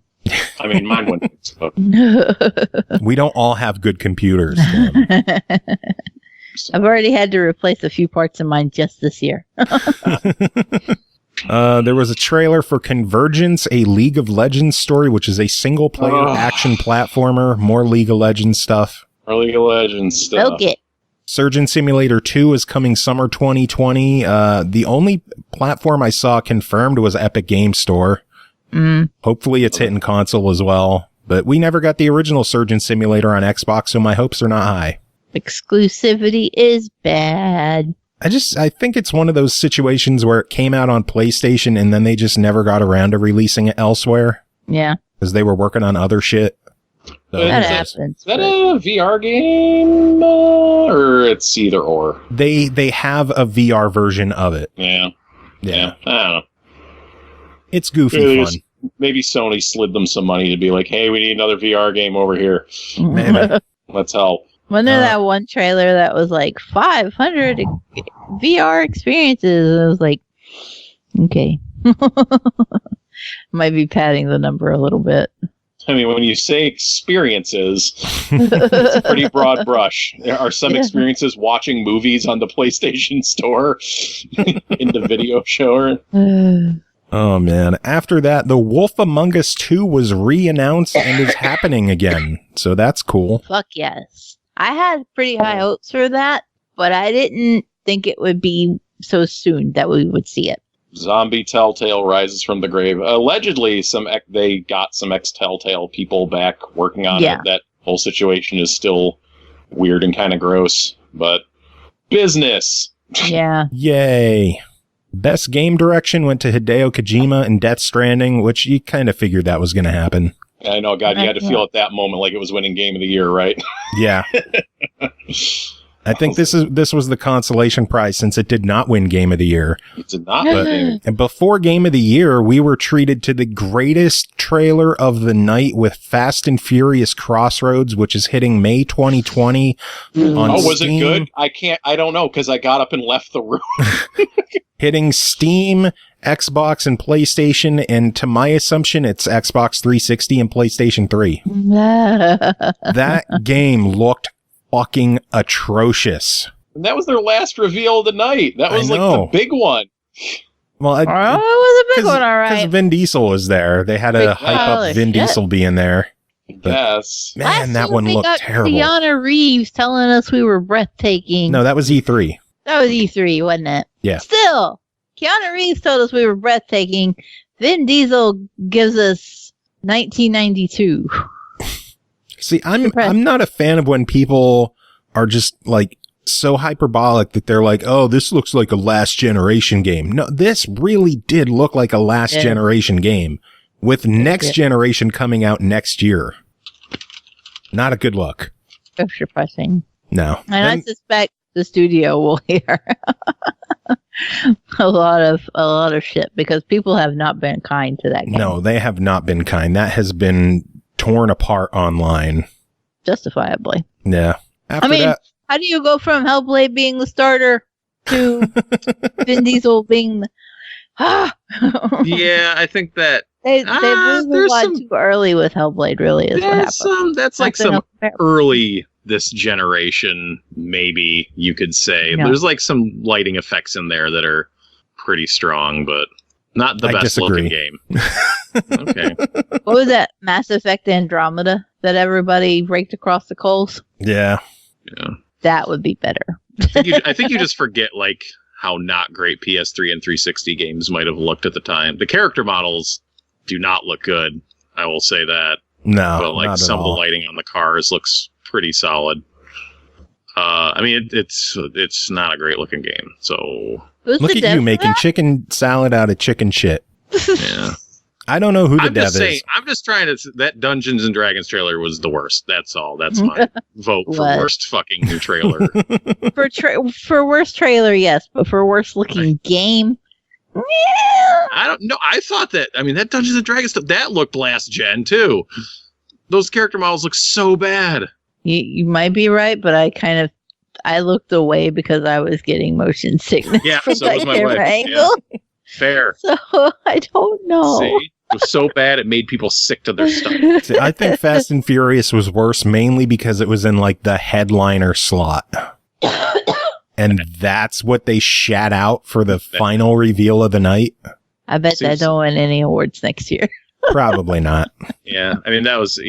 [SPEAKER 6] Mine wouldn't explode.
[SPEAKER 3] We don't all have good computers.
[SPEAKER 4] I've already had to replace a few parts of mine just this year.
[SPEAKER 3] There was a trailer for Convergence, a League of Legends story, which is a single-player action platformer. More League of Legends stuff.
[SPEAKER 6] More League of Legends stuff.
[SPEAKER 4] Okay.
[SPEAKER 3] Surgeon Simulator 2 is coming summer 2020. The only platform I saw confirmed was Epic Games Store. Hopefully it's hitting console as well. But we never got the original Surgeon Simulator on Xbox, so my hopes are not high.
[SPEAKER 4] Exclusivity is bad.
[SPEAKER 3] I think it's one of those situations where it came out on PlayStation and then they just never got around to releasing it elsewhere.
[SPEAKER 4] Yeah.
[SPEAKER 3] Because they were working on other shit. So
[SPEAKER 4] that happens.
[SPEAKER 6] Is that a VR game? Or it's either or?
[SPEAKER 3] They have a VR version of it.
[SPEAKER 6] Yeah. I don't know.
[SPEAKER 3] It's goofy fun.
[SPEAKER 6] Maybe Sony slid them some money to be like, hey, we need another VR game over here.
[SPEAKER 3] Maybe.
[SPEAKER 6] Let's help.
[SPEAKER 4] Wasn't there that one trailer that was like 500 VR experiences? And I was like, okay. Might be padding the number a little bit.
[SPEAKER 6] When you say experiences, it's a pretty broad brush. There are some experiences watching movies on the PlayStation Store in the video show.
[SPEAKER 3] Oh, man. After that, The Wolf Among Us 2 was re-announced and is happening again. So that's cool.
[SPEAKER 4] Fuck yes. I had pretty high hopes for that, but I didn't think it would be so soon that we would see it.
[SPEAKER 6] Zombie Telltale rises from the grave. Allegedly, they got some ex-Telltale people back working on it. That whole situation is still weird and kind of gross. But business.
[SPEAKER 4] Yeah.
[SPEAKER 3] Yay. Best game direction went to Hideo Kojima and Death Stranding, which you kind of figured that was going to happen.
[SPEAKER 6] I know, God, you had to feel at that moment like it was winning Game of the Year, right?
[SPEAKER 3] Yeah. I think this was the consolation prize since it did not win Game of the Year.
[SPEAKER 6] It did not. But,
[SPEAKER 3] and before Game of the Year, we were treated to the greatest trailer of the night with Fast and Furious Crossroads, which is hitting May 2020 on
[SPEAKER 6] was
[SPEAKER 3] Steam.
[SPEAKER 6] it good? I don't know, because I got up and left the room.
[SPEAKER 3] Hitting Steam, Xbox, and PlayStation, and to my assumption, it's Xbox 360 and PlayStation 3. That game looked fucking atrocious.
[SPEAKER 6] And that was their last reveal of the night. That was like the big one.
[SPEAKER 3] Well,
[SPEAKER 4] it was a big one, all right.
[SPEAKER 3] Because Vin Diesel was there. They had to hype up Vin Diesel being there. But,
[SPEAKER 6] yes.
[SPEAKER 3] Man, that one looked terrible.
[SPEAKER 4] Keanu Reeves telling us we were breathtaking.
[SPEAKER 3] No, that was E3.
[SPEAKER 4] That was E3, wasn't it?
[SPEAKER 3] Yeah.
[SPEAKER 4] Still, Keanu Reeves told us we were breathtaking. Vin Diesel gives us 1992.
[SPEAKER 3] See, I'm not a fan of when people are just like so hyperbolic that they're like, oh, this looks like a last generation game. No, this really did look like a last generation game with next generation coming out next year. Not a good look.
[SPEAKER 4] That's depressing.
[SPEAKER 3] No.
[SPEAKER 4] And I suspect the studio will hear a lot of shit because people have not been kind to that game.
[SPEAKER 3] No, they have not been kind. That has been torn apart online. Justifiably. Yeah. After that,
[SPEAKER 4] how do you go from Hellblade being the starter to Vin Diesel being the...
[SPEAKER 6] Yeah, I think that
[SPEAKER 4] they moved a lot too early with Hellblade, really, is what happened.
[SPEAKER 6] That's like some early this generation, maybe you could say.
[SPEAKER 4] Yeah.
[SPEAKER 6] There's like some lighting effects in there that are pretty strong, but not the best looking game. Okay.
[SPEAKER 4] What was that? Mass Effect Andromeda that everybody raked across the coals?
[SPEAKER 3] Yeah.
[SPEAKER 4] That would be better.
[SPEAKER 6] I think you just forget like how not great PS3 and 360 games might have looked at the time. The character models do not look good. I will say that.
[SPEAKER 3] No,
[SPEAKER 6] but like some of the lighting on the cars looks pretty solid. I mean, it's not a great looking game. So
[SPEAKER 3] look at you making chicken salad out of chicken shit.
[SPEAKER 6] Yeah.
[SPEAKER 3] I don't know who the dev is.
[SPEAKER 6] I'm just trying to... That Dungeons and Dragons trailer was the worst. That's all. That's my vote for worst fucking new trailer.
[SPEAKER 4] For worst trailer, yes. But for worst looking game...
[SPEAKER 6] I don't know. I thought that... I mean, that Dungeons and Dragons stuff, that looked last gen, too. Those character models look so bad.
[SPEAKER 4] You might be right, but I looked away because I was getting motion sickness.
[SPEAKER 6] Yeah,
[SPEAKER 4] from
[SPEAKER 6] so was my wife.
[SPEAKER 4] Angle.
[SPEAKER 6] Yeah. Fair.
[SPEAKER 4] So, I don't know.
[SPEAKER 6] See? It was so bad it made people sick to their stomach.
[SPEAKER 3] See, I think Fast and Furious was worse mainly because it was in like the headliner slot. And that's what they shat out for the final reveal of the night.
[SPEAKER 4] I bet that don't win any awards next year.
[SPEAKER 3] Probably not.
[SPEAKER 6] Yeah, I mean, that was...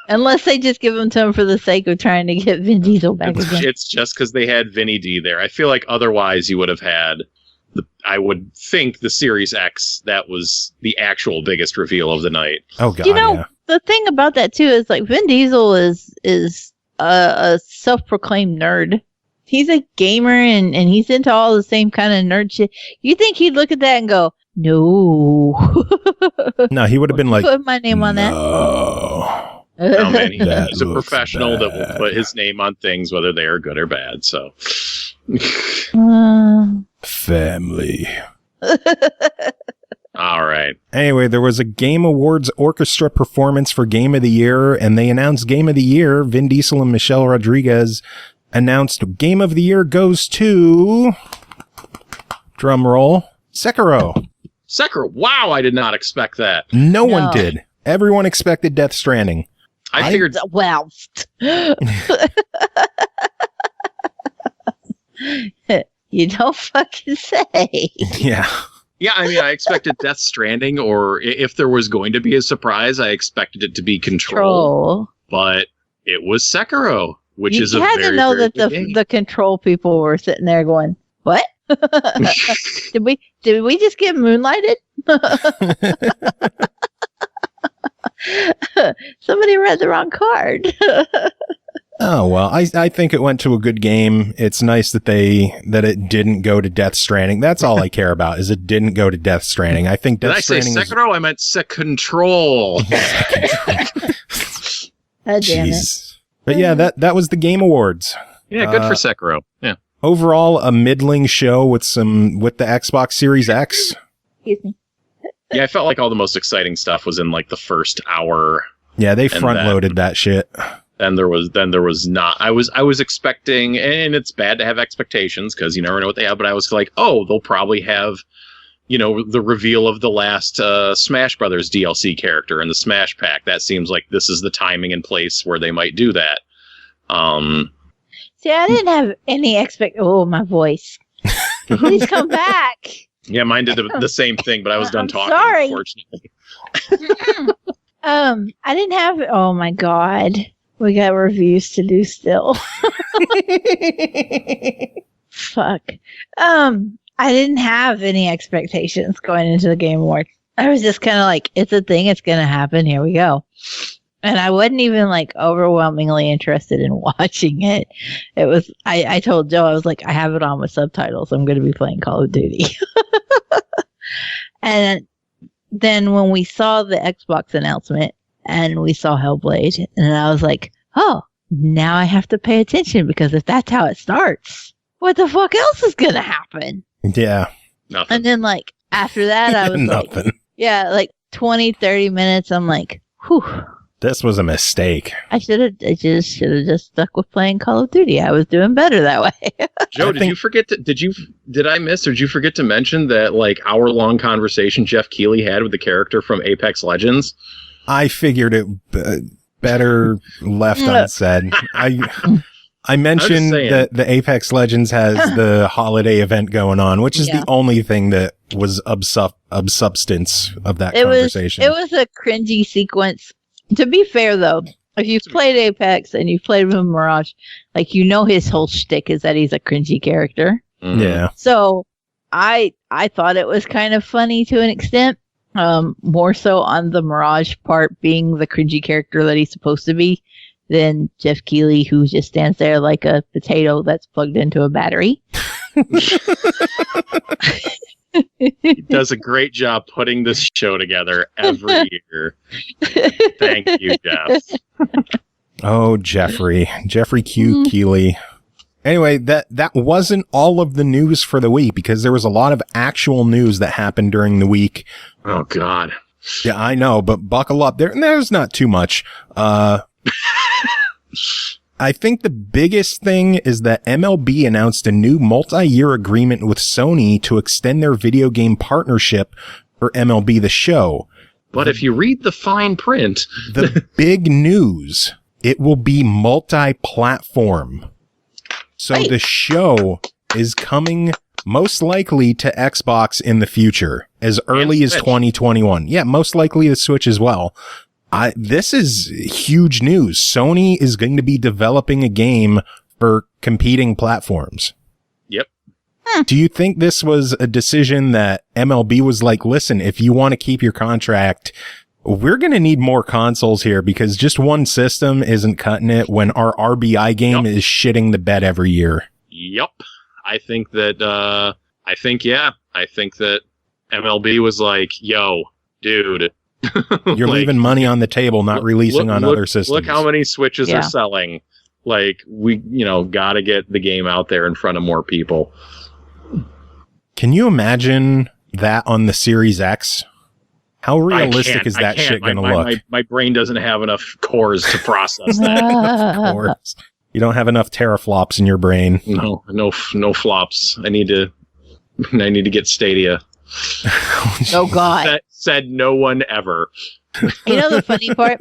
[SPEAKER 4] Unless they just give them to him for the sake of trying to get Vin Diesel back again.
[SPEAKER 6] It's just because they had Vinny D there. I feel like otherwise you would have had... I would think the Series X, that was the actual biggest reveal of the night.
[SPEAKER 3] Oh, God,
[SPEAKER 4] the thing about that, too, is like Vin Diesel is a self-proclaimed nerd. He's a gamer, and he's into all the same kind of nerd shit. You think he'd look at that and go, no.
[SPEAKER 3] No, he would have been like...
[SPEAKER 4] Put my name on that.
[SPEAKER 6] No, man, he's a professional that will put his name on things, whether they are good or bad, so...
[SPEAKER 3] Family.
[SPEAKER 6] All right.
[SPEAKER 3] Anyway, there was a Game Awards orchestra performance for Game of the Year, and they announced Game of the Year. Vin Diesel and Michelle Rodriguez announced Game of the Year goes to... Drum roll. Sekiro.
[SPEAKER 6] Sekiro. Wow, I did not expect that.
[SPEAKER 3] No one did. Everyone expected Death Stranding.
[SPEAKER 6] I figured...
[SPEAKER 4] Well... You don't fucking say.
[SPEAKER 3] Yeah.
[SPEAKER 6] Yeah, I mean, I expected Death Stranding, or if there was going to be a surprise, I expected it to be Control. But it was Sekiro, which is a very,
[SPEAKER 4] You had to know that
[SPEAKER 6] game.
[SPEAKER 4] the Control people were sitting there going, what? Did we just get moonlighted? Somebody read the wrong card.
[SPEAKER 3] Oh, well, I think it went to a good game. It's nice that it didn't go to Death Stranding. That's all I care about, is it didn't go to Death Stranding. I think Death Stranding
[SPEAKER 6] Did I say Sekiro? I meant Control.
[SPEAKER 4] Oh, damn it.
[SPEAKER 3] But yeah, that was the Game Awards.
[SPEAKER 6] Yeah, good for Sekiro. Yeah.
[SPEAKER 3] Overall, a middling show with the Xbox Series X.
[SPEAKER 4] Excuse me.
[SPEAKER 6] Yeah, I felt like all the most exciting stuff was in like the first hour.
[SPEAKER 3] Yeah, they front loaded that shit.
[SPEAKER 6] Then there was not. I was expecting, and it's bad to have expectations because you never know what they have. But I was like, oh, they'll probably have, the reveal of the last Smash Brothers DLC character in the Smash Pack. That seems like this is the timing and place where they might do that.
[SPEAKER 4] See, I didn't have any Oh, my voice. Please come back.
[SPEAKER 6] Yeah, mine did the same thing, but I was done talking.
[SPEAKER 4] Sorry.
[SPEAKER 6] Unfortunately.
[SPEAKER 4] I didn't have. Oh my God. We got reviews to do still. Fuck. I didn't have any expectations going into the Game Awards. I was just kind of like, it's a thing. It's going to happen. Here we go. And I wasn't even like overwhelmingly interested in watching it. It was, I told Joe, I was like, I have it on with subtitles. I'm going to be playing Call of Duty. And then when we saw the Xbox announcement, and we saw Hellblade, and I was like, oh, now I have to pay attention, because if that's how it starts, what the fuck else is going to happen?
[SPEAKER 3] Yeah.
[SPEAKER 6] Nothing.
[SPEAKER 4] And then, like, after that, I was
[SPEAKER 3] Nothing.
[SPEAKER 4] like 20, 30 minutes, I'm like, whew.
[SPEAKER 3] This was a mistake.
[SPEAKER 4] I should have just stuck with playing Call of Duty. I was doing better that way.
[SPEAKER 6] Joe, did I miss, or did you forget to mention that, like, hour-long conversation Jeff Keighley had with the character from Apex Legends?
[SPEAKER 3] I figured it better left unsaid. I mentioned that the Apex Legends has the holiday event going on, which is the only thing that was of substance of that conversation.
[SPEAKER 4] It was a cringy sequence. To be fair, though, if you've played Apex and you've played with Mirage, like, his whole shtick is that he's a cringy character.
[SPEAKER 6] Mm-hmm.
[SPEAKER 3] Yeah.
[SPEAKER 4] So I thought it was kind of funny to an extent. More so on the Mirage part being the cringy character that he's supposed to be than Jeff Keighley, who just stands there like a potato that's plugged into a battery.
[SPEAKER 6] He does a great job putting this show together every year. Thank you, Jeff.
[SPEAKER 3] Oh, Jeffrey Q. Keighley. Anyway, that wasn't all of the news for the week, because there was a lot of actual news that happened during the week.
[SPEAKER 6] Oh, God.
[SPEAKER 3] Yeah, I know, but buckle up. There's not too much. I think the biggest thing is that MLB announced a new multi-year agreement with Sony to extend their video game partnership for MLB The Show.
[SPEAKER 6] But if you read the fine print...
[SPEAKER 3] The big news, it will be multi-platform. So the show is coming most likely to Xbox in the future, as early as 2021. Yeah, most likely the Switch as well. This is huge news. Sony is going to be developing a game for competing platforms.
[SPEAKER 6] Yep.
[SPEAKER 3] Do you think this was a decision that MLB was like, listen, if you want to keep your contract, we're going to need more consoles here, because just one system isn't cutting it when our RBI game is shitting the bed every year?
[SPEAKER 6] Yep. I think that MLB was like, yo, dude.
[SPEAKER 3] You're leaving money on the table, not releasing on other systems.
[SPEAKER 6] Look how many Switches are selling. Like, we, got to get the game out there in front of more people.
[SPEAKER 3] Can you imagine that on the Series X? How realistic is that shit going to look?
[SPEAKER 6] My brain doesn't have enough cores to process that.
[SPEAKER 3] Of course. You don't have enough teraflops in your brain.
[SPEAKER 6] No flops. I need to get Stadia.
[SPEAKER 4] Oh, God.
[SPEAKER 6] Said no one ever.
[SPEAKER 4] You know the funny part?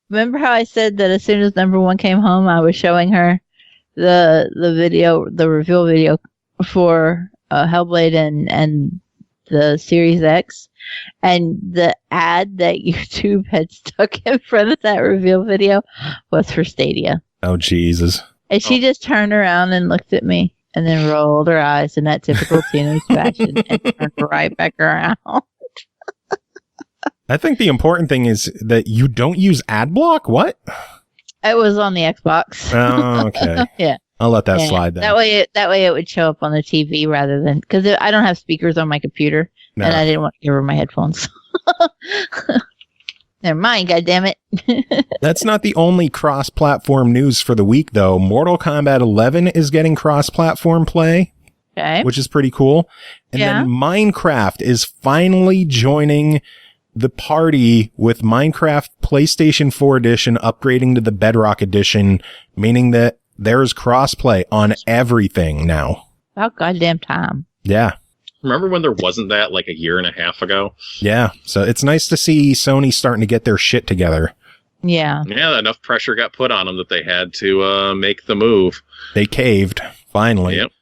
[SPEAKER 4] Remember how I said that as soon as number one came home, I was showing her the video, the reveal video for Hellblade and the Series X, and the ad that YouTube had stuck in front of that reveal video was for Stadia.
[SPEAKER 3] Oh, Jesus.
[SPEAKER 4] And she just turned around and looked at me and then rolled her eyes in that typical teenage fashion and turned right back around.
[SPEAKER 3] I think the important thing is that you don't use ad block. What?
[SPEAKER 4] It was on the Xbox.
[SPEAKER 3] Oh, okay.
[SPEAKER 4] Yeah.
[SPEAKER 3] I'll let that slide then.
[SPEAKER 4] That way it would show up on the TV rather than because I don't have speakers on my computer and I didn't want to give her my headphones. Never mind, goddammit.
[SPEAKER 3] That's not the only cross-platform news for the week, though. Mortal Kombat 11 is getting cross-platform play, which is pretty cool. And then Minecraft is finally joining the party with Minecraft PlayStation 4 Edition upgrading to the Bedrock Edition, meaning that there's crossplay on everything now.
[SPEAKER 4] About goddamn time.
[SPEAKER 3] Yeah.
[SPEAKER 6] Remember when there wasn't that like a year and a half ago?
[SPEAKER 3] Yeah. So it's nice to see Sony starting to get their shit together.
[SPEAKER 4] Yeah.
[SPEAKER 6] Yeah, enough pressure got put on them that they had to make the move.
[SPEAKER 3] They caved, finally.
[SPEAKER 6] Yep.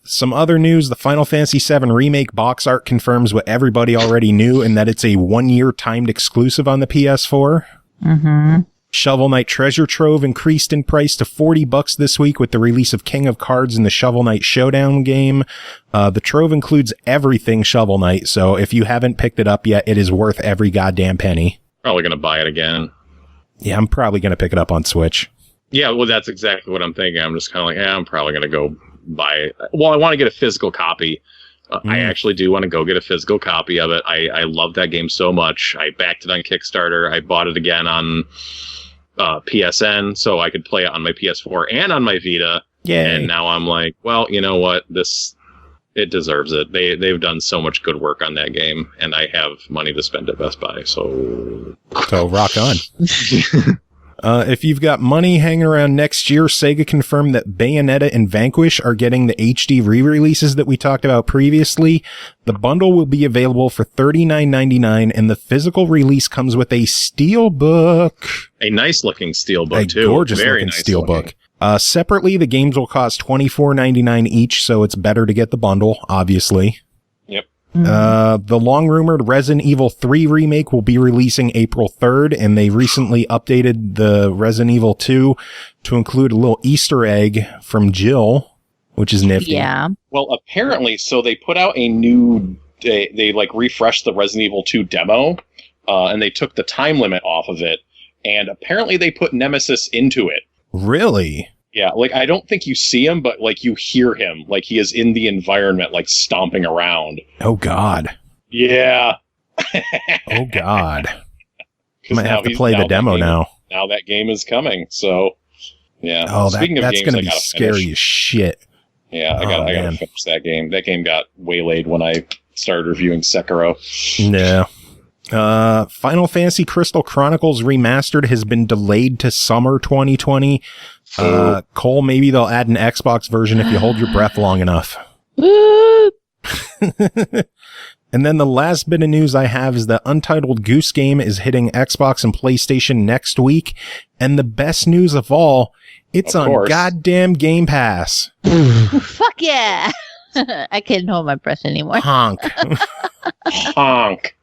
[SPEAKER 3] Some other news, the Final Fantasy VII Remake box art confirms what everybody already knew, and that it's a 1-year timed exclusive on the PS4.
[SPEAKER 4] Mm-hmm.
[SPEAKER 3] Shovel Knight Treasure Trove increased in price to $40 this week with the release of King of Cards in the Shovel Knight Showdown game. The Trove includes everything Shovel Knight, so if you haven't picked it up yet, it is worth every goddamn penny.
[SPEAKER 6] Probably going to buy it again.
[SPEAKER 3] Yeah, I'm probably going to pick it up on Switch.
[SPEAKER 6] Yeah, well, that's exactly what I'm thinking. I'm just kind of like, I'm probably going to go buy it. Well, I want to get a physical copy. I actually do want to go get a physical copy of it. I love that game so much. I backed it on Kickstarter. I bought it again on PSN so I could play it on my PS4 and on my Vita.
[SPEAKER 3] Yay.
[SPEAKER 6] And now I'm like, well, you know what? It deserves it. They've done so much good work on that game, and I have money to spend at Best Buy. So
[SPEAKER 3] rock on. If you've got money hanging around next year, Sega confirmed that Bayonetta and Vanquish are getting the HD re-releases that we talked about previously. The bundle will be available for $39.99, and the physical release comes with a steelbook.
[SPEAKER 6] A nice-looking steelbook, too.
[SPEAKER 3] A gorgeous-looking steelbook. Separately, the games will cost $24.99 each, so it's better to get the bundle, obviously.
[SPEAKER 6] Yep.
[SPEAKER 3] The long-rumored Resident Evil 3 remake will be releasing April 3rd, and they recently updated the Resident Evil 2 to include a little Easter egg from Jill, which is nifty.
[SPEAKER 4] Yeah.
[SPEAKER 6] Well, apparently, so they put out a new... They like, refreshed the Resident Evil 2 demo, and they took the time limit off of it, and apparently they put Nemesis into it.
[SPEAKER 3] Really?
[SPEAKER 6] Yeah, like, I don't think you see him, but, like, you hear him. Like, he is in the environment, like, stomping around.
[SPEAKER 3] Oh, God.
[SPEAKER 6] Yeah.
[SPEAKER 3] Oh, God. I might have to play the demo now.
[SPEAKER 6] Now that game is coming, so, yeah.
[SPEAKER 3] Oh,
[SPEAKER 6] Speaking of
[SPEAKER 3] that's
[SPEAKER 6] games,
[SPEAKER 3] going to be scary as shit.
[SPEAKER 6] Yeah, I gotta finish that game. That game got waylaid when I started reviewing Sekiro.
[SPEAKER 3] No. Final Fantasy Crystal Chronicles Remastered has been delayed to summer 2020. Cole, maybe they'll add an Xbox version if you hold your breath long enough. And then the last bit of news I have is that Untitled Goose Game is hitting Xbox and PlayStation next week. And the best news of all, it's on goddamn Game Pass.
[SPEAKER 4] Fuck yeah. I can't hold my breath anymore.
[SPEAKER 3] Honk.
[SPEAKER 6] Honk.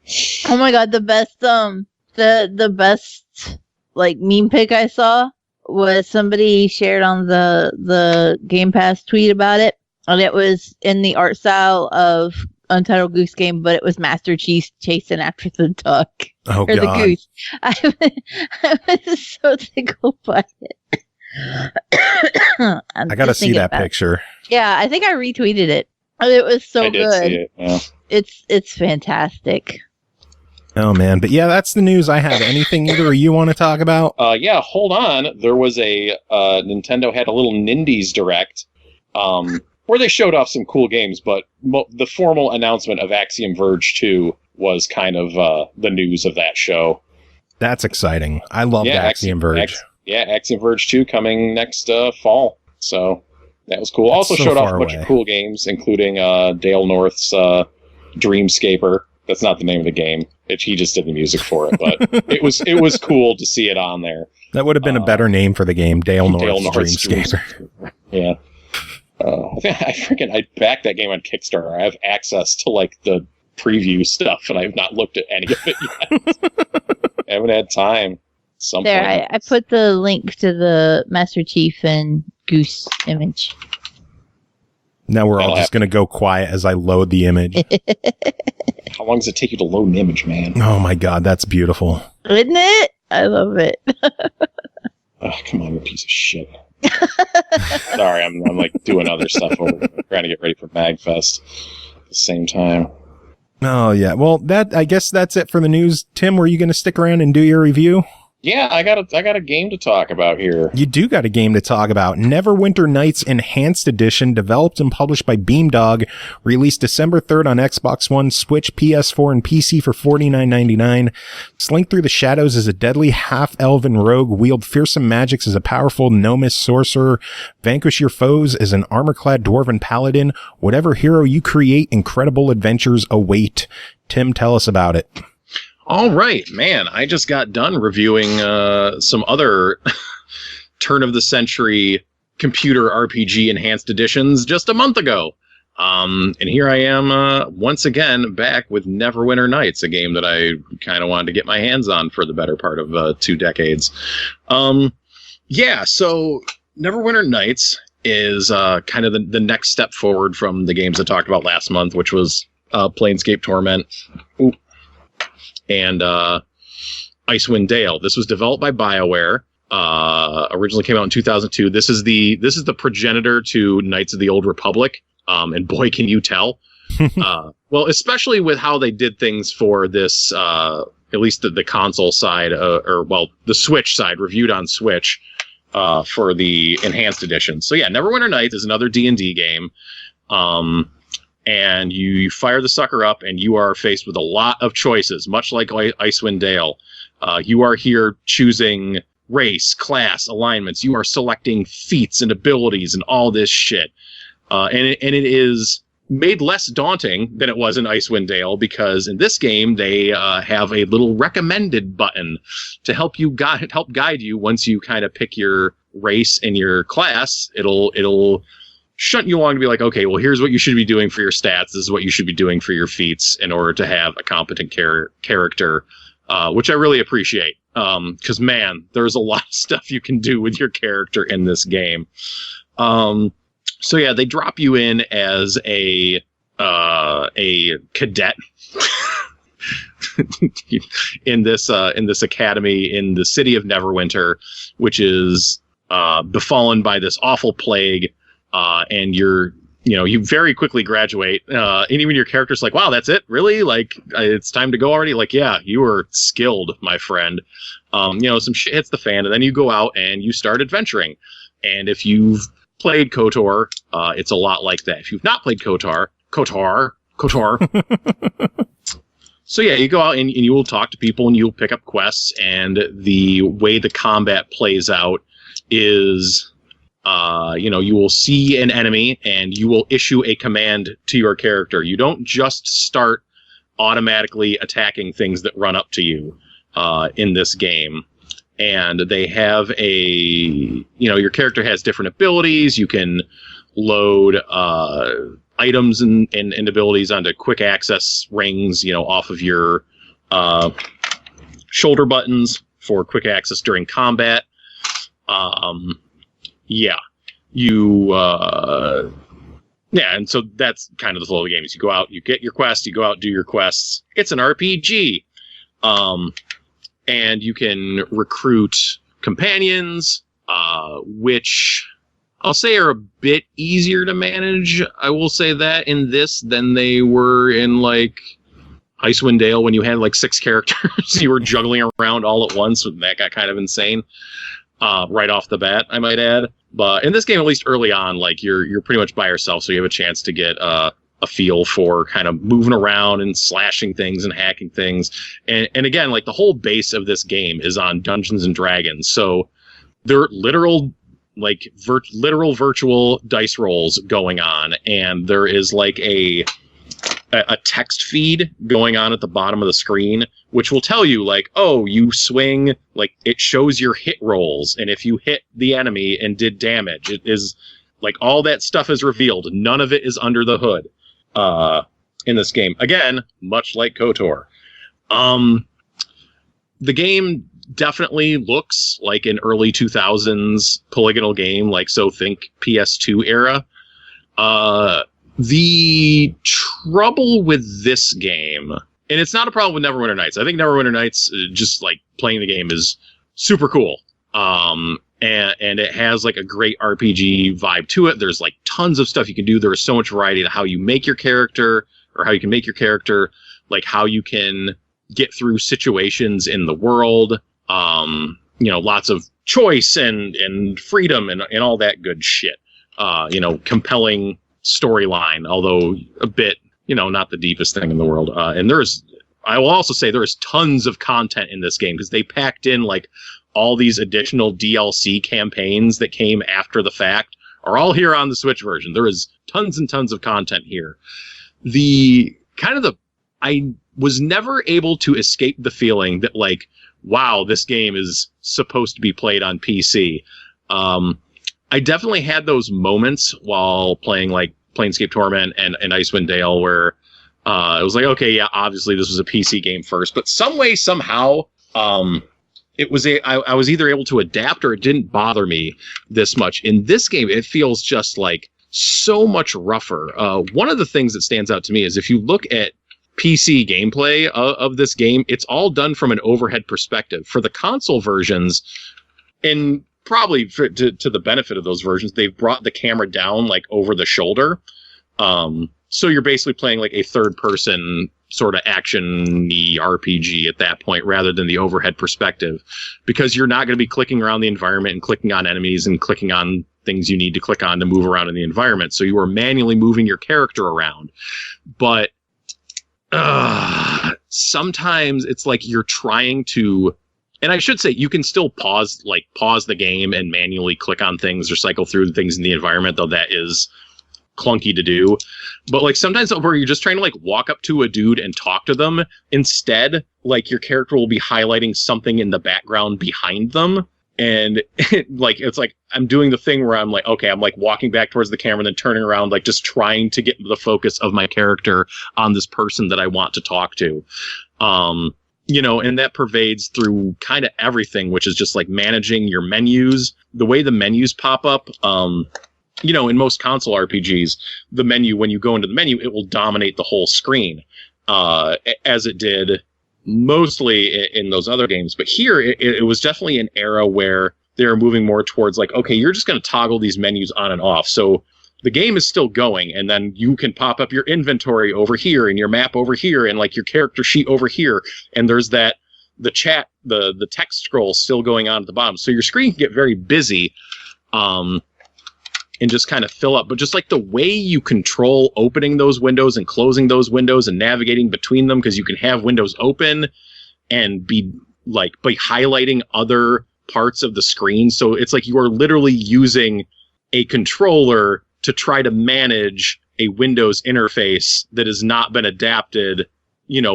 [SPEAKER 4] Oh my god, the best the best like meme pic I saw was somebody shared on the Game Pass tweet about it, and it was in the art style of Untitled Goose Game, but it was Master Chief chasing after the duck
[SPEAKER 3] or
[SPEAKER 4] the goose. I was so tickled by it.
[SPEAKER 3] I gotta see that picture.
[SPEAKER 4] Yeah, I think I retweeted it. It was so good.
[SPEAKER 6] See it, yeah.
[SPEAKER 4] It's fantastic.
[SPEAKER 3] Oh man, but yeah, that's the news I have. Anything either of you want to talk about?
[SPEAKER 6] Yeah, hold on. There was a Nintendo had a little Nindies Direct, where they showed off some cool games, but the formal announcement of Axiom Verge 2 was kind of the news of that show.
[SPEAKER 3] That's exciting. I love Axiom Verge.
[SPEAKER 6] Axiom Verge 2 coming next fall. So that was cool. Also showed off a bunch of cool games, including Dale North's Dreamscaper. That's not the name of the game. He just did the music for it, but it was cool to see it on there.
[SPEAKER 3] That would have been a better name for the game, Dale North's Dreamscaper.
[SPEAKER 6] Yeah. I backed that game on Kickstarter. I have access to like the preview stuff, and I have not looked at any of it yet. I haven't had time.
[SPEAKER 4] I put the link to the Master Chief and Goose image.
[SPEAKER 3] Now we're all just going to go quiet as I load the image.
[SPEAKER 6] How long does it take you to load an image, man?
[SPEAKER 3] Oh my god, that's beautiful.
[SPEAKER 4] Isn't it? I love it.
[SPEAKER 6] Oh, come on, you piece of shit. Sorry, I'm like doing other stuff over here, trying to get ready for MagFest at the same time.
[SPEAKER 3] Oh yeah. Well, I guess that's it for the news. Tim, were you going to stick around and do your review?
[SPEAKER 6] Yeah, I got a game to talk about here.
[SPEAKER 3] You do got a game to talk about. Neverwinter Nights Enhanced Edition, developed and published by Beamdog, released December 3rd on Xbox One, Switch, PS4, and PC for $49.99. Slink through the shadows as a deadly half-elven rogue, wield fearsome magics as a powerful gnomish sorcerer, vanquish your foes as an armor-clad dwarven paladin. Whatever hero you create, incredible adventures await. Tim, tell us about it.
[SPEAKER 6] All right, man. I just got done reviewing some other turn-of-the-century computer RPG enhanced editions just a month ago. And here I am once again back with Neverwinter Nights, a game that I kind of wanted to get my hands on for the better part of 2 decades. Yeah, so Neverwinter Nights is kind of the next step forward from the games I talked about last month, which was Planescape Torment. Ooh. And Icewind Dale. This was developed by BioWare. Originally came out in 2002. This is the progenitor to Knights of the Old Republic. And boy, can you tell. Well, especially with how they did things for this, at least the console side, the Switch side, reviewed on Switch for the enhanced edition. So yeah, Neverwinter Nights is another D&D game. And you fire the sucker up, and you are faced with a lot of choices, much like Icewind Dale. You are here choosing race, class, alignments. You are selecting feats and abilities and all this shit. And it is made less daunting than it was in Icewind Dale, because in this game they have a little recommended button to help guide you once you kind of pick your race and your class. It'll shunt you along to be like, okay, well, here's what you should be doing for your stats. This is what you should be doing for your feats in order to have a competent character, which I really appreciate. Because, man, there's a lot of stuff you can do with your character in this game. So, yeah, they drop you in as a cadet in this academy in the city of Neverwinter, which is befallen by this awful plague. And you very quickly graduate, and even your character's like, wow, that's it? Really? Like, it's time to go already? Like, yeah, you were skilled, my friend. Some shit hits the fan, and then you go out and you start adventuring. And if you've played KOTOR, it's a lot like that. If you've not played KOTOR. So yeah, you go out and you will talk to people and you'll pick up quests, and the way the combat plays out is... you will see an enemy and you will issue a command to your character. You don't just start automatically attacking things that run up to you in this game. And they have your character has different abilities. You can load items and abilities onto quick access rings, off of your shoulder buttons for quick access during combat. And so that's kind of the flow of the game. Is you go out, you get your quests, you go out, do your quests. It's an RPG. And you can recruit companions, which I'll say are a bit easier to manage. I will say that in this than they were in like Icewind Dale when you had like 6 characters. You were juggling around all at once, and that got kind of insane. Right off the bat, I might add. But in this game, at least early on, like you're pretty much by yourself, so you have a chance to get a feel for kind of moving around and slashing things and hacking things. And again, like the whole base of this game is on Dungeons and Dragons, so there are literal virtual dice rolls going on, and there is like a text feed going on at the bottom of the screen, which will tell you like, oh, you swing, like it shows your hit rolls. And if you hit the enemy and did damage, it is like all that stuff is revealed. None of it is under the hood in this game. Again, much like KOTOR. The game definitely looks like an early 2000s polygonal game. Like, so think PS2 era. The trouble with this game, and it's not a problem with Neverwinter Nights. I think Neverwinter Nights, just like playing the game, is super cool. and it has like a great RPG vibe to it. There's like tons of stuff you can do. There is so much variety to how you make your character, or how you can make your character, like how you can get through situations in the world. Lots of choice and freedom and all that good shit. Compelling storyline, although a bit, not the deepest thing in the world. I will also say there is tons of content in this game because they packed in like all these additional DLC campaigns that came after the fact are all here on the Switch version. There is tons and tons of content here. I was never able to escape the feeling that like, wow, this game is supposed to be played on PC. I definitely had those moments while playing like Planescape Torment and Icewind Dale where it was like, okay, yeah, obviously this was a PC game first, but some way, somehow, I was either able to adapt or it didn't bother me this much. In this game, it feels just like so much rougher. One of the things that stands out to me is if you look at PC gameplay of this game, it's all done from an overhead perspective. For the console versions, and probably to the benefit of those versions, they've brought the camera down like over the shoulder. So you're basically playing like a third person sort of action-y RPG at that point rather than the overhead perspective, because you're not going to be clicking around the environment and clicking on enemies and clicking on things you need to click on to move around in the environment. So you are manually moving your character around. But sometimes it's like you're trying to, and I should say you can still pause the game and manually click on things or cycle through things in the environment, though that is clunky to do. But like sometimes where you're just trying to like walk up to a dude and talk to them, instead like your character will be highlighting something in the background behind them, and it's like I'm doing the thing where I'm like, okay, I'm like walking back towards the camera and then turning around, like just trying to get the focus of my character on this person that I want to talk to. And that pervades through kind of everything, which is just like managing your menus, the way the menus pop up. In most console RPGs, the menu, when you go into the menu, it will dominate the whole screen, as it did mostly in those other games. But here, it was definitely an era where they were moving more towards like, okay, you're just going to toggle these menus on and off. So the game is still going, and then you can pop up your inventory over here and your map over here and like your character sheet over here. And there's the chat, the text scroll still going on at the bottom. So your screen can get very busy. And just kind of fill up. But just like the way you control opening those windows and closing those windows and navigating between them, because you can have windows open and be highlighting other parts of the screen. So it's like you are literally using a controller to try to manage a Windows interface that has not been adapted,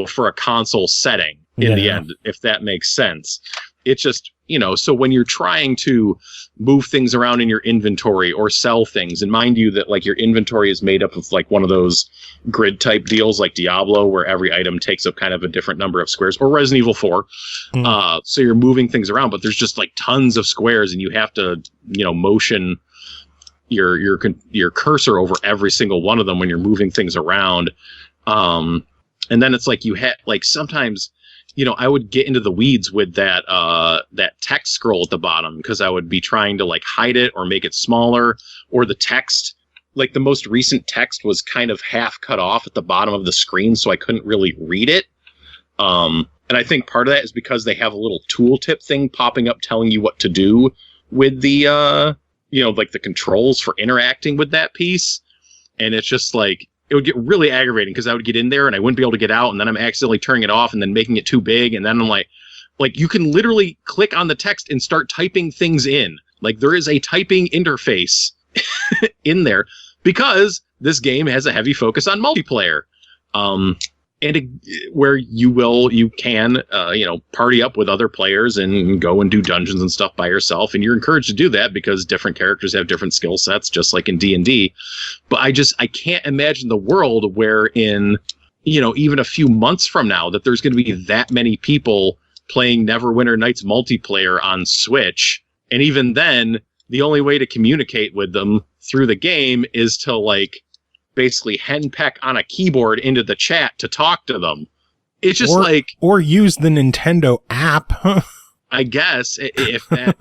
[SPEAKER 6] for a console setting in the end, if that makes sense. It's just, so when you're trying to move things around in your inventory or sell things, and mind you that like your inventory is made up of like one of those grid type deals like Diablo, where every item takes up kind of a different number of squares, or Resident Evil 4. So you're moving things around, but there's just like tons of squares and you have to, motion your cursor over every single one of them when you're moving things around. And then it's like you had like sometimes, I would get into the weeds with that text scroll at the bottom because I would be trying to like hide it or make it smaller, or the text, like the most recent text was kind of half cut off at the bottom of the screen, so I couldn't really read it. And I think part of that is because they have a little tooltip thing popping up telling you what to do with the, like the controls for interacting with that piece. And it's just like, it would get really aggravating because I would get in there and I wouldn't be able to get out, and then I'm accidentally turning it off and then making it too big. And then I'm like you can literally click on the text and start typing things in. Like there is a typing interface in there because this game has a heavy focus on multiplayer. Where you can party up with other players and go and do dungeons and stuff by yourself, and you're encouraged to do that because different characters have different skill sets, just like in D&D. But I can't imagine the world where in even a few months from now that there's going to be that many people playing Neverwinter Nights multiplayer on Switch, and even then the only way to communicate with them through the game is to like basically henpeck on a keyboard into the chat to talk to them. It's just or
[SPEAKER 3] use the Nintendo app.
[SPEAKER 6] I guess if that,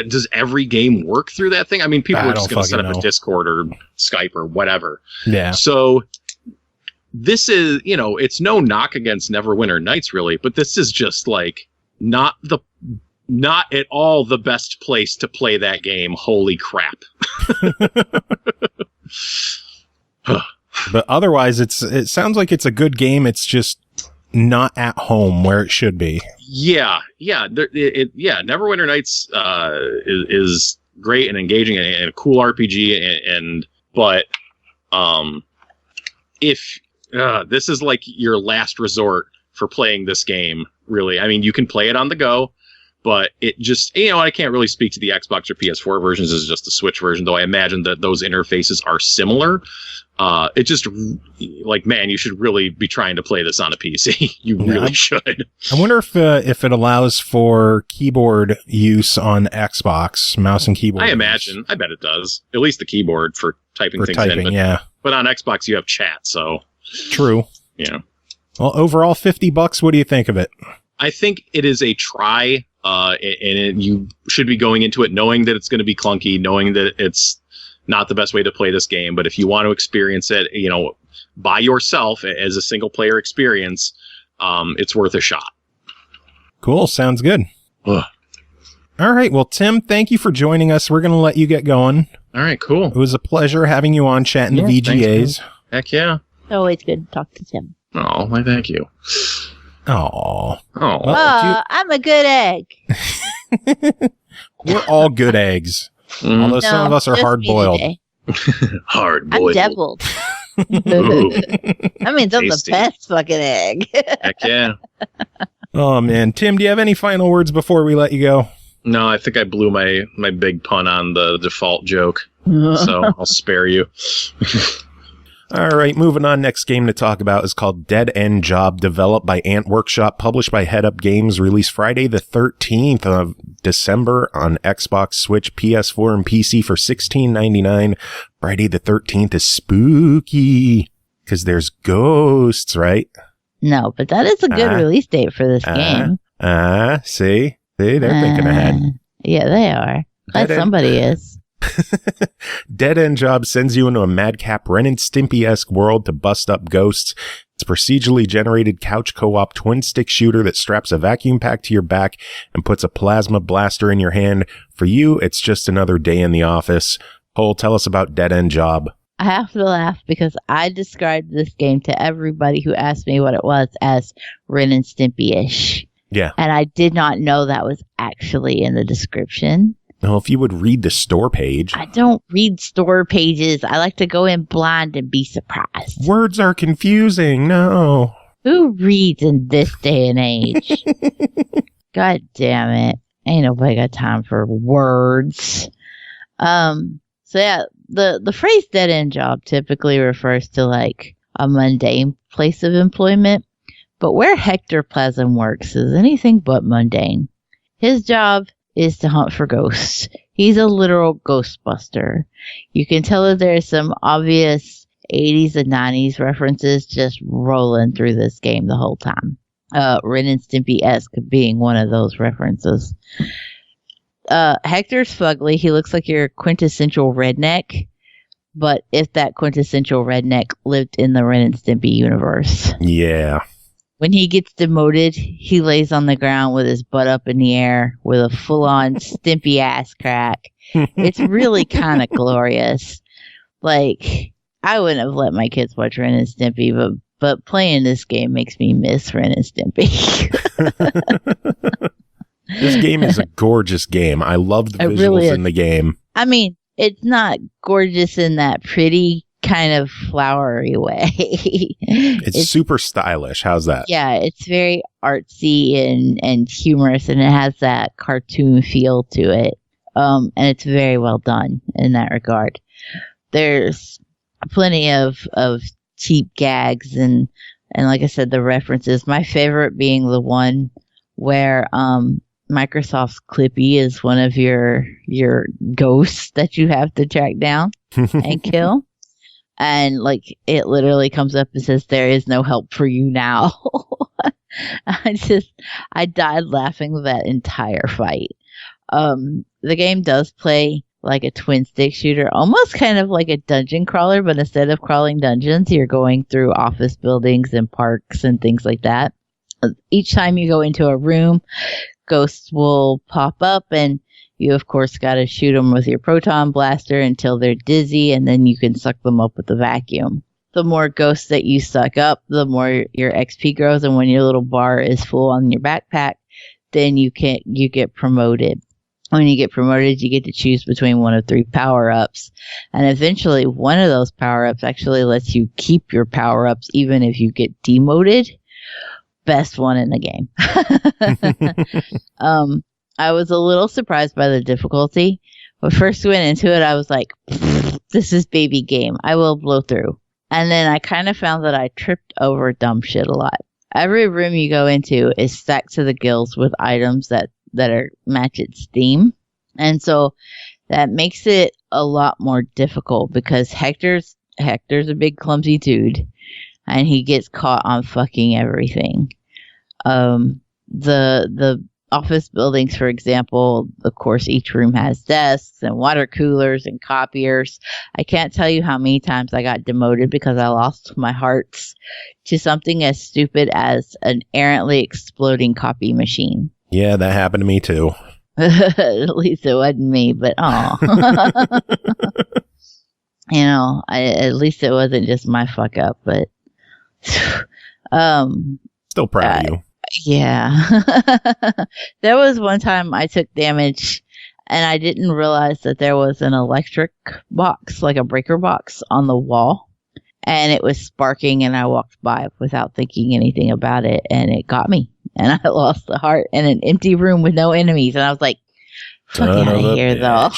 [SPEAKER 6] does every game work through that thing? I mean, people are just going to set up
[SPEAKER 3] know.
[SPEAKER 6] a Discord or Skype or whatever.
[SPEAKER 3] Yeah.
[SPEAKER 6] So this is, it's no knock against Neverwinter Nights really, but this is just like not at all the best place to play that game. Holy crap.
[SPEAKER 3] But otherwise, it sounds like it's a good game. It's just not at home where it should be.
[SPEAKER 6] Yeah. Neverwinter Nights is great and engaging and a cool RPG, but if this is like your last resort for playing this game, really. I mean, you can play it on the go, but it just, I can't really speak to the Xbox or PS4 versions. This is just the Switch version, though I imagine that those interfaces are similar. It just, like, man, you should really be trying to play this on a PC. You really should.
[SPEAKER 3] I wonder if it allows for keyboard use on Xbox, mouse and keyboard.
[SPEAKER 6] I imagine. I bet it does. At least the keyboard for typing things in. But,
[SPEAKER 3] yeah.
[SPEAKER 6] But on Xbox, you have chat, so.
[SPEAKER 3] True.
[SPEAKER 6] Yeah.
[SPEAKER 3] Well, overall, $50. What do you think of it?
[SPEAKER 6] I think it is a try, and you should be going into it knowing that it's going to be clunky, knowing that it's not the best way to play this game. But if you want to experience it, by yourself as a single player experience, it's worth a shot.
[SPEAKER 3] Cool. Sounds good. Ugh. All right. Well, Tim, thank you for joining us. We're going to let you get going.
[SPEAKER 6] All right, cool.
[SPEAKER 3] It was a pleasure having you on chatting the VGAs.
[SPEAKER 6] Thanks, heck yeah.
[SPEAKER 4] Always good to talk to Tim.
[SPEAKER 6] Oh, why thank you.
[SPEAKER 3] Oh.
[SPEAKER 6] Well,
[SPEAKER 4] I'm a good egg.
[SPEAKER 3] We're all good eggs. Although some of us are hard-boiled.
[SPEAKER 6] Hard-boiled.
[SPEAKER 4] I'm deviled. I mean, I'm the best fucking egg.
[SPEAKER 6] Heck yeah.
[SPEAKER 3] Oh, man. Tim, do you have any final words before we let you go?
[SPEAKER 6] No, I think I blew my big pun on the default joke. So I'll spare you.
[SPEAKER 3] All right, moving on. Next game to talk about is called Dead End Job, developed by Ant Workshop, published by Head Up Games, released Friday the 13th of December on Xbox, Switch, PS4, and PC for $16.99. Friday the 13th is spooky because there's ghosts, right?
[SPEAKER 4] No, but that is a good release date for this game.
[SPEAKER 3] See, they're thinking ahead.
[SPEAKER 4] Yeah, they are. Somebody is.
[SPEAKER 3] Dead End Job sends you into a madcap Ren and Stimpy-esque world to bust up ghosts. It's a procedurally generated couch co-op twin-stick shooter that straps a vacuum pack to your back and puts a plasma blaster in your hand. For you, it's just another day in the office. Cole, tell us about Dead End Job.
[SPEAKER 4] I have to laugh because I described this game to everybody who asked me what it was as Ren and Stimpy-ish.
[SPEAKER 3] Yeah.
[SPEAKER 4] And I did not know that was actually in the description.
[SPEAKER 3] Well, if you would read the store page.
[SPEAKER 4] I don't read store pages. I like to go in blind and be surprised.
[SPEAKER 3] Words are confusing. No.
[SPEAKER 4] Who reads in this day and age? God damn it. Ain't nobody got time for words. So yeah, the phrase dead end job typically refers to like a mundane place of employment. But where Hector Plasm works is anything but mundane. His job is to hunt for ghosts. He's a literal ghostbuster. You can tell that there's some obvious 80s and 90s references just rolling through this game the whole time. Ren and Stimpy-esque being one of those references. Hector's fugly. He looks like your quintessential redneck, but if that quintessential redneck lived in the Ren and Stimpy universe.
[SPEAKER 3] Yeah.
[SPEAKER 4] When he gets demoted, he lays on the ground with his butt up in the air with a full-on Stimpy ass crack. It's really kind of glorious. Like, I wouldn't have let my kids watch Ren and Stimpy, but playing this game makes me miss Ren and Stimpy.
[SPEAKER 3] This game is a gorgeous game. I love the visuals really in the game.
[SPEAKER 4] I mean, it's not gorgeous in that pretty kind of flowery way.
[SPEAKER 3] It's super stylish. How's that?
[SPEAKER 4] Yeah, it's very artsy and humorous, and it has that cartoon feel to it. And it's very well done in that regard. There's plenty of cheap gags and like I said, the references. My favorite being the one where Microsoft's Clippy is one of your ghosts that you have to track down and kill. And like it literally comes up and says, "There is no help for you now." I died laughing that entire fight. The game does play like a twin stick shooter, almost kind of like a dungeon crawler, but instead of crawling dungeons, you're going through office buildings and parks and things like that. Each time you go into a room, ghosts will pop up, and you of course got to shoot them with your proton blaster until they're dizzy, and then you can suck them up with the vacuum. The more ghosts that you suck up, the more your XP grows, and when your little bar is full on your backpack, then you get promoted. When you get promoted, you get to choose between one of 3 power-ups. And eventually, one of those power-ups actually lets you keep your power-ups even if you get demoted. Best one in the game. I was a little surprised by the difficulty. When I first went into it, I was like, this is baby game. I will blow through. And then I kind of found that I tripped over dumb shit a lot. Every room you go into is stacked to the gills with items that are match its theme. And so that makes it a lot more difficult because Hector's a big clumsy dude and he gets caught on fucking everything. The office buildings, for example, of course, each room has desks and water coolers and copiers. I can't tell you how many times I got demoted because I lost my hearts to something as stupid as an errantly exploding copy machine.
[SPEAKER 3] Yeah, that happened to me too.
[SPEAKER 4] At least it wasn't me, but you know, at least it wasn't just my fuck up, but
[SPEAKER 3] still proud of you.
[SPEAKER 4] Yeah. There was one time I took damage and I didn't realize that there was an electric box, like a breaker box on the wall, and it was sparking, and I walked by without thinking anything about it, and it got me. And I lost the heart in an empty room with no enemies. And I was like, fuck out of here, though.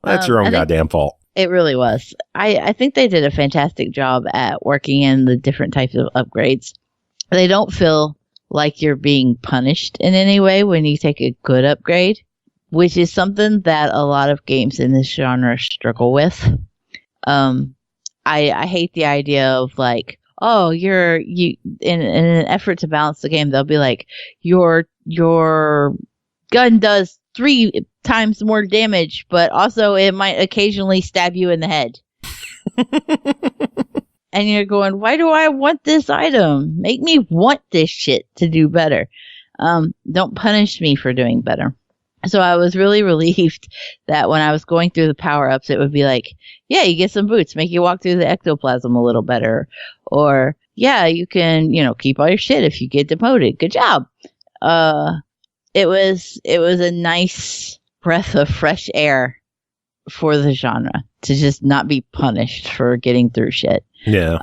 [SPEAKER 3] That's your own goddamn fault.
[SPEAKER 4] It really was. I think they did a fantastic job at working in the different types of upgrades. They don't feel like you're being punished in any way when you take a good upgrade, which is something that a lot of games in this genre struggle with. I hate the idea of like, oh, you in an effort to balance the game, they'll be like, your gun does 3 times more damage, but also it might occasionally stab you in the head. And you're going, why do I want this item? Make me want this shit to do better. Don't punish me for doing better. So I was really relieved that when I was going through the power-ups, it would be like, yeah, you get some boots, make you walk through the ectoplasm a little better. Or, yeah, you can, keep all your shit if you get demoted. Good job. It was a nice breath of fresh air for the genre to just not be punished for getting through shit.
[SPEAKER 3] Yeah.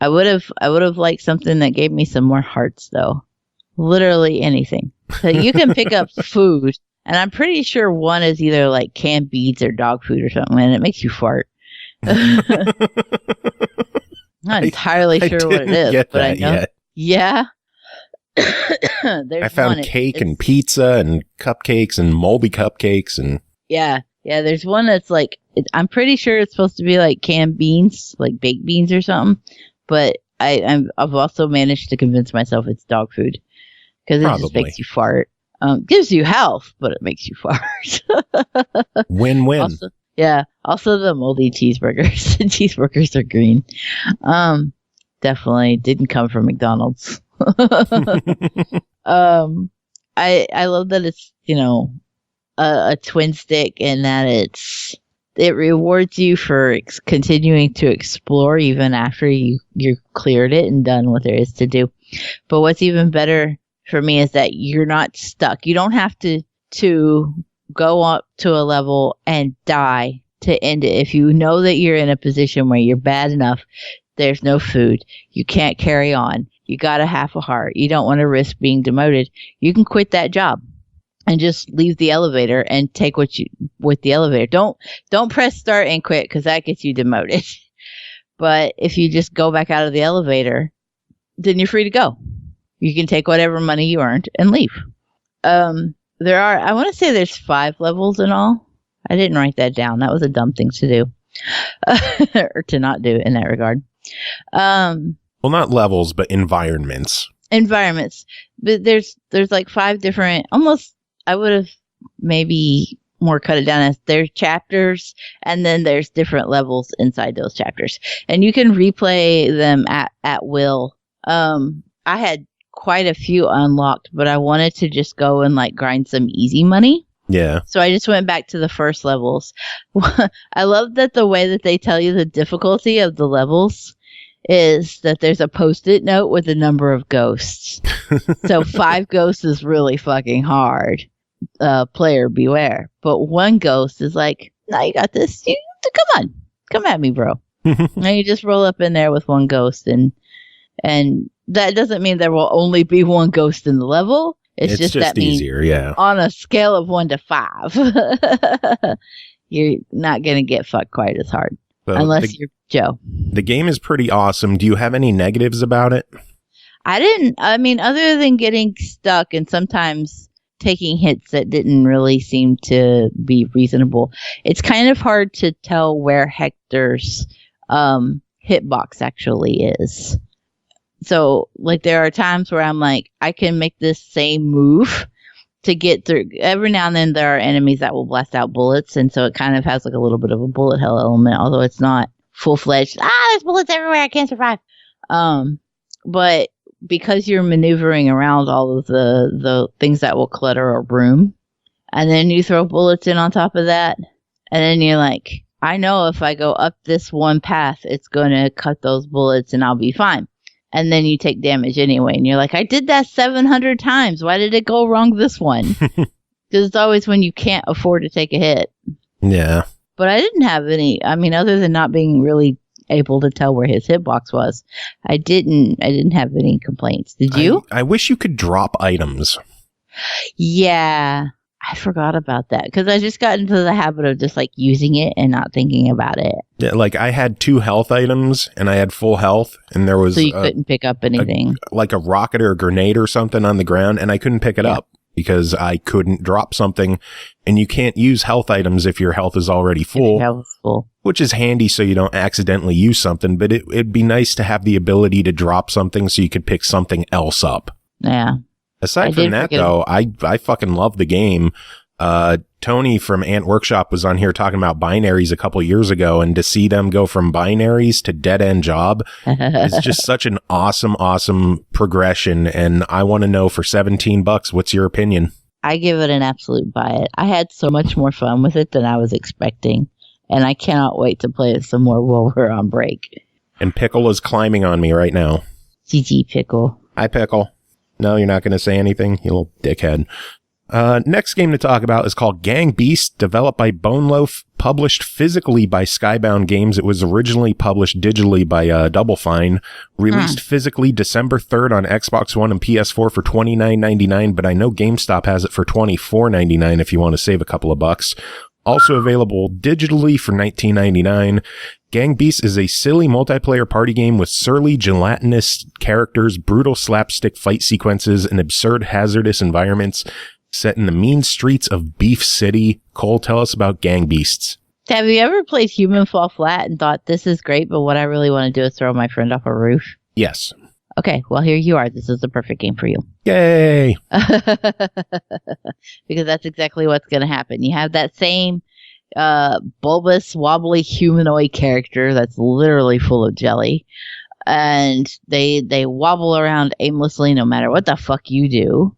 [SPEAKER 4] I would have liked something that gave me some more hearts, though. Literally anything. So you can pick up food, and I'm pretty sure one is either like canned beans or dog food or something, and it makes you fart. Not entirely sure what it is, but I know.
[SPEAKER 3] Yet.
[SPEAKER 4] Yeah.
[SPEAKER 3] I found cake and pizza and cupcakes and moldy cupcakes and
[SPEAKER 4] yeah. There's one that's like, I'm pretty sure it's supposed to be like canned beans, like baked beans or something. But I've also managed to convince myself it's dog food because it just makes you fart. Gives you health, but it makes you fart.
[SPEAKER 3] Win-win.
[SPEAKER 4] Also the moldy cheeseburgers. The cheeseburgers are green. Definitely didn't come from McDonald's. I love that it's, a twin stick and that it rewards you for continuing to explore even after you cleared it and done what there is to do. But what's even better for me is that you're not stuck. You don't have to go up to a level and die to end it. If you know that you're in a position where you're bad enough, there's no food, you can't carry on, you got a half a heart, you don't want to risk being demoted, you can quit that job and just leave the elevator and take with the elevator. Don't press start and quit because that gets you demoted. But if you just go back out of the elevator, then you're free to go. You can take whatever money you earned and leave. I want to say there's 5 levels in all. I didn't write that down. That was a dumb thing to do. Or to not do in that regard.
[SPEAKER 3] Well, not levels, but environments.
[SPEAKER 4] environments. But there's like 5 different, almost, I would have maybe more cut it down as there's chapters, and then there's different levels inside those chapters. And you can replay them at will. I had quite a few unlocked, but I wanted to just go and like grind some easy money.
[SPEAKER 3] Yeah.
[SPEAKER 4] So I just went back to the first levels. I love that the way that they tell you the difficulty of the levels is that there's a post-it note with the number of ghosts. So 5 ghosts is really fucking hard. Player beware. But 1 ghost is like, no, you got this. Come at me, bro. And you just roll up in there with 1 ghost, and that doesn't mean there will only be 1 ghost in the level. It's just that
[SPEAKER 3] easier, yeah.
[SPEAKER 4] On a scale of 1 to 5, you're not going to get fucked quite as hard. So unless you're Joe.
[SPEAKER 3] The game is pretty awesome. Do you have any negatives about it?
[SPEAKER 4] I mean, other than getting stuck and sometimes taking hits that didn't really seem to be reasonable, it's kind of hard to tell where Hector's hitbox actually is. So, like, there are times where I'm like, I can make this same move to get through. Every now and then there are enemies that will blast out bullets, and so it kind of has like a little bit of a bullet hell element, although it's not full-fledged. There's bullets everywhere, I can't survive. But because you're maneuvering around all of the things that will clutter a room, and then you throw bullets in on top of that, and then you're like, I know if I go up this one path, it's going to cut those bullets and I'll be fine. And then you take damage anyway. And you're like, I did that 700 times. Why did it go wrong this one? Because it's always when you can't afford to take a hit.
[SPEAKER 3] Yeah.
[SPEAKER 4] But I didn't have any, I mean, other than not being really able to tell where his hitbox was, I didn't have any complaints. Did you?
[SPEAKER 3] I wish you could drop items.
[SPEAKER 4] Yeah. I forgot about that because I just got into the habit of just like using it and not thinking about it.
[SPEAKER 3] Yeah, like I had 2 health items and I had full health, and there was
[SPEAKER 4] so you couldn't pick up anything,
[SPEAKER 3] like a rocket or a grenade or something on the ground, and I couldn't pick it up because I couldn't drop something. And you can't use health items if your health is already full, which is handy so you don't accidentally use something. But it'd be nice to have the ability to drop something so you could pick something else up.
[SPEAKER 4] Yeah.
[SPEAKER 3] Aside from that, though, I fucking love the game. Tony from Ant Workshop was on here talking about binaries a couple years ago, and to see them go from binaries to dead-end job is just such an awesome progression. And I want to know, for $17, what's your opinion?
[SPEAKER 4] I give it an absolute buy it. I had so much more fun with it than I was expecting, and I cannot wait to play it some more while we're on break.
[SPEAKER 3] And Pickle is climbing on me right now.
[SPEAKER 4] GG, Pickle.
[SPEAKER 3] Hi, Pickle. No, you're not going to say anything, you little dickhead. Next game to talk about is called Gang Beast, developed by Bone Loaf, published physically by Skybound Games. It was originally published digitally by Double Fine, released physically December 3rd on Xbox One and PS4 for $29.99, but I know GameStop has it for $24.99 if you want to save a couple of bucks. Also available digitally for $19.99. Gang Beasts is a silly multiplayer party game with surly, gelatinous characters, brutal slapstick fight sequences, and absurd, hazardous environments set in the mean streets of Beef City. Cole, tell us about Gang Beasts.
[SPEAKER 4] Have you ever played Human Fall Flat and thought, this is great, but what I really want to do is throw my friend off a roof?
[SPEAKER 3] Yes.
[SPEAKER 4] Okay, well, here you are. This is the perfect game for you.
[SPEAKER 3] Yay!
[SPEAKER 4] Because that's exactly what's going to happen. You have that same bulbous, wobbly humanoid character that's literally full of jelly, and they wobble around aimlessly no matter what the fuck you do.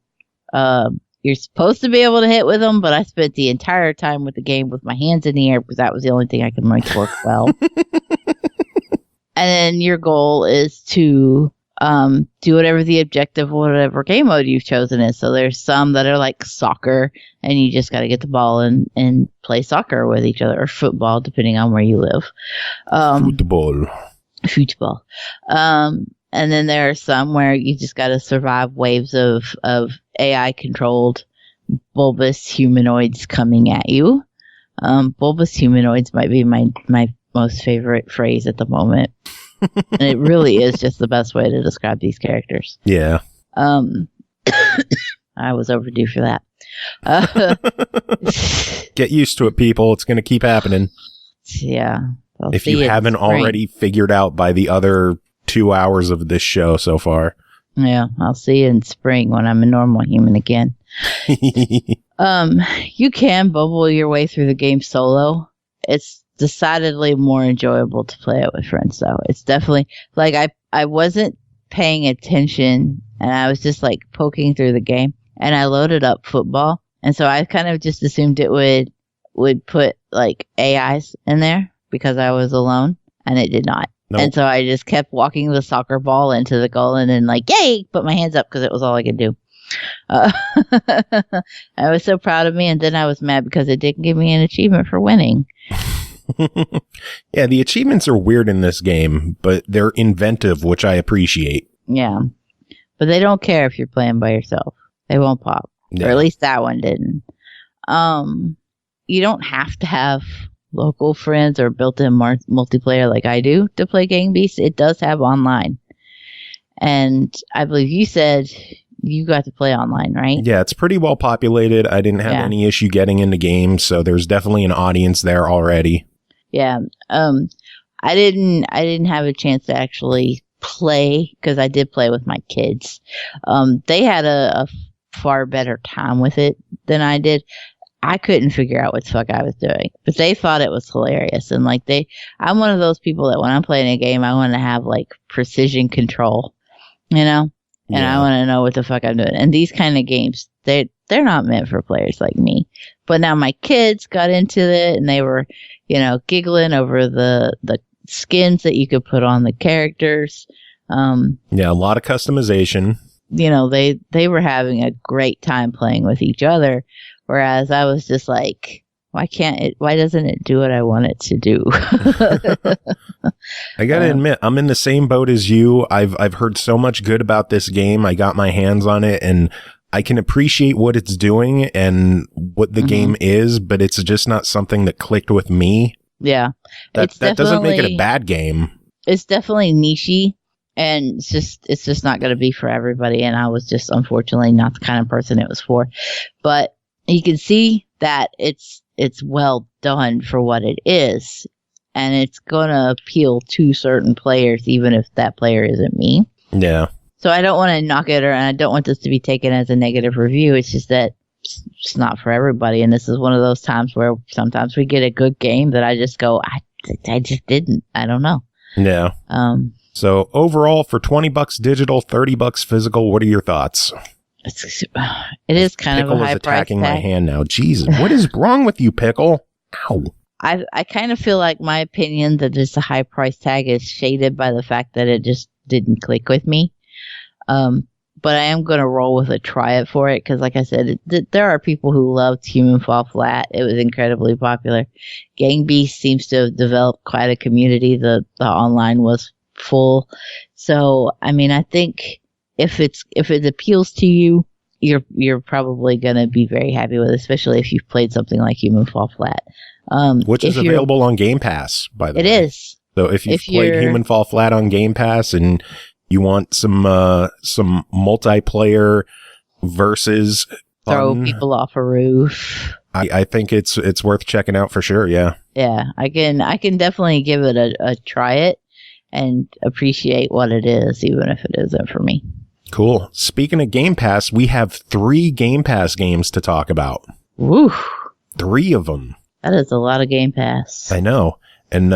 [SPEAKER 4] You're supposed to be able to hit with them, but I spent the entire time with the game with my hands in the air because that was the only thing I could make work well. And then your goal is to do whatever the objective, whatever game mode you've chosen is. So there's some that are like soccer, and you just got to get the ball and play soccer with each other, or football, depending on where you live.
[SPEAKER 3] Football.
[SPEAKER 4] And then there are some where you just got to survive waves of AI controlled bulbous humanoids coming at you. Bulbous humanoids might be my most favorite phrase at the moment. And it really is just the best way to describe these characters.
[SPEAKER 3] Yeah.
[SPEAKER 4] I was overdue for that.
[SPEAKER 3] Get used to it, people. It's going to keep happening.
[SPEAKER 4] Yeah.
[SPEAKER 3] If you haven't already figured out by the other 2 hours of this show so far.
[SPEAKER 4] Yeah, I'll see you in spring when I'm a normal human again. You can bubble your way through the game solo. It's decidedly more enjoyable to play it with friends, though. It's definitely like I wasn't paying attention, and I was just like poking through the game, and I loaded up football, and so I kind of just assumed it would put like AIs in there because I was alone, and it did not.
[SPEAKER 3] Nope.
[SPEAKER 4] And so I just kept walking the soccer ball into the goal and then like, yay, put my hands up because it was all I could do. I was so proud of me. And then I was mad because it didn't give me an achievement for winning.
[SPEAKER 3] Yeah, the achievements are weird in this game, but they're inventive, which I appreciate.
[SPEAKER 4] Yeah. But they don't care if you're playing by yourself. They won't pop.
[SPEAKER 3] Yeah.
[SPEAKER 4] Or at least that one didn't. You don't have to have local friends or built-in multiplayer like I do to play Gang Beasts. It does have online. And I believe you said you got to play online, right?
[SPEAKER 3] Yeah, it's pretty well populated. I didn't have any issue getting into games, so there's definitely an audience there already.
[SPEAKER 4] Yeah. I didn't have a chance to actually play because I did play with my kids. They had a far better time with it than I did. I couldn't figure out what the fuck I was doing, but they thought it was hilarious. And like I'm one of those people that when I'm playing a game, I want to have like precision control, and I want to know what the fuck I'm doing. And these kind of games, they're not meant for players like me. But now my kids got into it and they were, giggling over the skins that you could put on the characters.
[SPEAKER 3] Yeah, a lot of customization.
[SPEAKER 4] They were having a great time playing with each other. Whereas I was just like, why doesn't it do what I want it to do?
[SPEAKER 3] I gotta admit, I'm in the same boat as you. I've heard so much good about this game. I got my hands on it and I can appreciate what it's doing and what the game is, but it's just not something that clicked with me.
[SPEAKER 4] Yeah.
[SPEAKER 3] That doesn't make it a bad game.
[SPEAKER 4] It's definitely niche-y. And it's just not going to be for everybody. And I was just unfortunately not the kind of person it was for. But you can see that it's well done for what it is, and it's going to appeal to certain players, even if that player isn't me.
[SPEAKER 3] Yeah.
[SPEAKER 4] So I don't want to knock it, and I don't want this to be taken as a negative review. It's just that it's not for everybody, and this is one of those times where sometimes we get a good game that I just go, I just didn't. I don't know.
[SPEAKER 3] Yeah. So overall, for $20 digital, $30 physical, what are your thoughts?
[SPEAKER 4] It is kind
[SPEAKER 3] Pickle
[SPEAKER 4] of a high
[SPEAKER 3] is attacking
[SPEAKER 4] price
[SPEAKER 3] my
[SPEAKER 4] tag.
[SPEAKER 3] hand now. Jesus, what is wrong with you, Pickle? Ow.
[SPEAKER 4] I kind of feel like my opinion that it's a high price tag is shaded by the fact that it just didn't click with me. But I am going to roll with a try it for it because, like I said, there are people who loved Human Fall Flat. It was incredibly popular. Gang Beasts seems to have developed quite a community. The online was full. So, I mean, I think if it appeals to you, you're probably going to be very happy with it, especially if you've played something like Human Fall Flat.
[SPEAKER 3] Which is available on Game Pass, by the way.
[SPEAKER 4] It is.
[SPEAKER 3] So if you've played Human Fall Flat on Game Pass and you want some multiplayer versus
[SPEAKER 4] throw
[SPEAKER 3] fun,
[SPEAKER 4] people off a roof,
[SPEAKER 3] I think it's worth checking out for sure. Yeah.
[SPEAKER 4] Yeah, I can definitely give it a try it and appreciate what it is, even if it isn't for me.
[SPEAKER 3] Cool. Speaking of Game Pass, we have 3 Game Pass games to talk about.
[SPEAKER 4] Woo!
[SPEAKER 3] 3 of them.
[SPEAKER 4] That is a lot of Game Pass.
[SPEAKER 3] I know. And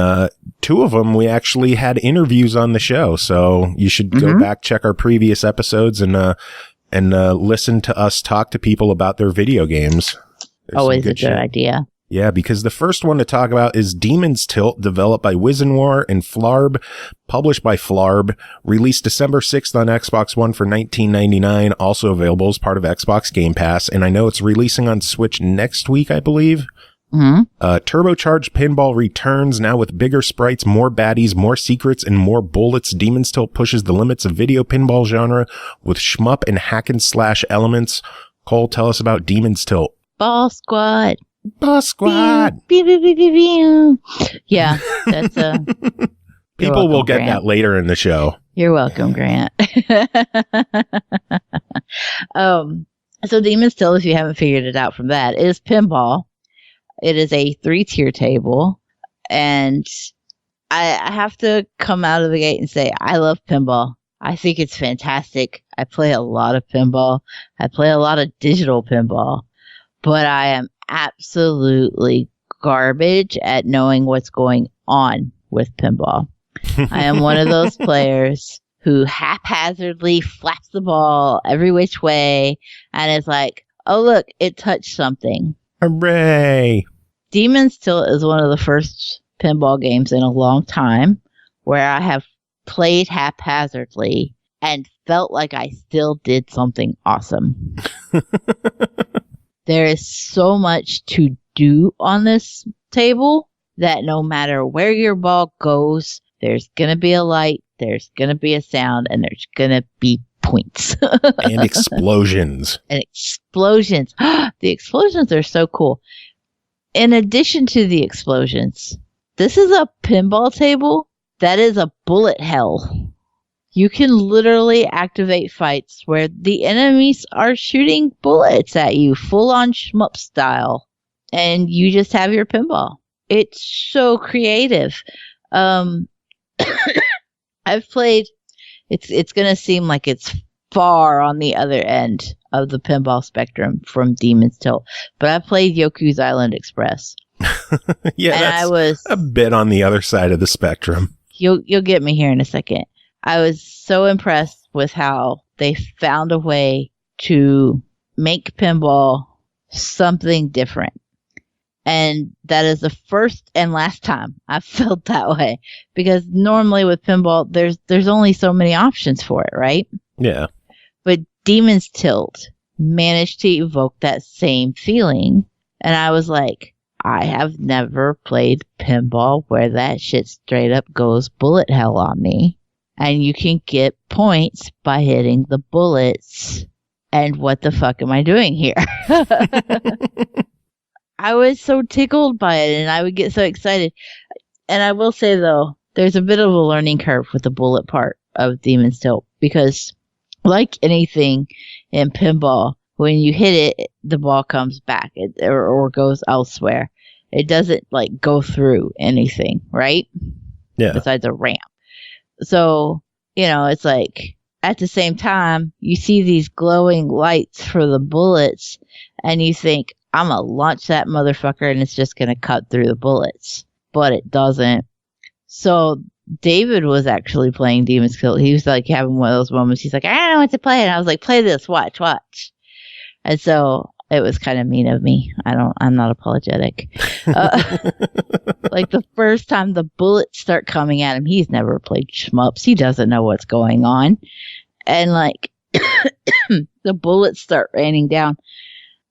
[SPEAKER 3] 2 of them, we actually had interviews on the show. So you should go back, check our previous episodes and listen to us talk to people about their video games. There's
[SPEAKER 4] always a good idea.
[SPEAKER 3] Yeah, because the first one to talk about is Demon's Tilt, developed by Wizenwar and Flarb, published by Flarb, released December 6th on Xbox One for $19.99, also available as part of Xbox Game Pass, and I know it's releasing on Switch next week, I believe. Turbocharged Pinball returns, now with bigger sprites, more baddies, more secrets, and more bullets. Demon's Tilt pushes the limits of video pinball genre with shmup and hack and slash elements. Cole, tell us about Demon's Tilt.
[SPEAKER 4] Ball Squad.
[SPEAKER 3] Boss Squad.
[SPEAKER 4] Pew, pew, pew, pew, pew. Yeah, that's
[SPEAKER 3] People will get that later in the show.
[SPEAKER 4] You're welcome, Grant. So Demon's Tilt, if you haven't figured it out from that, is pinball. It is a 3-tier table, and I have to come out of the gate and say I love pinball. I think it's fantastic. I play a lot of pinball. I play a lot of digital pinball, but I am absolutely garbage at knowing what's going on with pinball. I am one of those players who haphazardly flaps the ball every which way and is like, oh, look, it touched something.
[SPEAKER 3] Hooray!
[SPEAKER 4] Demon's Tilt is one of the first pinball games in a long time where I have played haphazardly and felt like I still did something awesome. There is so much to do on this table that no matter where your ball goes, there's going to be a light, there's going to be a sound, and there's going to be points.
[SPEAKER 3] And explosions.
[SPEAKER 4] And explosions. The explosions are so cool. In addition to the explosions, this is a pinball table that is a bullet hell. You can literally activate fights where the enemies are shooting bullets at you, full on shmup style, and you just have your pinball. It's so creative. I've played. It's gonna seem like it's far on the other end of the pinball spectrum from Demon's Tilt, but I played Yoku's Island Express.
[SPEAKER 3] Yeah,
[SPEAKER 4] and
[SPEAKER 3] that's
[SPEAKER 4] I was
[SPEAKER 3] a bit on the other side of the spectrum.
[SPEAKER 4] You'll get me here in a second. I was so impressed with how they found a way to make pinball something different. And that is the first and last time I've felt that way. Because normally with pinball, there's only so many options for it, right?
[SPEAKER 3] Yeah.
[SPEAKER 4] But Demon's Tilt managed to evoke that same feeling. And I was like, I have never played pinball where that shit straight up goes bullet hell on me. And you can get points by hitting the bullets. And what the fuck am I doing here? I was so tickled by it, and I would get so excited. And I will say, though, there's a bit of a learning curve with the bullet part of Demon's Tilt. Because, like anything in pinball, when you hit it, the ball comes back or goes elsewhere. It doesn't, like, go through anything, right?
[SPEAKER 3] Yeah.
[SPEAKER 4] Besides a ramp. So, it's like, at the same time, you see these glowing lights for the bullets, and you think, I'm going to launch that motherfucker, and it's just going to cut through the bullets. But it doesn't. So, David was actually playing Demon's Tilt. He was, like, having one of those moments. He's like, I don't know what to play. And I was like, play this. Watch. And so, it was kind of mean of me. I'm not apologetic. Like the first time the bullets start coming at him, he's never played shmups. He doesn't know what's going on. And like the bullets start raining down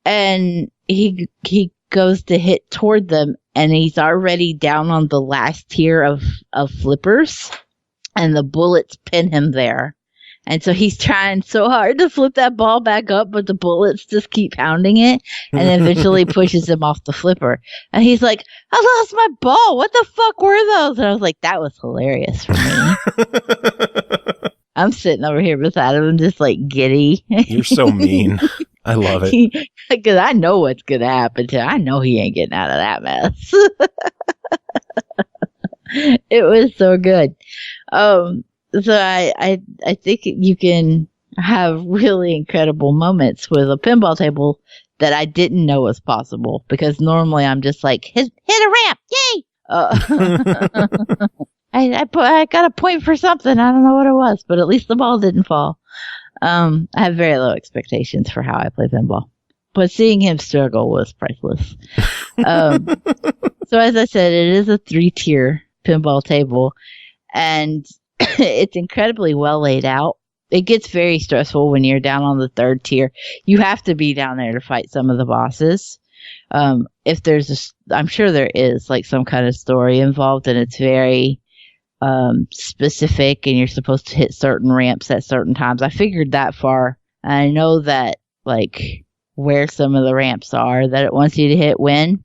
[SPEAKER 4] and he goes to hit toward them and he's already down on the last tier of flippers and the bullets pin him there. And so he's trying so hard to flip that ball back up, but the bullets just keep pounding it and eventually pushes him off the flipper. And he's like, I lost my ball. What the fuck were those? And I was like, that was hilarious for me. I'm sitting over here beside him just like giddy.
[SPEAKER 3] You're so mean. I love it.
[SPEAKER 4] Because I know what's going to happen to him. I know he ain't getting out of that mess. It was so good. So I think you can have really incredible moments with a pinball table that I didn't know was possible because normally I'm just like hit a ramp, yay! I got a point for something. I don't know what it was, but at least the ball didn't fall. I have very low expectations for how I play pinball, but seeing him struggle was priceless. So as I said, it is a 3-tier pinball table, and it's incredibly well laid out. It gets very stressful when you're down on the 3rd tier. You have to be down there to fight some of the bosses. If there's I'm sure there is like some kind of story involved, and it's very specific, and you're supposed to hit certain ramps at certain times. I figured that far. I know that like where some of the ramps are that it wants you to hit when.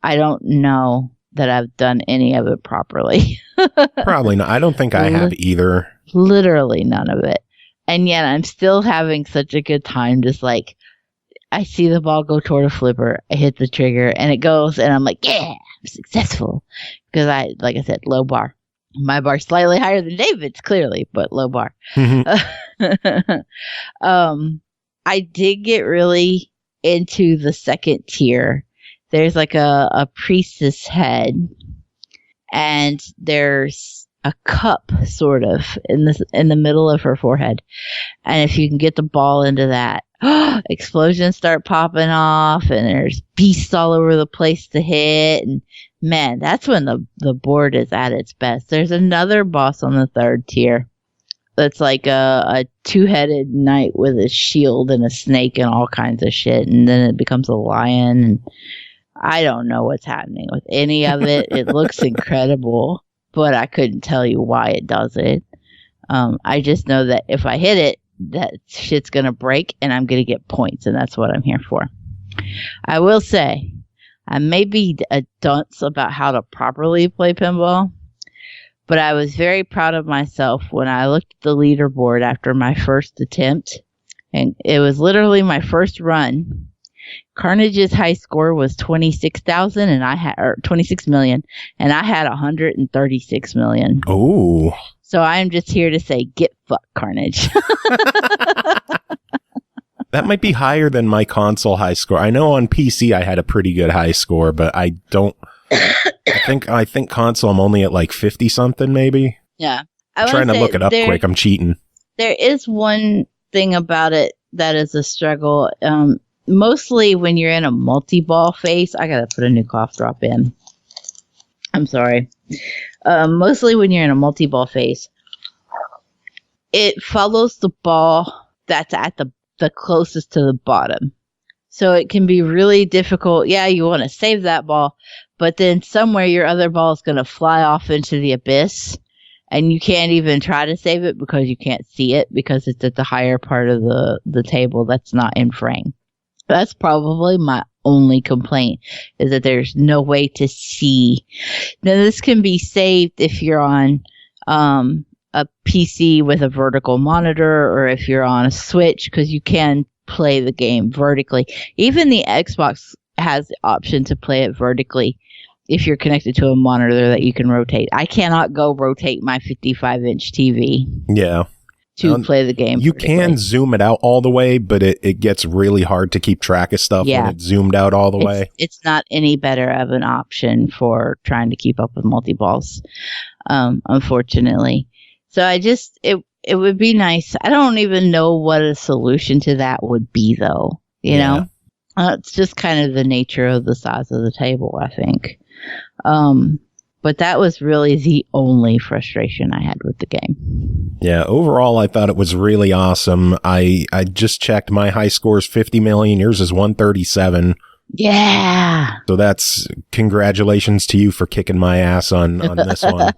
[SPEAKER 4] I don't know that I've done any of it properly.
[SPEAKER 3] Probably not. I don't think I have either. Literally
[SPEAKER 4] none of it. And yet I'm still having such a good time. Just like I see the ball go toward a flipper, I hit the trigger and it goes and I'm like, yeah, I'm successful. Because like I said, low bar. My bar's slightly higher than David's, clearly, but low bar. I did get really into the second tier. There's like a priestess head, and there's a cup sort of in the middle of her forehead. And if you can get the ball into that, explosions start popping off, and there's beasts all over the place to hit. And man, that's when the board is at its best. There's another boss on the third tier that's like a two-headed knight with a shield and a snake and all kinds of shit. And then it becomes a lion. And I don't know what's happening with any of it. It looks incredible, but I couldn't tell you why it does it. I just know that if I hit it, that shit's going to break and I'm going to get points. And that's what I'm here for. I will say, I may be a dunce about how to properly play pinball, but I was very proud of myself when I looked at the leaderboard after my first attempt, and it was literally my first run. Carnage's high score was 26,000, and I had 26 million, and I had 136 million.
[SPEAKER 3] Oh,
[SPEAKER 4] so I am just here to say, get fucked, Carnage.
[SPEAKER 3] that might be higher than my console high score. I know on PC I had a pretty good high score, but I don't. I think console I'm only at like 50 something maybe.
[SPEAKER 4] Yeah.
[SPEAKER 3] I'm trying to look it up quick. I'm cheating.
[SPEAKER 4] There is one thing about it that is a struggle. Mostly when you're in a multi-ball phase. I gotta put a new cough drop in. I'm sorry. Mostly when you're in a multi-ball phase, it follows the ball that's at the closest to the bottom. So it can be really difficult. Yeah, you want to save that ball, but then somewhere your other ball is going to fly off into the abyss, and you can't even try to save it because you can't see it because it's at the higher part of the table that's not in frame. That's probably my only complaint, is that there's no way to see. Now, this can be saved if you're on a PC with a vertical monitor, or if you're on a Switch, because you can play the game vertically. Even the Xbox has the option to play it vertically if you're connected to a monitor that you can rotate. I cannot go rotate my 55-inch TV.
[SPEAKER 3] Yeah.
[SPEAKER 4] To play the game.
[SPEAKER 3] You can zoom it out all the way, but it gets really hard to keep track of stuff when it's zoomed out all the way. It's
[SPEAKER 4] not any better of an option for trying to keep up with multi-balls, unfortunately. So it would be nice. I don't even know what a solution to that would be, though. You know? It's just kind of the nature of the size of the table, I think. But that was really the only frustration I had with the game.
[SPEAKER 3] Yeah, overall, I thought it was really awesome. I just checked. My high score is 50 million. Yours is 137.
[SPEAKER 4] Yeah.
[SPEAKER 3] So that's congratulations to you for kicking my ass on this one.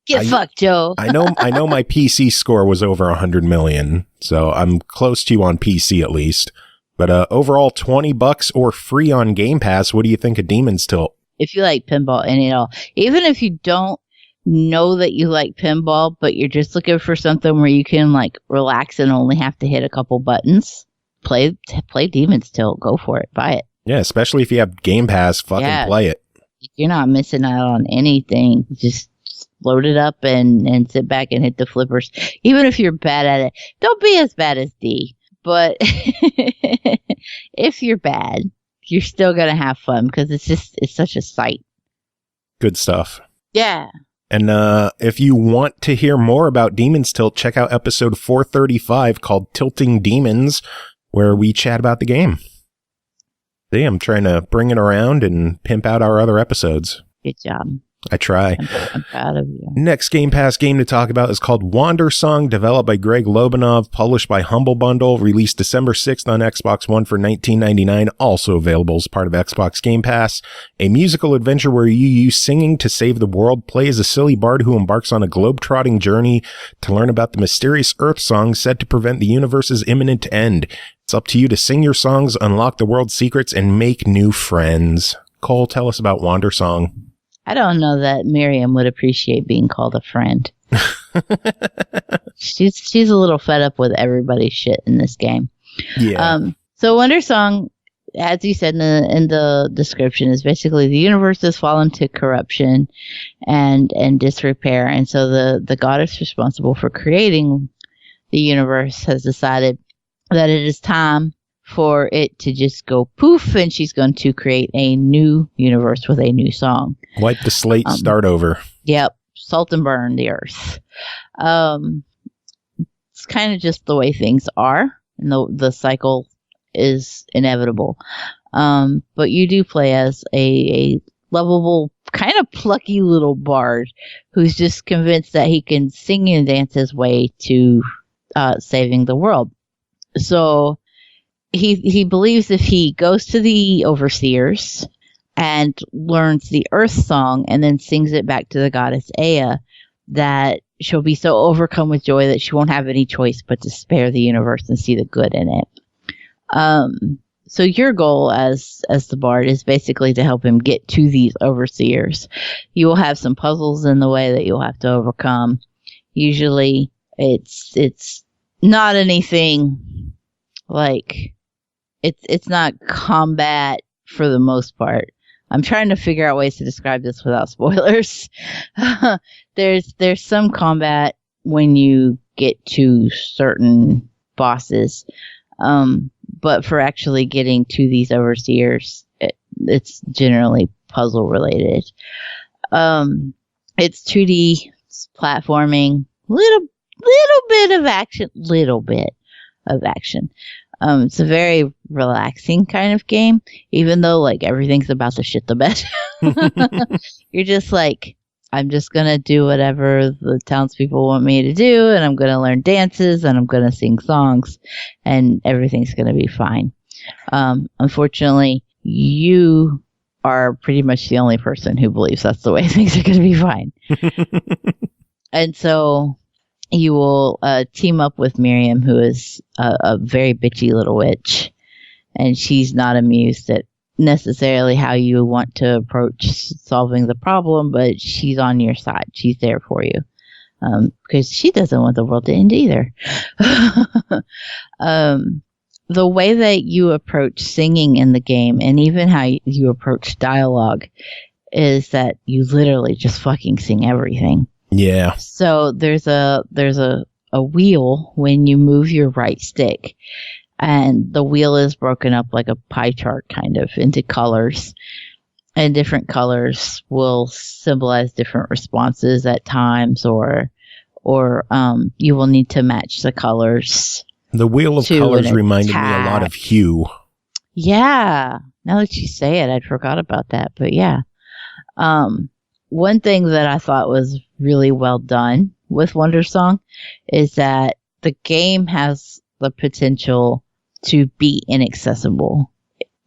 [SPEAKER 4] Get fucked, Joe.
[SPEAKER 3] I know my PC score was over 100 million, so I'm close to you on PC at least. But overall, $20 or free on Game Pass. What do you think of Demon's Tilt?
[SPEAKER 4] If you like pinball any at all, even if you don't know that you like pinball, but you're just looking for something where you can like relax and only have to hit a couple buttons, play Demon's Tilt. Go for it. Buy it.
[SPEAKER 3] Yeah, especially if you have Game Pass, fucking play it.
[SPEAKER 4] You're not missing out on anything. Just load it up and sit back and hit the flippers. Even if you're bad at it, don't be as bad as D. But if you're bad, you're still going to have fun because it's such a sight.
[SPEAKER 3] Good stuff.
[SPEAKER 4] Yeah.
[SPEAKER 3] And if you want to hear more about Demon's Tilt, check out episode 435 called Tilting Demons, where we chat about the game. See, I'm trying to bring it around and pimp out our other episodes.
[SPEAKER 4] Good job.
[SPEAKER 3] I try.
[SPEAKER 4] I'm proud of you.
[SPEAKER 3] Next Game Pass game to talk about is called Wander Song, developed by Greg Lobanov, published by Humble Bundle, released December 6th on Xbox One for $19.99, also available as part of Xbox Game Pass. A musical adventure where you use singing to save the world. Play as a silly bard who embarks on a globe-trotting journey to learn about the mysterious Earth song said to prevent the universe's imminent end. It's up to you to sing your songs, unlock the world's secrets, and make new friends. Cole, tell us about Wander Song.
[SPEAKER 4] I don't know that Miriam would appreciate being called a friend. She's a little fed up with everybody's shit in this game.
[SPEAKER 3] Yeah.
[SPEAKER 4] So Wonder Song as you said in the description, is basically the universe has fallen to corruption and disrepair, and so the goddess responsible for creating the universe has decided that it is time for it to just go poof, and she's going to create a new universe with a new song.
[SPEAKER 3] Wipe the slate, start over.
[SPEAKER 4] Yep, salt and burn the earth. It's kind of just the way things are, and the cycle is inevitable. But you do play as a lovable, kind of plucky little bard who's just convinced that he can sing and dance his way to saving the world. So he believes if he goes to the overseers and learns the earth song and then sings it back to the goddess Ea, that she'll be so overcome with joy that she won't have any choice but to spare the universe and see the good in it. So your goal as the bard is basically to help him get to these overseers. You will have some puzzles in the way that you'll have to overcome. Usually it's not anything like it's not combat for the most part. I'm trying to figure out ways to describe this without spoilers. There's some combat when you get to certain bosses. But for actually getting to these overseers, it's generally puzzle related. It's 2D, it's platforming, little bit of action. It's a very relaxing kind of game, even though like everything's about to shit the bed. You're just like, I'm just going to do whatever the townspeople want me to do, and I'm going to learn dances, and I'm going to sing songs, and everything's going to be fine. Unfortunately, you are pretty much the only person who believes that's the way things are going to be fine. And so you will team up with Miriam, who is a very bitchy little witch, and she's not amused at necessarily how you want to approach solving the problem, but she's on your side. She's there for you because she doesn't want the world to end either. The way that you approach singing in the game, and even how you approach dialogue, is that you literally just fucking sing everything.
[SPEAKER 3] Yeah.
[SPEAKER 4] So there's a wheel when you move your right stick, and the wheel is broken up like a pie chart kind of into colors, and different colors will symbolize different responses at times, or you will need to match the colors. The wheel of colors reminded me a lot of Hue. Yeah. Now that you say it, I'd forgot about that, but yeah. One thing that I thought was really well done with Wonder Song is that the game has the potential to be inaccessible.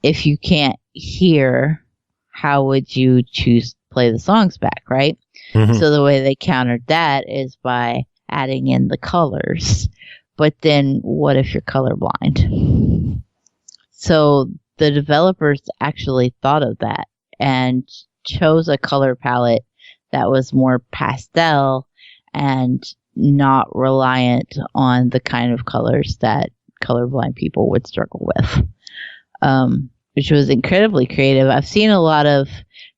[SPEAKER 4] If you can't hear, how would you choose to play the songs back, right? Mm-hmm. So the way they countered that is by adding in the colors. But then what if you're colorblind? So the developers actually thought of that and chose a color palette that was more pastel and not reliant on the kind of colors that colorblind people would struggle with, which was incredibly creative. I've seen a lot of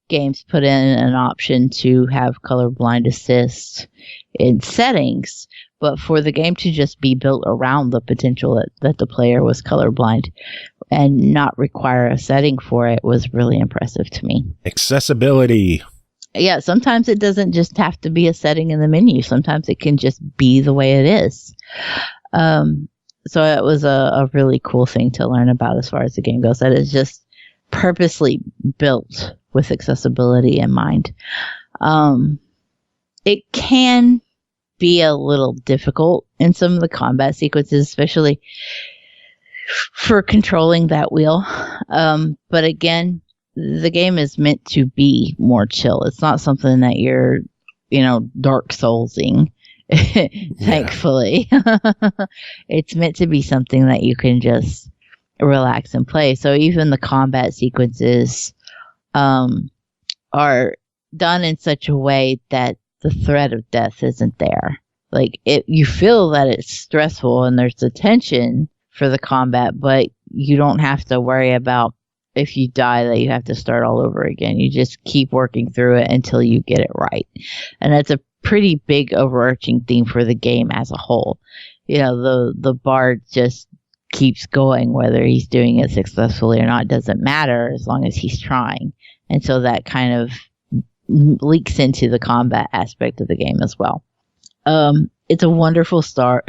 [SPEAKER 4] games put in an option to have colorblind assist in settings, but for the game to just be built around the potential that the player was colorblind and not require a setting for it was really impressive to me. Accessibility. Yeah, sometimes it doesn't just have to be a setting in the menu. Sometimes it can just be the way it is. So it was a really cool thing to learn about as far as the game goes. That is just purposely built with accessibility in mind. It can be a little difficult in some of the combat sequences, especially for controlling that wheel. But again, the game is meant to be more chill. It's not something that you're, Dark Soulsing. Thankfully. It's meant to be something that you can just relax and play. So even the combat sequences are done in such a way that the threat of death isn't there. Like, you feel that it's stressful and there's the tension for the combat, but you don't have to worry about if you die that you have to start all over again. You just keep working through it until you get it right. And that's a pretty big overarching theme for the game as a whole. You know, the bard just keeps going, whether he's doing it successfully or not doesn't matter as long as he's trying. And so that kind of leaks into the combat aspect of the game as well. It's a wonderful story.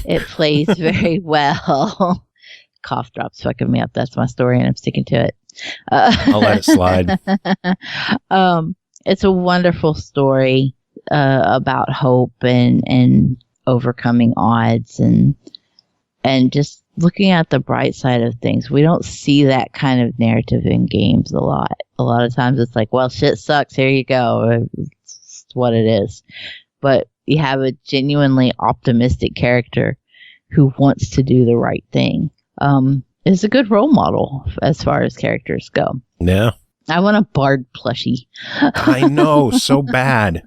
[SPEAKER 4] It plays very well. Cough drops fucking me up. That's my story, and I'm sticking to it.
[SPEAKER 3] I'll let it slide.
[SPEAKER 4] It's a wonderful story about hope and overcoming odds and just looking at the bright side of things. We don't see that kind of narrative in games a lot. A lot of times it's like, well, shit sucks. Here you go. It's what it is. But you have a genuinely optimistic character who wants to do the right thing. Is a good role model as far as characters go.
[SPEAKER 3] Yeah.
[SPEAKER 4] I want a bard plushie.
[SPEAKER 3] I know, so bad.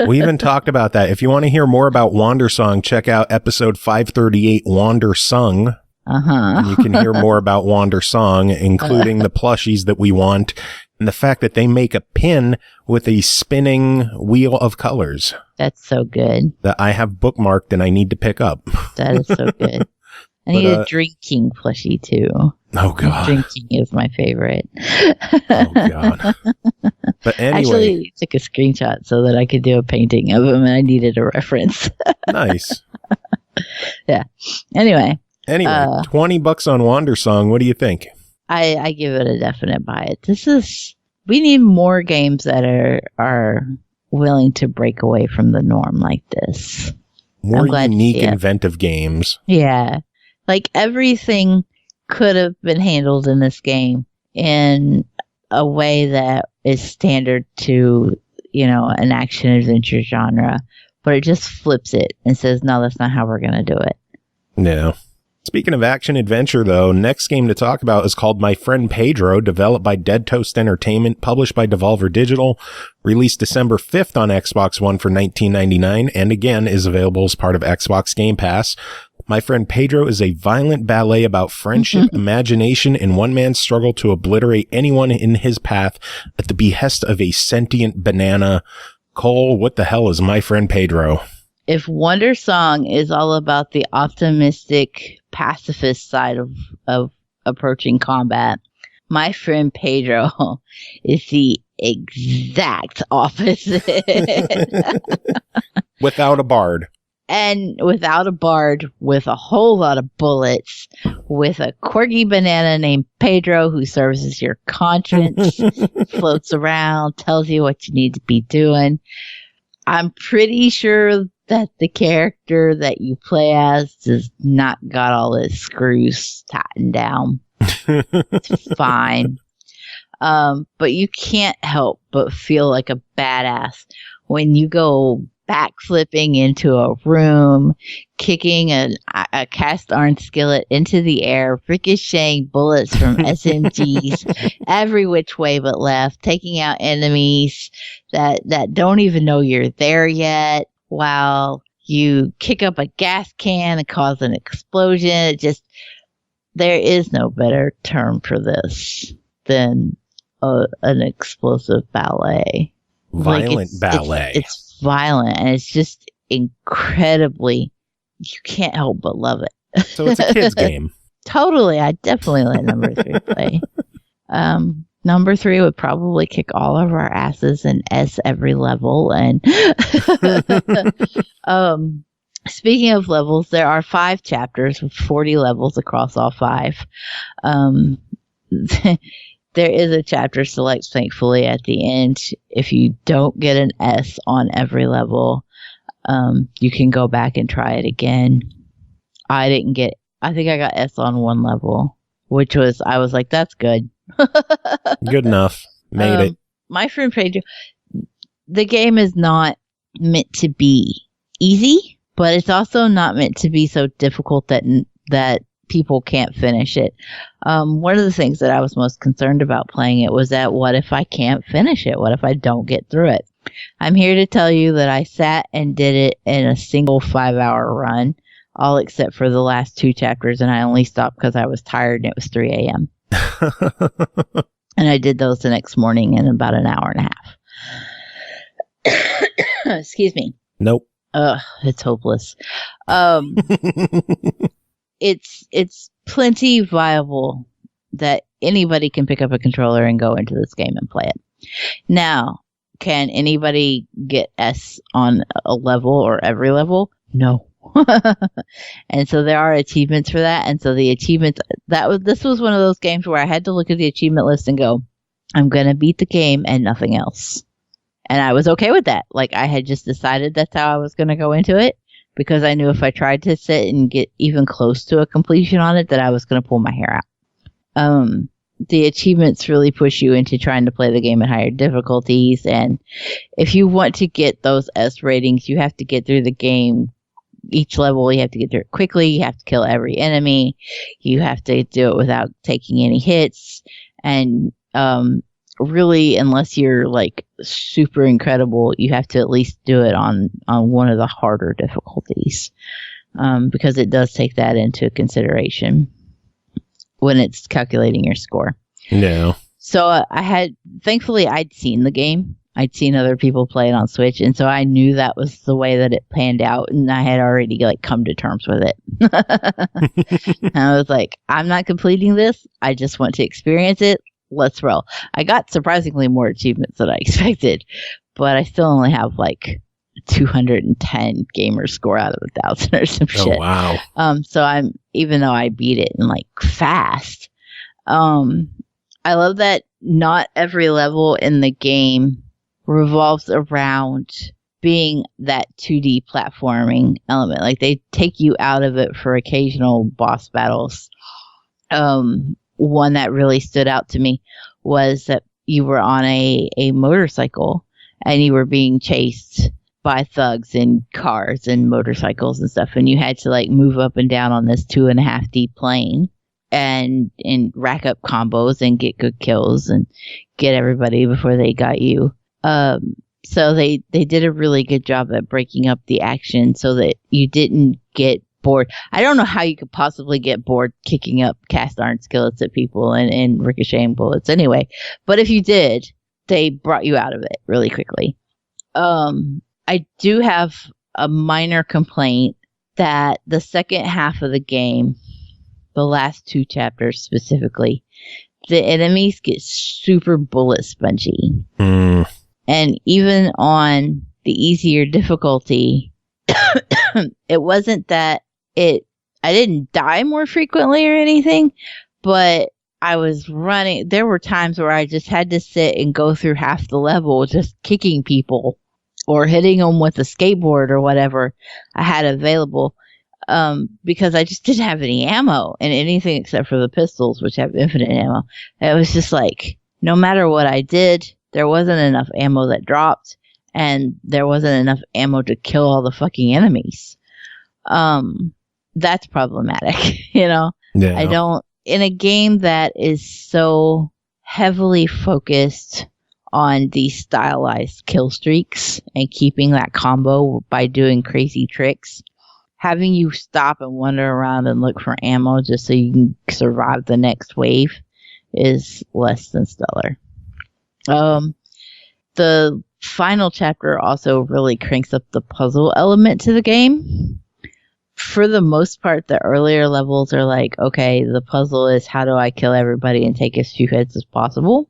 [SPEAKER 3] We even talked about that. If you want to hear more about Wandersong, check out episode 538, Wandersong. And you can hear more about Wandersong, including the plushies that we want, and the fact that they make a pin with a spinning wheel of colors.
[SPEAKER 4] That's so good.
[SPEAKER 3] That I have bookmarked and I need to pick up.
[SPEAKER 4] That is so good. I need a drinking plushie too.
[SPEAKER 3] Oh God,
[SPEAKER 4] drinking is my favorite.
[SPEAKER 3] Oh God. But anyway,
[SPEAKER 4] actually, I took a screenshot so that I could do a painting of him, and I needed a reference. Nice. Yeah. Anyway,
[SPEAKER 3] $20 on Wandersong. What do you think?
[SPEAKER 4] I give it a definite buy. We need more games that are willing to break away from the norm like this.
[SPEAKER 3] More unique, inventive games.
[SPEAKER 4] Yeah. Like everything could have been handled in this game in a way that is standard to, an action adventure genre, but it just flips it and says, no, that's not how we're going to do it.
[SPEAKER 3] No. Speaking of action adventure, though, next game to talk about is called My Friend Pedro, developed by Dead Toast Entertainment, published by Devolver Digital, released December 5th on Xbox One for $19.99, and again is available as part of Xbox Game Pass. My Friend Pedro is a violent ballet about friendship, imagination, and one man's struggle to obliterate anyone in his path at the behest of a sentient banana. Cole, what the hell is My Friend Pedro?
[SPEAKER 4] If Wandersong is all about the optimistic, pacifist side of approaching combat, My Friend Pedro is the exact opposite.
[SPEAKER 3] Without a bard.
[SPEAKER 4] And without a bard, with a whole lot of bullets, with a corgi banana named Pedro who serves as your conscience, floats around, tells you what you need to be doing. I'm pretty sure that the character that you play as has not got all his screws tightened down. It's fine. But you can't help but feel like a badass when you go backflipping into a room, kicking a cast iron skillet into the air, ricocheting bullets from SMGs every which way but left, taking out enemies that don't even know you're there yet, while you kick up a gas can and cause an explosion. There is no better term for this than an explosive ballet.
[SPEAKER 3] Violent ballet.
[SPEAKER 4] It's violent, and it's just incredibly, you can't help but love it.
[SPEAKER 3] So it's a kid's game.
[SPEAKER 4] Totally. I definitely let number 3 play. Number 3 would probably kick all of our asses in S every level. And speaking of levels, there are 5 chapters with 40 levels across all 5. There is a chapter select, thankfully, at the end. If you don't get an S on every level, you can go back and try it again. I think I got S on 1 level, I was like, that's good.
[SPEAKER 3] Good enough. Made it.
[SPEAKER 4] My Friend Pedro, the game is not meant to be easy, but it's also not meant to be so difficult that people can't finish it. One of the things that I was most concerned about playing it was that what if I can't finish it? What if I don't get through it? I'm here to tell you that I sat and did it in a single 5-hour run all except for the last 2 chapters, and I only stopped because I was tired and it was 3 a.m. And I did those the next morning in about an hour and a half. Excuse me.
[SPEAKER 3] Nope.
[SPEAKER 4] It's hopeless. It's plenty viable that anybody can pick up a controller and go into this game and play it. Now, can anybody get S on a level or every level? No. And so there are achievements for that. And so the achievements, this was one of those games where I had to look at the achievement list and go, I'm going to beat the game and nothing else. And I was okay with that. Like, I had just decided that's how I was going to go into it, because I knew if I tried to sit and get even close to a completion on it, that I was going to pull my hair out. The achievements really push you into trying to play the game at higher difficulties. And if you want to get those S ratings, you have to get through the game. Each level, you have to get through it quickly. You have to kill every enemy. You have to do it without taking any hits. And really, unless you're like super incredible, you have to at least do it on one of the harder difficulties, because it does take that into consideration when it's calculating your score.
[SPEAKER 3] No.
[SPEAKER 4] So thankfully I'd seen the game. I'd seen other people play it on Switch, and so I knew that was the way that it panned out, and I had already like come to terms with it. And I was like, I'm not completing this. I just want to experience it. Let's roll. I got surprisingly more achievements than I expected, but I still only have like 210 gamer score out of 1,000 or some shit.
[SPEAKER 3] Oh, wow.
[SPEAKER 4] So even though I beat it in like fast, I love that not every level in the game revolves around being that 2D platforming element. Like, they take you out of it for occasional boss battles. One that really stood out to me was that you were on a motorcycle and you were being chased by thugs in cars and motorcycles and stuff, and you had to like move up and down on this 2.5D plane and rack up combos and get good kills and get everybody before they got you. So they did a really good job at breaking up the action so that you didn't get bored. I don't know how you could possibly get bored kicking up cast iron skillets at people and ricocheting bullets anyway. But if you did, they brought you out of it really quickly. I do have a minor complaint that the second half of the game, the last 2 chapters specifically, the enemies get super bullet spongy. And even on the easier difficulty, it wasn't that I didn't die more frequently or anything, but I was running. There were times where I just had to sit and go through half the level just kicking people or hitting them with a skateboard or whatever I had available, because I just didn't have any ammo and anything except for the pistols, which have infinite ammo. It was just like, no matter what I did, there wasn't enough ammo that dropped, and there wasn't enough ammo to kill all the fucking enemies. That's problematic, you know? Yeah. In a game that is so heavily focused on these stylized kill streaks and keeping that combo by doing crazy tricks, having you stop and wander around and look for ammo just so you can survive the next wave is less than stellar. The final chapter also really cranks up the puzzle element to the game. For the most part, the earlier levels are like, okay, the puzzle is how do I kill everybody and take as few hits as possible.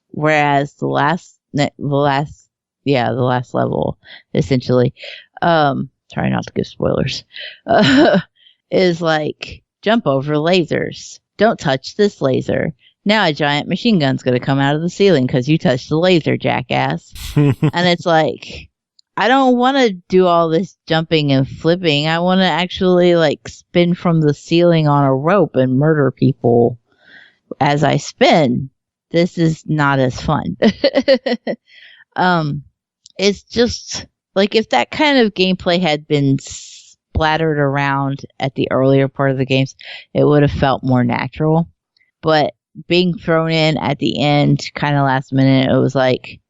[SPEAKER 4] Whereas the last level, essentially, try not to give spoilers, is like, jump over lasers. Don't touch this laser. Now a giant machine gun's going to come out of the ceiling because you touched the laser, jackass. And it's like, I don't want to do all this jumping and flipping. I want to actually like spin from the ceiling on a rope and murder people as I spin. This is not as fun. It's just like, if that kind of gameplay had been splattered around at the earlier part of the games, it would have felt more natural. But being thrown in at the end, kind of last minute, it was like,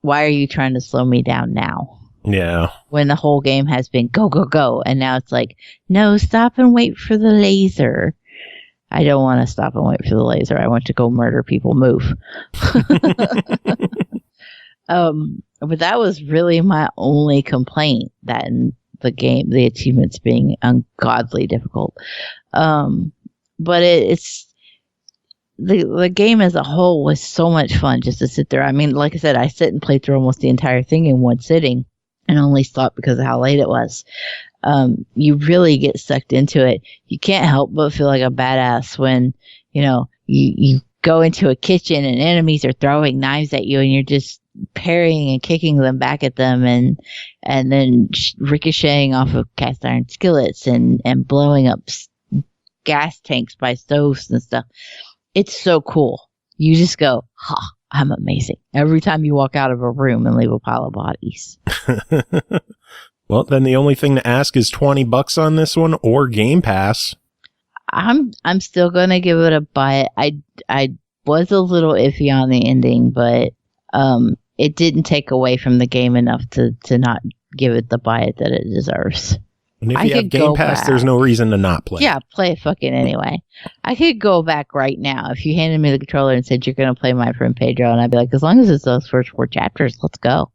[SPEAKER 4] why are you trying to slow me down now?
[SPEAKER 3] Yeah.
[SPEAKER 4] When the whole game has been go, go, go. And now it's like, no, stop and wait for the laser. I don't want to stop and wait for the laser. I want to go murder people. Move. But that was really my only complaint, that in the game, the achievements being ungodly difficult. But it's the game as a whole was so much fun just to sit there. I mean, like I said, I sit and play through almost the entire thing in one sitting and only stopped because of how late it was. You really get sucked into it. You can't help but feel like a badass when, you go into a kitchen and enemies are throwing knives at you and you're just parrying and kicking them back at them and then ricocheting off of cast iron skillets and blowing up gas tanks by stoves and stuff. It's so cool. You just go, I'm amazing. Every time you walk out of a room and leave a pile of bodies.
[SPEAKER 3] Well, then the only thing to ask is $20 on this one or Game Pass.
[SPEAKER 4] I'm still gonna give it a buy. I was a little iffy on the ending, but it didn't take away from the game enough to not give it the buy it that it deserves.
[SPEAKER 3] And if you have Game Pass, there's no reason to not play.
[SPEAKER 4] Yeah, play it fucking anyway. I could go back right now. If you handed me the controller and said you're going to play My Friend Pedro, and I'd be like, as long as it's those first 4 chapters, let's go.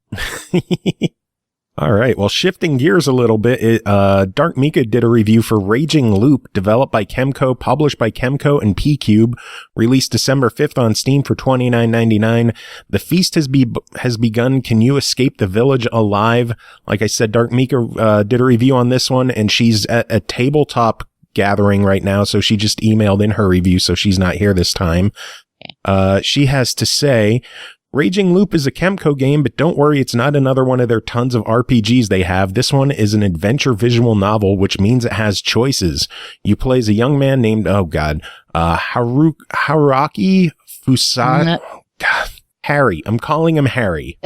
[SPEAKER 3] All right. Well, shifting gears a little bit, Dark Mika did a review for Raging Loop, developed by Kemco, published by Kemco and P-Cube, released December 5th on Steam for $29.99. The feast has begun. Can you escape the village alive? Like I said, Dark Mika did a review on this one, and she's at a tabletop gathering right now, so she just emailed in her review, so she's not here this time. She has to say, Raging Loop is a Kemco game, but don't worry, it's not another one of their tons of RPGs they have. This one is an adventure visual novel, which means it has choices. You play as a young man named, Haruaki Fusai. Harry. I'm calling him Harry.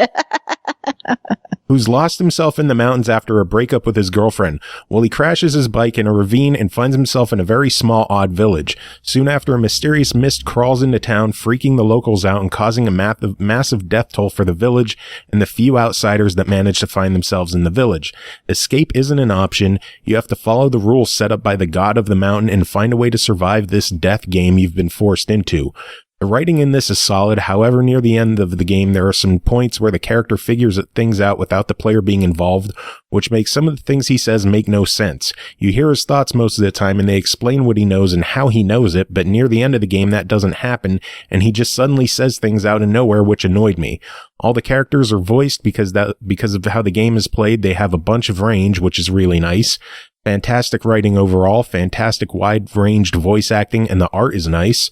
[SPEAKER 3] Who's lost himself in the mountains after a breakup with his girlfriend. Well, he crashes his bike in a ravine and finds himself in a very small, odd village. Soon after, a mysterious mist crawls into town, freaking the locals out and causing a massive death toll for the village and the few outsiders that manage to find themselves in the village. Escape isn't an option. You have to follow the rules set up by the god of the mountain and find a way to survive this death game you've been forced into. The writing in this is solid. However, near the end of the game, there are some points where the character figures things out without the player being involved, which makes some of the things he says make no sense. You hear his thoughts most of the time, and they explain what he knows and how he knows it, but near the end of the game, that doesn't happen, and he just suddenly says things out of nowhere, which annoyed me. All the characters are voiced because of how the game is played. They have a bunch of range, which is really nice. Fantastic writing overall, fantastic wide-ranged voice acting, and the art is nice.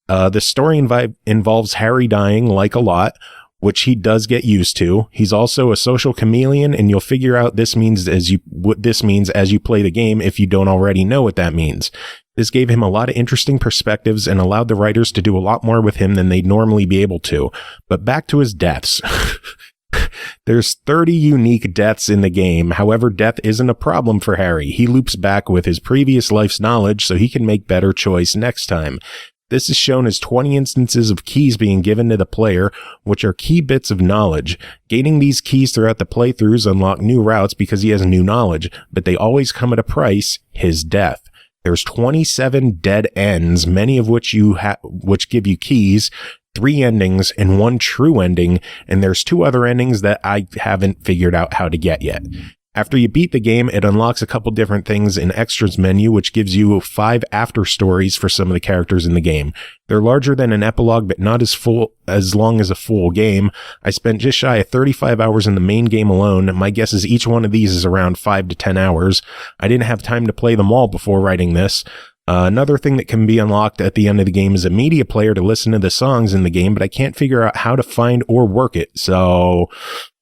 [SPEAKER 3] The story involves Harry dying, like a lot, which he does get used to. He's also a social chameleon, and you'll figure out what this means as you play the game if you don't already know what that means. This gave him a lot of interesting perspectives and allowed the writers to do a lot more with him than they'd normally be able to. But back to his deaths. There's 30 unique deaths in the game. However, death isn't a problem for Harry. He loops back with his previous life's knowledge so he can make better choice next time. This is shown as 20 instances of keys being given to the player, which are key bits of knowledge. Gaining these keys throughout the playthroughs unlock new routes because he has new knowledge, but they always come at a price, his death. There's 27 dead ends, many of which which give you keys, 3 endings, and 1 true ending, and there's 2 other endings that I haven't figured out how to get yet. After you beat the game, it unlocks a couple different things in Extras menu, which gives you 5 after stories for some of the characters in the game. They're larger than an epilogue, but not as long as a full game. I spent just shy of 35 hours in the main game alone. My guess is each one of these is around 5 to 10 hours. I didn't have time to play them all before writing this. Another thing that can be unlocked at the end of the game is a media player to listen to the songs in the game, but I can't figure out how to find or work it. So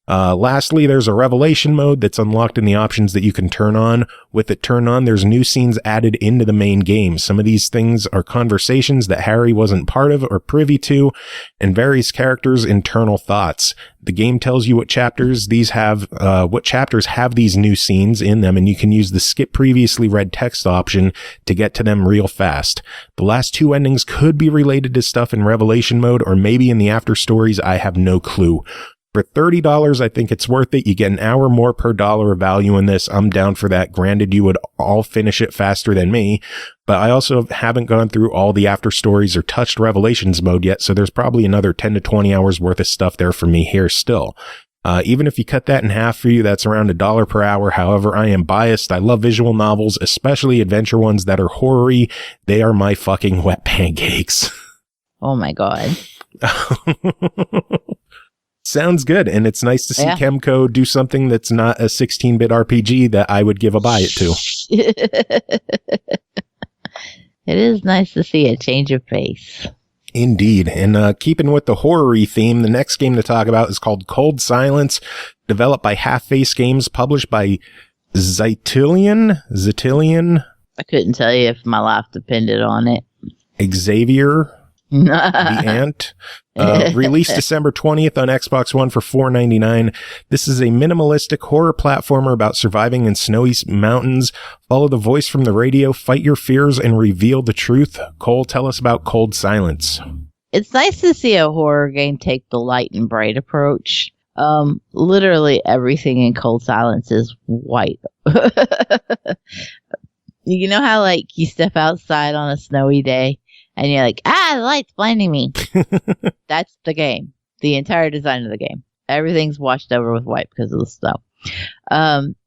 [SPEAKER 3] lastly, there's a revelation mode that's unlocked in the options that you can turn on. With it turned on, there's new scenes added into the main game. Some of these things are conversations that Harry wasn't part of or privy to, and various characters' internal thoughts. The game tells you what chapters have these new scenes in them, and you can use the skip previously read text option to get to them real fast. The last 2 endings could be related to stuff in revelation mode, or maybe in the after stories. I have no clue. For $30, I think it's worth it. You get an hour more per dollar of value in this. I'm down for that. Granted, you would all finish it faster than me, but I also haven't gone through all the after stories or touched Revelations mode yet, so there's probably another 10 to 20 hours worth of stuff there for me here still. Even if you cut that in half for you, that's around $1 per hour. However, I am biased. I love visual novels, especially adventure ones that are horror-y. They are my fucking wet pancakes.
[SPEAKER 4] Oh my God.
[SPEAKER 3] Sounds good. And it's nice to see Kemco do something that's not a 16-bit RPG that I would give a buy it to.
[SPEAKER 4] It is nice to see a change of pace.
[SPEAKER 3] Indeed. And keeping with the horror-y theme, the next game to talk about is called Cold Silence, developed by Half Face Games, published by Zytillion.
[SPEAKER 4] I couldn't tell you if my life depended on it.
[SPEAKER 3] Xavier. The Ant. Released December 20th on Xbox One for $4.99. This is a minimalistic horror platformer about surviving in snowy mountains. Follow the voice from the radio, fight your fears, and reveal the truth. Cole, tell us about Cold Silence.
[SPEAKER 4] It's nice to see a horror game take the light and bright approach. Literally everything in Cold Silence is white. You know how, like, you step outside on a snowy day and you're like, the light's blinding me. That's the game. The entire design of the game. Everything's washed over with white because of the snow.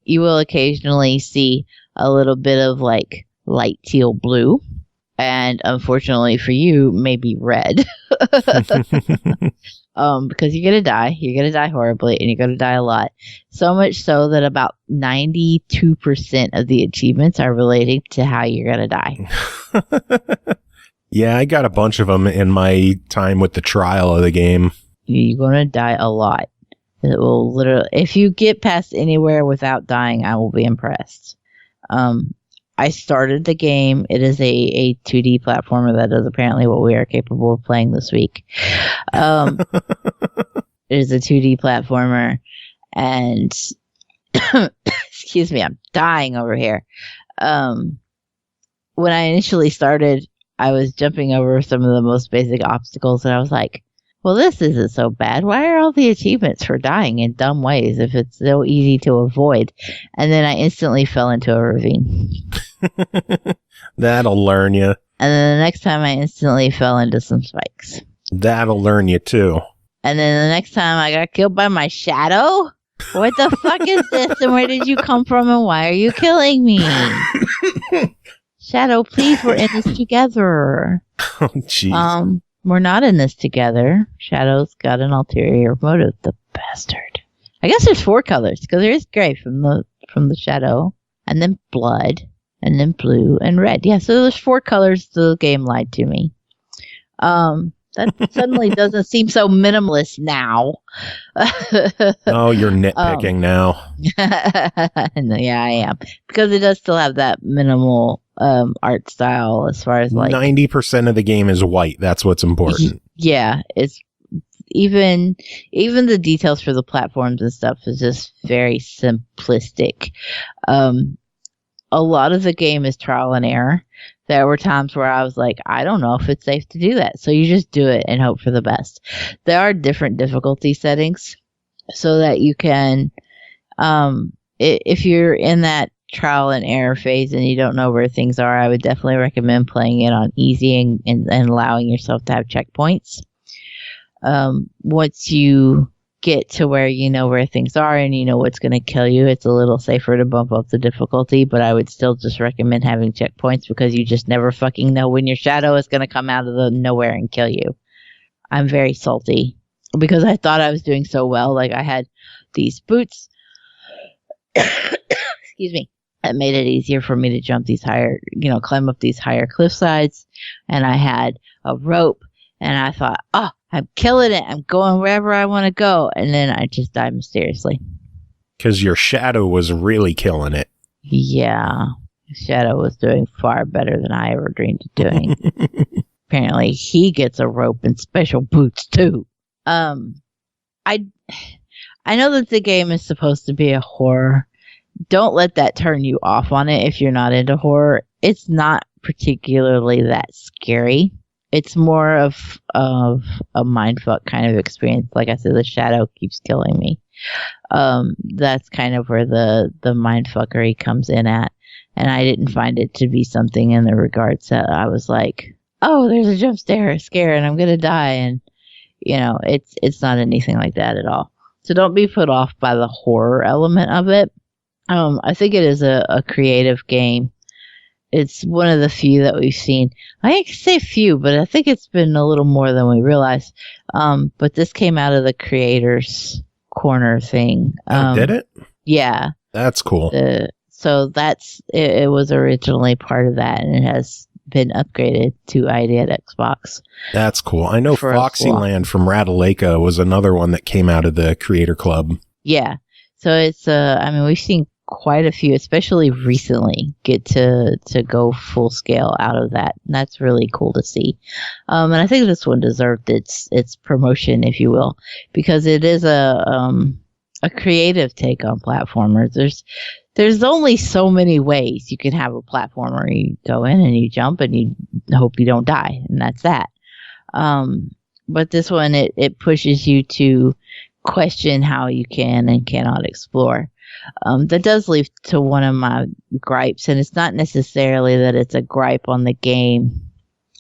[SPEAKER 4] You will occasionally see a little bit of, like, light teal blue. And unfortunately for you, maybe red. Because you're going to die. You're going to die horribly, and you're going to die a lot. So much so that about 92% of the achievements are relating to how you're going to die.
[SPEAKER 3] Yeah, I got a bunch of them in my time with the trial of the game.
[SPEAKER 4] You're going to die a lot. It will literally, if you get past anywhere without dying, I will be impressed. I started the game. It is a 2D platformer that is apparently what we are capable of playing this week. It is a 2D platformer, and excuse me, I'm dying over here. When I initially started, I was jumping over some of the most basic obstacles, and I was like, well, this isn't so bad. Why are all the achievements for dying in dumb ways if it's so easy to avoid? And then I instantly fell into a ravine.
[SPEAKER 3] That'll learn you.
[SPEAKER 4] And then the next time I instantly fell into some spikes.
[SPEAKER 3] That'll learn you too.
[SPEAKER 4] And then the next time I got killed by my shadow? What the fuck is this? And where did you come from? And why are you killing me? Shadow, please, we're in this together.
[SPEAKER 3] Oh, jeez.
[SPEAKER 4] We're not in this together. Shadow's got an ulterior motive, the bastard. I guess there's 4 colors, because there is gray from the shadow, and then blood, and then blue, and red. Yeah, so there's 4 colors. The game lied to me. That suddenly doesn't seem so minimalist now.
[SPEAKER 3] Oh, you're nitpicking now.
[SPEAKER 4] Yeah, I am. Because it does still have that minimal art style as far as like
[SPEAKER 3] 90% of the game is white. That's what's important.
[SPEAKER 4] Yeah, it's even the details for the platforms and stuff is just very simplistic. A lot of the game is trial and error. There were times where I was like, I don't know if it's safe to do that. So you just do it and hope for the best. There are different difficulty settings so that you can, if you're in that trial and error phase and you don't know where things are, I would definitely recommend playing it on easy and allowing yourself to have checkpoints. Once you get to where you know where things are and you know what's going to kill you, it's a little safer to bump up the difficulty, but I would still just recommend having checkpoints because you just never fucking know when your shadow is going to come out of the nowhere and kill you. I'm very salty because I thought I was doing so well. Like, I had these boots excuse me, that made it easier for me to jump these higher, climb up these higher cliff sides, and I had a rope, and I thought, oh, I'm killing it. I'm going wherever I want to go. And then I just died mysteriously.
[SPEAKER 3] Because your shadow was really killing it.
[SPEAKER 4] Yeah. Shadow was doing far better than I ever dreamed of doing. Apparently, he gets a rope and special boots, too. I know that the game is supposed to be a horror. Don't let that turn you off on it if you're not into horror. It's not particularly that scary. it's more of a mindfuck kind of experience. Like I said, the shadow keeps killing me. That's kind of where the mindfuckery comes in at. And I didn't find it to be something in the regards that I was like, oh, there's a jump scare and I'm going to die. And, it's not anything like that at all. So don't be put off by the horror element of it. I think it is a creative game. It's one of the few that we've seen. I can say few, but I think it's been a little more than we realized. But this came out of the creators corner thing.
[SPEAKER 3] Did it?
[SPEAKER 4] Yeah.
[SPEAKER 3] That's cool.
[SPEAKER 4] So it was originally part of that, and it has been upgraded to ID at Xbox.
[SPEAKER 3] That's cool. I know Foxyland from Ratalaika was another one that came out of the Creator Club.
[SPEAKER 4] Yeah. So it's, we've seen quite a few, especially recently, get to go full scale out of that. And that's really cool to see. And I think this one deserved its promotion, if you will, because it is a creative take on platformers. There's only so many ways you can have a platformer. You go in and you jump and you hope you don't die, and that's that. But this one, it pushes you to question how you can and cannot explore. That does lead to one of my gripes, and it's not necessarily that it's a gripe on the game,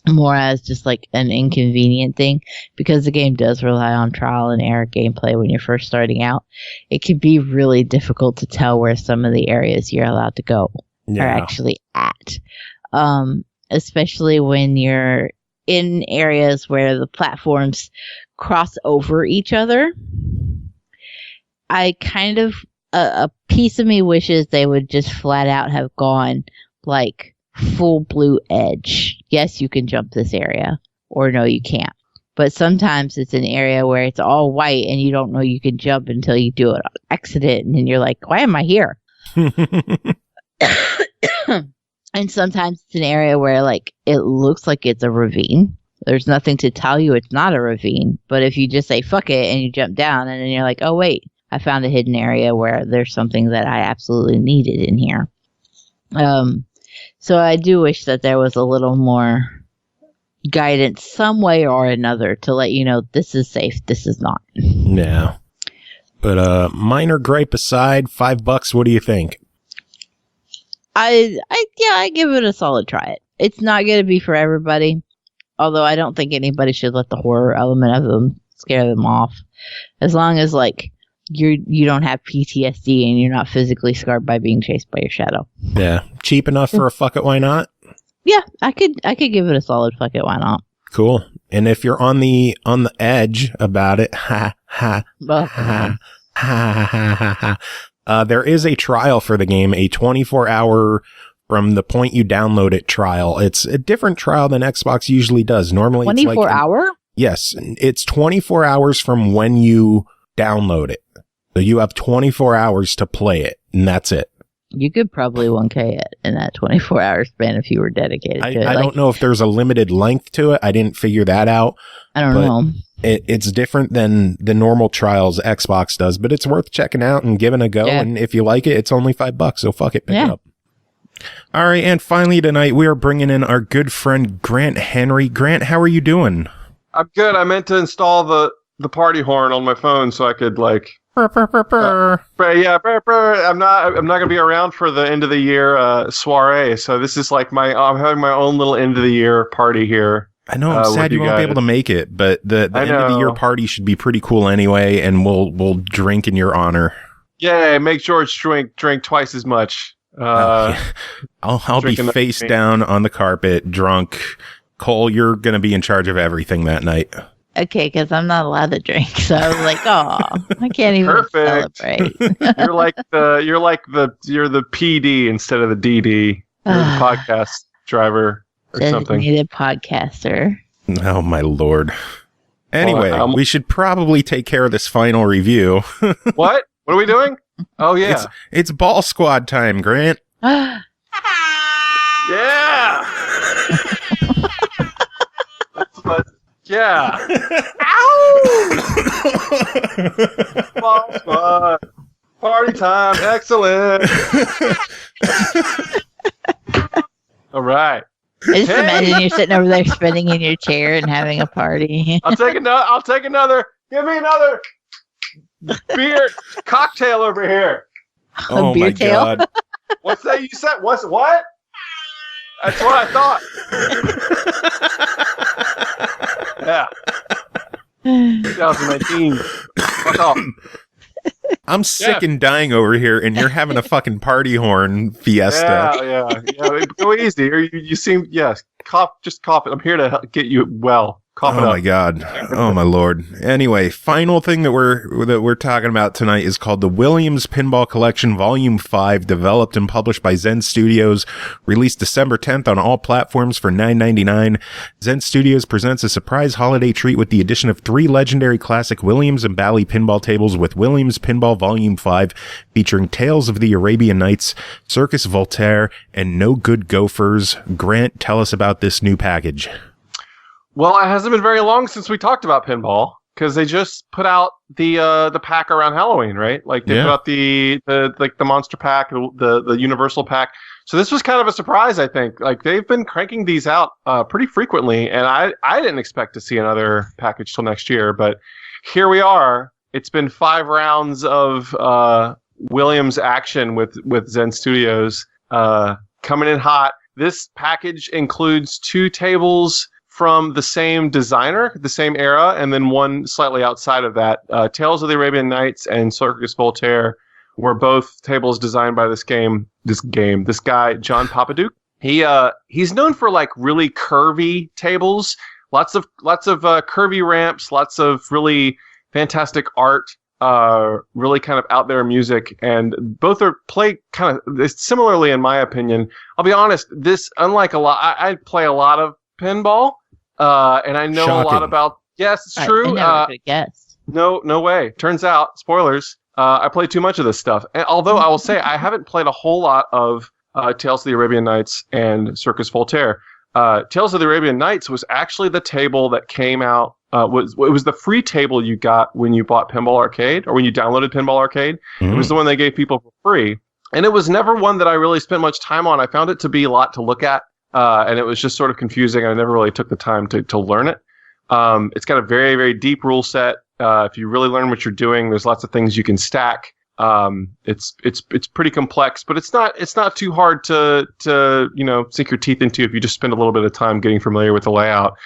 [SPEAKER 4] more as just like an inconvenient thing, because the game does rely on trial and error gameplay when you're first starting out. It can be really difficult to tell where some of the areas you're allowed to go are actually at, especially when you're in areas where the platforms cross over each other. I kind of, a piece of me wishes they would just flat out have gone like full blue edge. Yes, you can jump this area, or no, you can't. But sometimes it's an area where it's all white and you don't know you can jump until you do it on accident, and then you're like, why am I here? And sometimes it's an area where like it looks like it's a ravine. There's nothing to tell you it's not a ravine, but if you just say fuck it and you jump down, and then you're like, oh wait, I found a hidden area where there's something that I absolutely needed in here. So I do wish that there was a little more guidance some way or another to let you know this is safe, this is not.
[SPEAKER 3] Yeah. But minor gripe aside, $5, what do you think?
[SPEAKER 4] I give it a solid try. It's not going to be for everybody, although I don't think anybody should let the horror element of them scare them off. As long as like you don't have PTSD and you're not physically scarred by being chased by your shadow.
[SPEAKER 3] Yeah. Cheap enough for a fuck it, why not?
[SPEAKER 4] Yeah, I could give it a solid fuck it, why not?
[SPEAKER 3] Cool. And if you're on the edge about it, there is a trial for the game, a 24-hour from the point you download it trial. It's a different trial than Xbox usually does. Normally
[SPEAKER 4] 24
[SPEAKER 3] it's like
[SPEAKER 4] hour?
[SPEAKER 3] Yes, it's 24 hours from when you download it. So you have 24 hours to play it, and that's it.
[SPEAKER 4] You could probably 1K it in that 24-hour span if you were dedicated to it.
[SPEAKER 3] I don't know if there's a limited length to it. I didn't figure that out.
[SPEAKER 4] I don't know.
[SPEAKER 3] It's different than the normal trials Xbox does, but it's worth checking out and giving a go. Yeah. And if you like it, it's only $5, so fuck it, pick it up. All right, and finally tonight we are bringing in our good friend Grant Henry. Grant, how are you doing?
[SPEAKER 2] I'm good. I meant to install the party horn on my phone so I could like. I'm not gonna be around for the end of the year soiree. So this is like I'm having my own little end of the year party here.
[SPEAKER 3] I know. I'm sad you won't be able to make it, but the end of the year party should be pretty cool anyway, and we'll drink in your honor.
[SPEAKER 2] Yeah, make George drink twice as much.
[SPEAKER 3] I'll be face down on the carpet, drunk. Cole, you're gonna be in charge of everything that night.
[SPEAKER 4] Okay, because I'm not allowed to drink, so I was like, "Oh, I can't even celebrate."
[SPEAKER 2] You're the PD instead of the DD. You're the podcast driver or something.
[SPEAKER 4] Designated podcaster.
[SPEAKER 3] Oh my lord! Anyway, we should probably take care of this final review.
[SPEAKER 2] What? What are we doing? Oh yeah,
[SPEAKER 3] it's Ball Squad time, Grant.
[SPEAKER 2] Yeah. Yeah. Ow! Ball Squad. Party time. Excellent. All right.
[SPEAKER 4] I just imagine you're sitting over there spinning in your chair and having a party.
[SPEAKER 2] I'll take another. Give me another beer cocktail over here.
[SPEAKER 3] Oh
[SPEAKER 4] beer
[SPEAKER 3] my
[SPEAKER 4] tail?
[SPEAKER 3] god.
[SPEAKER 2] What's that you said? What? That's what I thought. Yeah. 2019. Fuck off.
[SPEAKER 3] I'm sick and dying over here, and you're having a fucking party horn fiesta.
[SPEAKER 2] Yeah. Go easy. Or you seem, yes. Just cough it. I'm here to get you well. Cough it up.
[SPEAKER 3] Oh my god. Oh my lord. Anyway, final thing that we're talking about tonight is called the Williams Pinball Collection Volume 5, developed and published by Zen Studios, released December 10th on all platforms for $9.99. Zen Studios presents a surprise holiday treat with the addition of 3 legendary classic Williams and Bally pinball tables with Williams Pinball Volume 5, featuring Tales of the Arabian Nights, Circus Voltaire, and No Good Gophers. Grant, tell us about this new package.
[SPEAKER 2] Well, it hasn't been very long since we talked about pinball, because they just put out the pack around Halloween, right? Like they put out the monster pack, the universal pack. So this was kind of a surprise, I think. Like they've been cranking these out pretty frequently, and I didn't expect to see another package till next year, but here we are. It's been 5 rounds of Williams action with Zen Studios coming in hot. This package includes 2 tables from the same designer, the same era, and then one slightly outside of that. Tales of the Arabian Nights and Circus Voltaire were both tables designed by this guy, John Papaduke. He's known for like really curvy tables, lots of curvy ramps, lots of really fantastic art, really kind of out there music, and both are played kind of similarly in my opinion. I'll be honest, this, unlike a lot, I play a lot of pinball. And I know a lot about. Yes, it's true.
[SPEAKER 4] I never could have guessed.
[SPEAKER 2] No way. Turns out, spoilers. I play too much of this stuff. And although I will say I haven't played a whole lot of Tales of the Arabian Nights and Circus Voltaire. Tales of the Arabian Nights was actually the table that came out. It was the free table you got when you bought Pinball Arcade, or when you downloaded Pinball Arcade. It was the one they gave people for free, and it was never one that I really spent much time on. I found it to be a lot to look at. And it was just sort of confusing. I never really took the time to learn it. It's got a very, very deep rule set. If you really learn what you're doing, there's lots of things you can stack. It's pretty complex, but it's not too hard to sink your teeth into if you just spend a little bit of time getting familiar with the layout.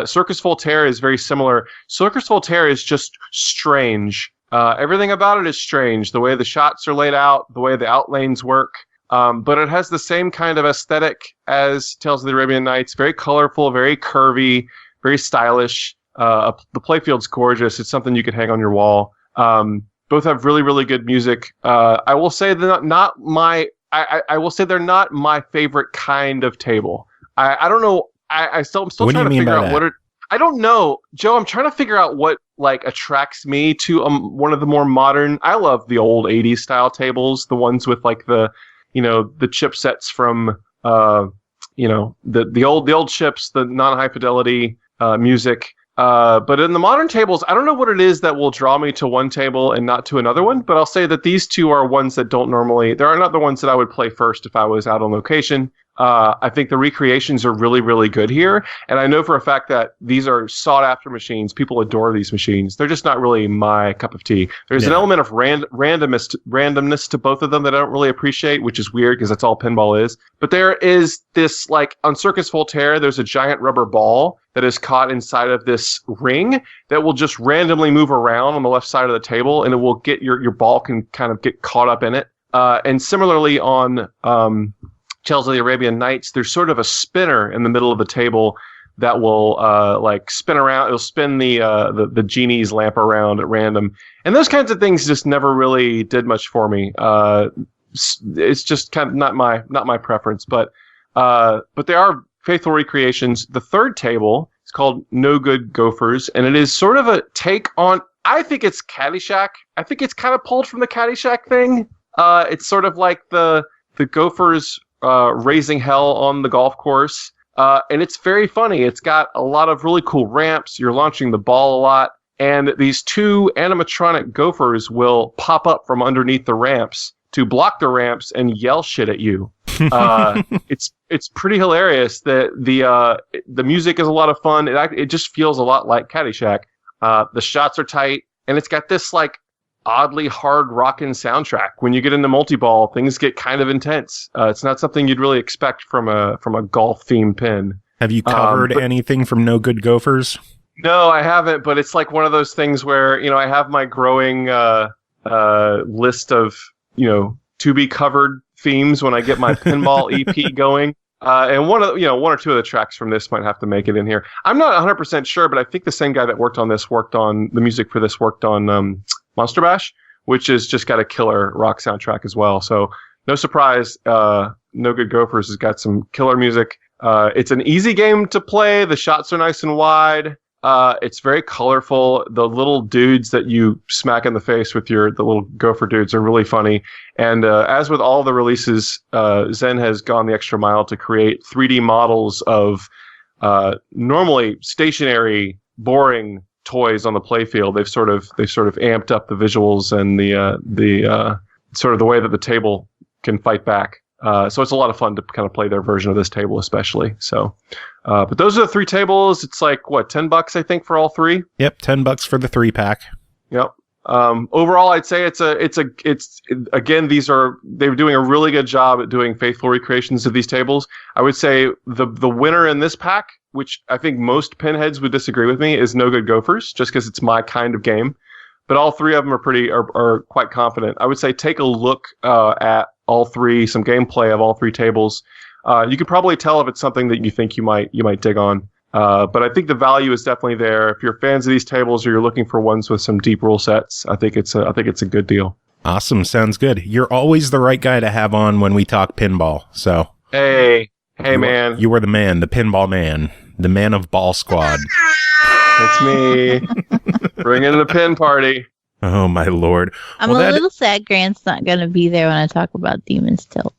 [SPEAKER 2] Circus Voltaire is very similar. Circus Voltaire is just strange. Everything about it is strange. The way the shots are laid out, the way the outlanes work. But it has the same kind of aesthetic as Tales of the Arabian Nights. Very colorful, very curvy, very stylish. The playfield's gorgeous. It's something you could hang on your wall. Both have really, really good music. I will say they're not my. I will say they're not my favorite kind of table. I don't know. I'm still trying to figure out what it. I don't know, Joe. I'm trying to figure out what like attracts me to one of the more modern. I love the old '80s style tables, the ones with like the chipsets from, the old chips, the non-high fidelity music. But in the modern tables, I don't know what it is that will draw me to one table and not to another one. But I'll say that these 2 are ones that don't normally. There are not the ones that I would play first if I was out on location. I think the recreations are really, really good here. And I know for a fact that these are sought after machines. People adore these machines. They're just not really my cup of tea. There's an element of randomness to both of them that I don't really appreciate, which is weird because that's all pinball is. But there is this, like on Circus Voltaire, there's a giant rubber ball that is caught inside of this ring that will just randomly move around on the left side of the table, and it will get your ball can kind of get caught up in it. And similarly on Tales of the Arabian Nights, there's sort of a spinner in the middle of the table that will spin around. It'll spin the genie's lamp around at random, and those kinds of things just never really did much for me. It's just kind of not my preference, but they are faithful recreations. The third table is called No Good Gophers, and it is sort of a take on. I think it's Caddyshack. I think it's kind of pulled from the Caddyshack thing. It's sort of like the Gophers raising hell on the golf course. And it's very funny. It's got a lot of really cool ramps. You're launching the ball a lot. And these 2 animatronic gophers will pop up from underneath the ramps to block the ramps and yell shit at you. It's pretty hilarious. The music is a lot of fun. It just feels a lot like Caddyshack. The shots are tight, and it's got this like oddly hard rockin' soundtrack. When you get into multi-ball, things get kind of intense. It's not something you'd really expect from a golf themed pin.
[SPEAKER 3] Have you covered anything from No Good Gophers?
[SPEAKER 2] No, I haven't. But it's like one of those things where I have my growing list of to be covered themes when I get my pinball EP going. And one or two of the tracks from this might have to make it in here. I'm not 100% sure, but I think the same guy that worked on the music for this worked on Monster Bash, which has just got a killer rock soundtrack as well. So no surprise, No Good Gophers has got some killer music. It's an easy game to play. The shots are nice and wide. It's very colorful. The little dudes that you smack in the face with the little gopher dudes are really funny. And as with all the releases, Zen has gone the extra mile to create 3D models of normally stationary, boring toys on the playfield. They've sort of amped up the visuals and the sort of the way that the table can fight back. So it's a lot of fun to kind of play their version of this table, especially. So, but those are the 3 tables. It's like what, $10, I think, for all 3.
[SPEAKER 3] Yep, $10 for the 3-pack.
[SPEAKER 2] Yep. Overall, I'd say it's again, they're doing a really good job at doing faithful recreations of these tables. I would say the winner in this pack, which I think most pinheads would disagree with me, is No Good Gophers, just because it's my kind of game. But all 3 of them are quite confident. I would say take a look at all 3, some gameplay of all 3 tables. You can probably tell if it's something that you think you might dig on. But I think the value is definitely there. If you're fans of these tables or you're looking for ones with some deep rule sets, I think it's a good deal.
[SPEAKER 3] Awesome, sounds good. You're always the right guy to have on when we talk pinball. So
[SPEAKER 2] hey, man,
[SPEAKER 3] you are the man, the pinball man, the man of Ball Squad.
[SPEAKER 2] It's me. Bring in the pin party.
[SPEAKER 3] Oh my lord!
[SPEAKER 4] I'm a little sad Grant's not going to be there when I talk about Demon's Tilt.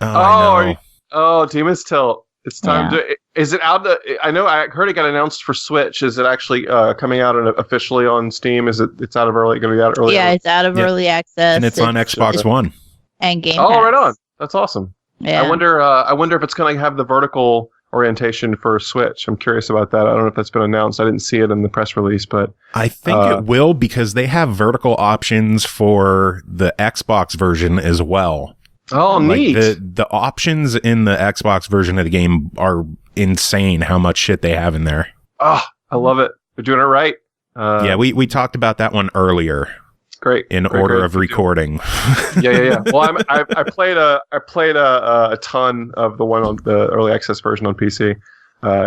[SPEAKER 2] Oh, Demon's Tilt. It's time to. Is it out? I know. I heard it got announced for Switch. Is it actually coming out officially on Steam? Is it? It's out of early. Going to be out early.
[SPEAKER 4] Yeah, it's out of early access,
[SPEAKER 3] and it's on Xbox One
[SPEAKER 4] and Game Pass.
[SPEAKER 2] Oh, right on. That's awesome.
[SPEAKER 4] Yeah.
[SPEAKER 2] I wonder if it's going to have the vertical orientation for Switch. I'm curious about that. I don't know if that's been announced. I didn't see it in the press release, but
[SPEAKER 3] I think it will, because they have vertical options for the Xbox version as well.
[SPEAKER 2] Oh, neat.
[SPEAKER 3] The options in the Xbox version of the game are insane how much shit they have in there.
[SPEAKER 2] Oh, I love it. They're doing it right.
[SPEAKER 3] Yeah, we talked about that one earlier.
[SPEAKER 2] Great.
[SPEAKER 3] In order of recording.
[SPEAKER 2] Yeah. Well, I played a ton of the one on the early access version on PC.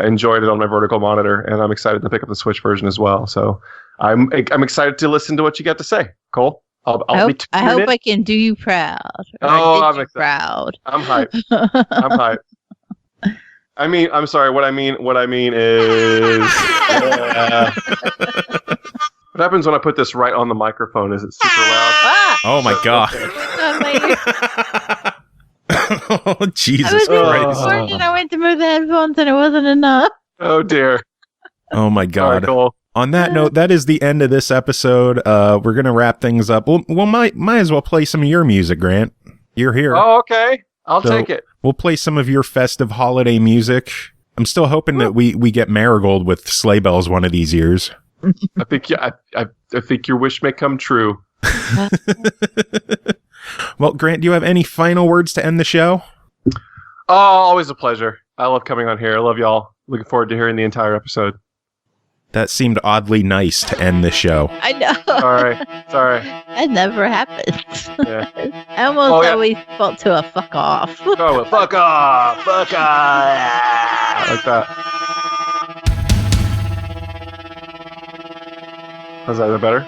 [SPEAKER 2] Enjoyed it on my vertical monitor, and I'm excited to pick up the Switch version as well. So I'm excited to listen to what you got to say, Cole. I hope
[SPEAKER 4] I can do you proud.
[SPEAKER 2] I'm excited.
[SPEAKER 4] Proud.
[SPEAKER 2] I'm hyped. I'm hyped. I mean, I'm sorry. What I mean is. What happens when I put this right on the microphone? Is it super loud?
[SPEAKER 4] Ah!
[SPEAKER 3] Oh my god! Oh Jesus Christ!
[SPEAKER 4] I went to move the headphones and it wasn't enough.
[SPEAKER 2] Oh dear!
[SPEAKER 3] Oh my god!
[SPEAKER 2] Right, cool.
[SPEAKER 3] On that note, that is the end of this episode. We're gonna wrap things up. We'll might as well play some of your music, Grant. You're here.
[SPEAKER 2] Oh, okay. I'll take it.
[SPEAKER 3] We'll play some of your festive holiday music. I'm still hoping that we get Marigold with sleigh bells one of these years.
[SPEAKER 2] I think your wish may come true.
[SPEAKER 3] Well, Grant, do you have any final words to end the show?
[SPEAKER 2] Oh, always a pleasure. I love coming on here. I love y'all. Looking forward to hearing the entire episode.
[SPEAKER 3] That seemed oddly nice to end the show.
[SPEAKER 4] I know.
[SPEAKER 2] Sorry.
[SPEAKER 4] That never happens.
[SPEAKER 2] Yeah.
[SPEAKER 4] I almost always felt to a fuck off.
[SPEAKER 2] Oh, well, fuck off. Fuck off. Like that. Is that better?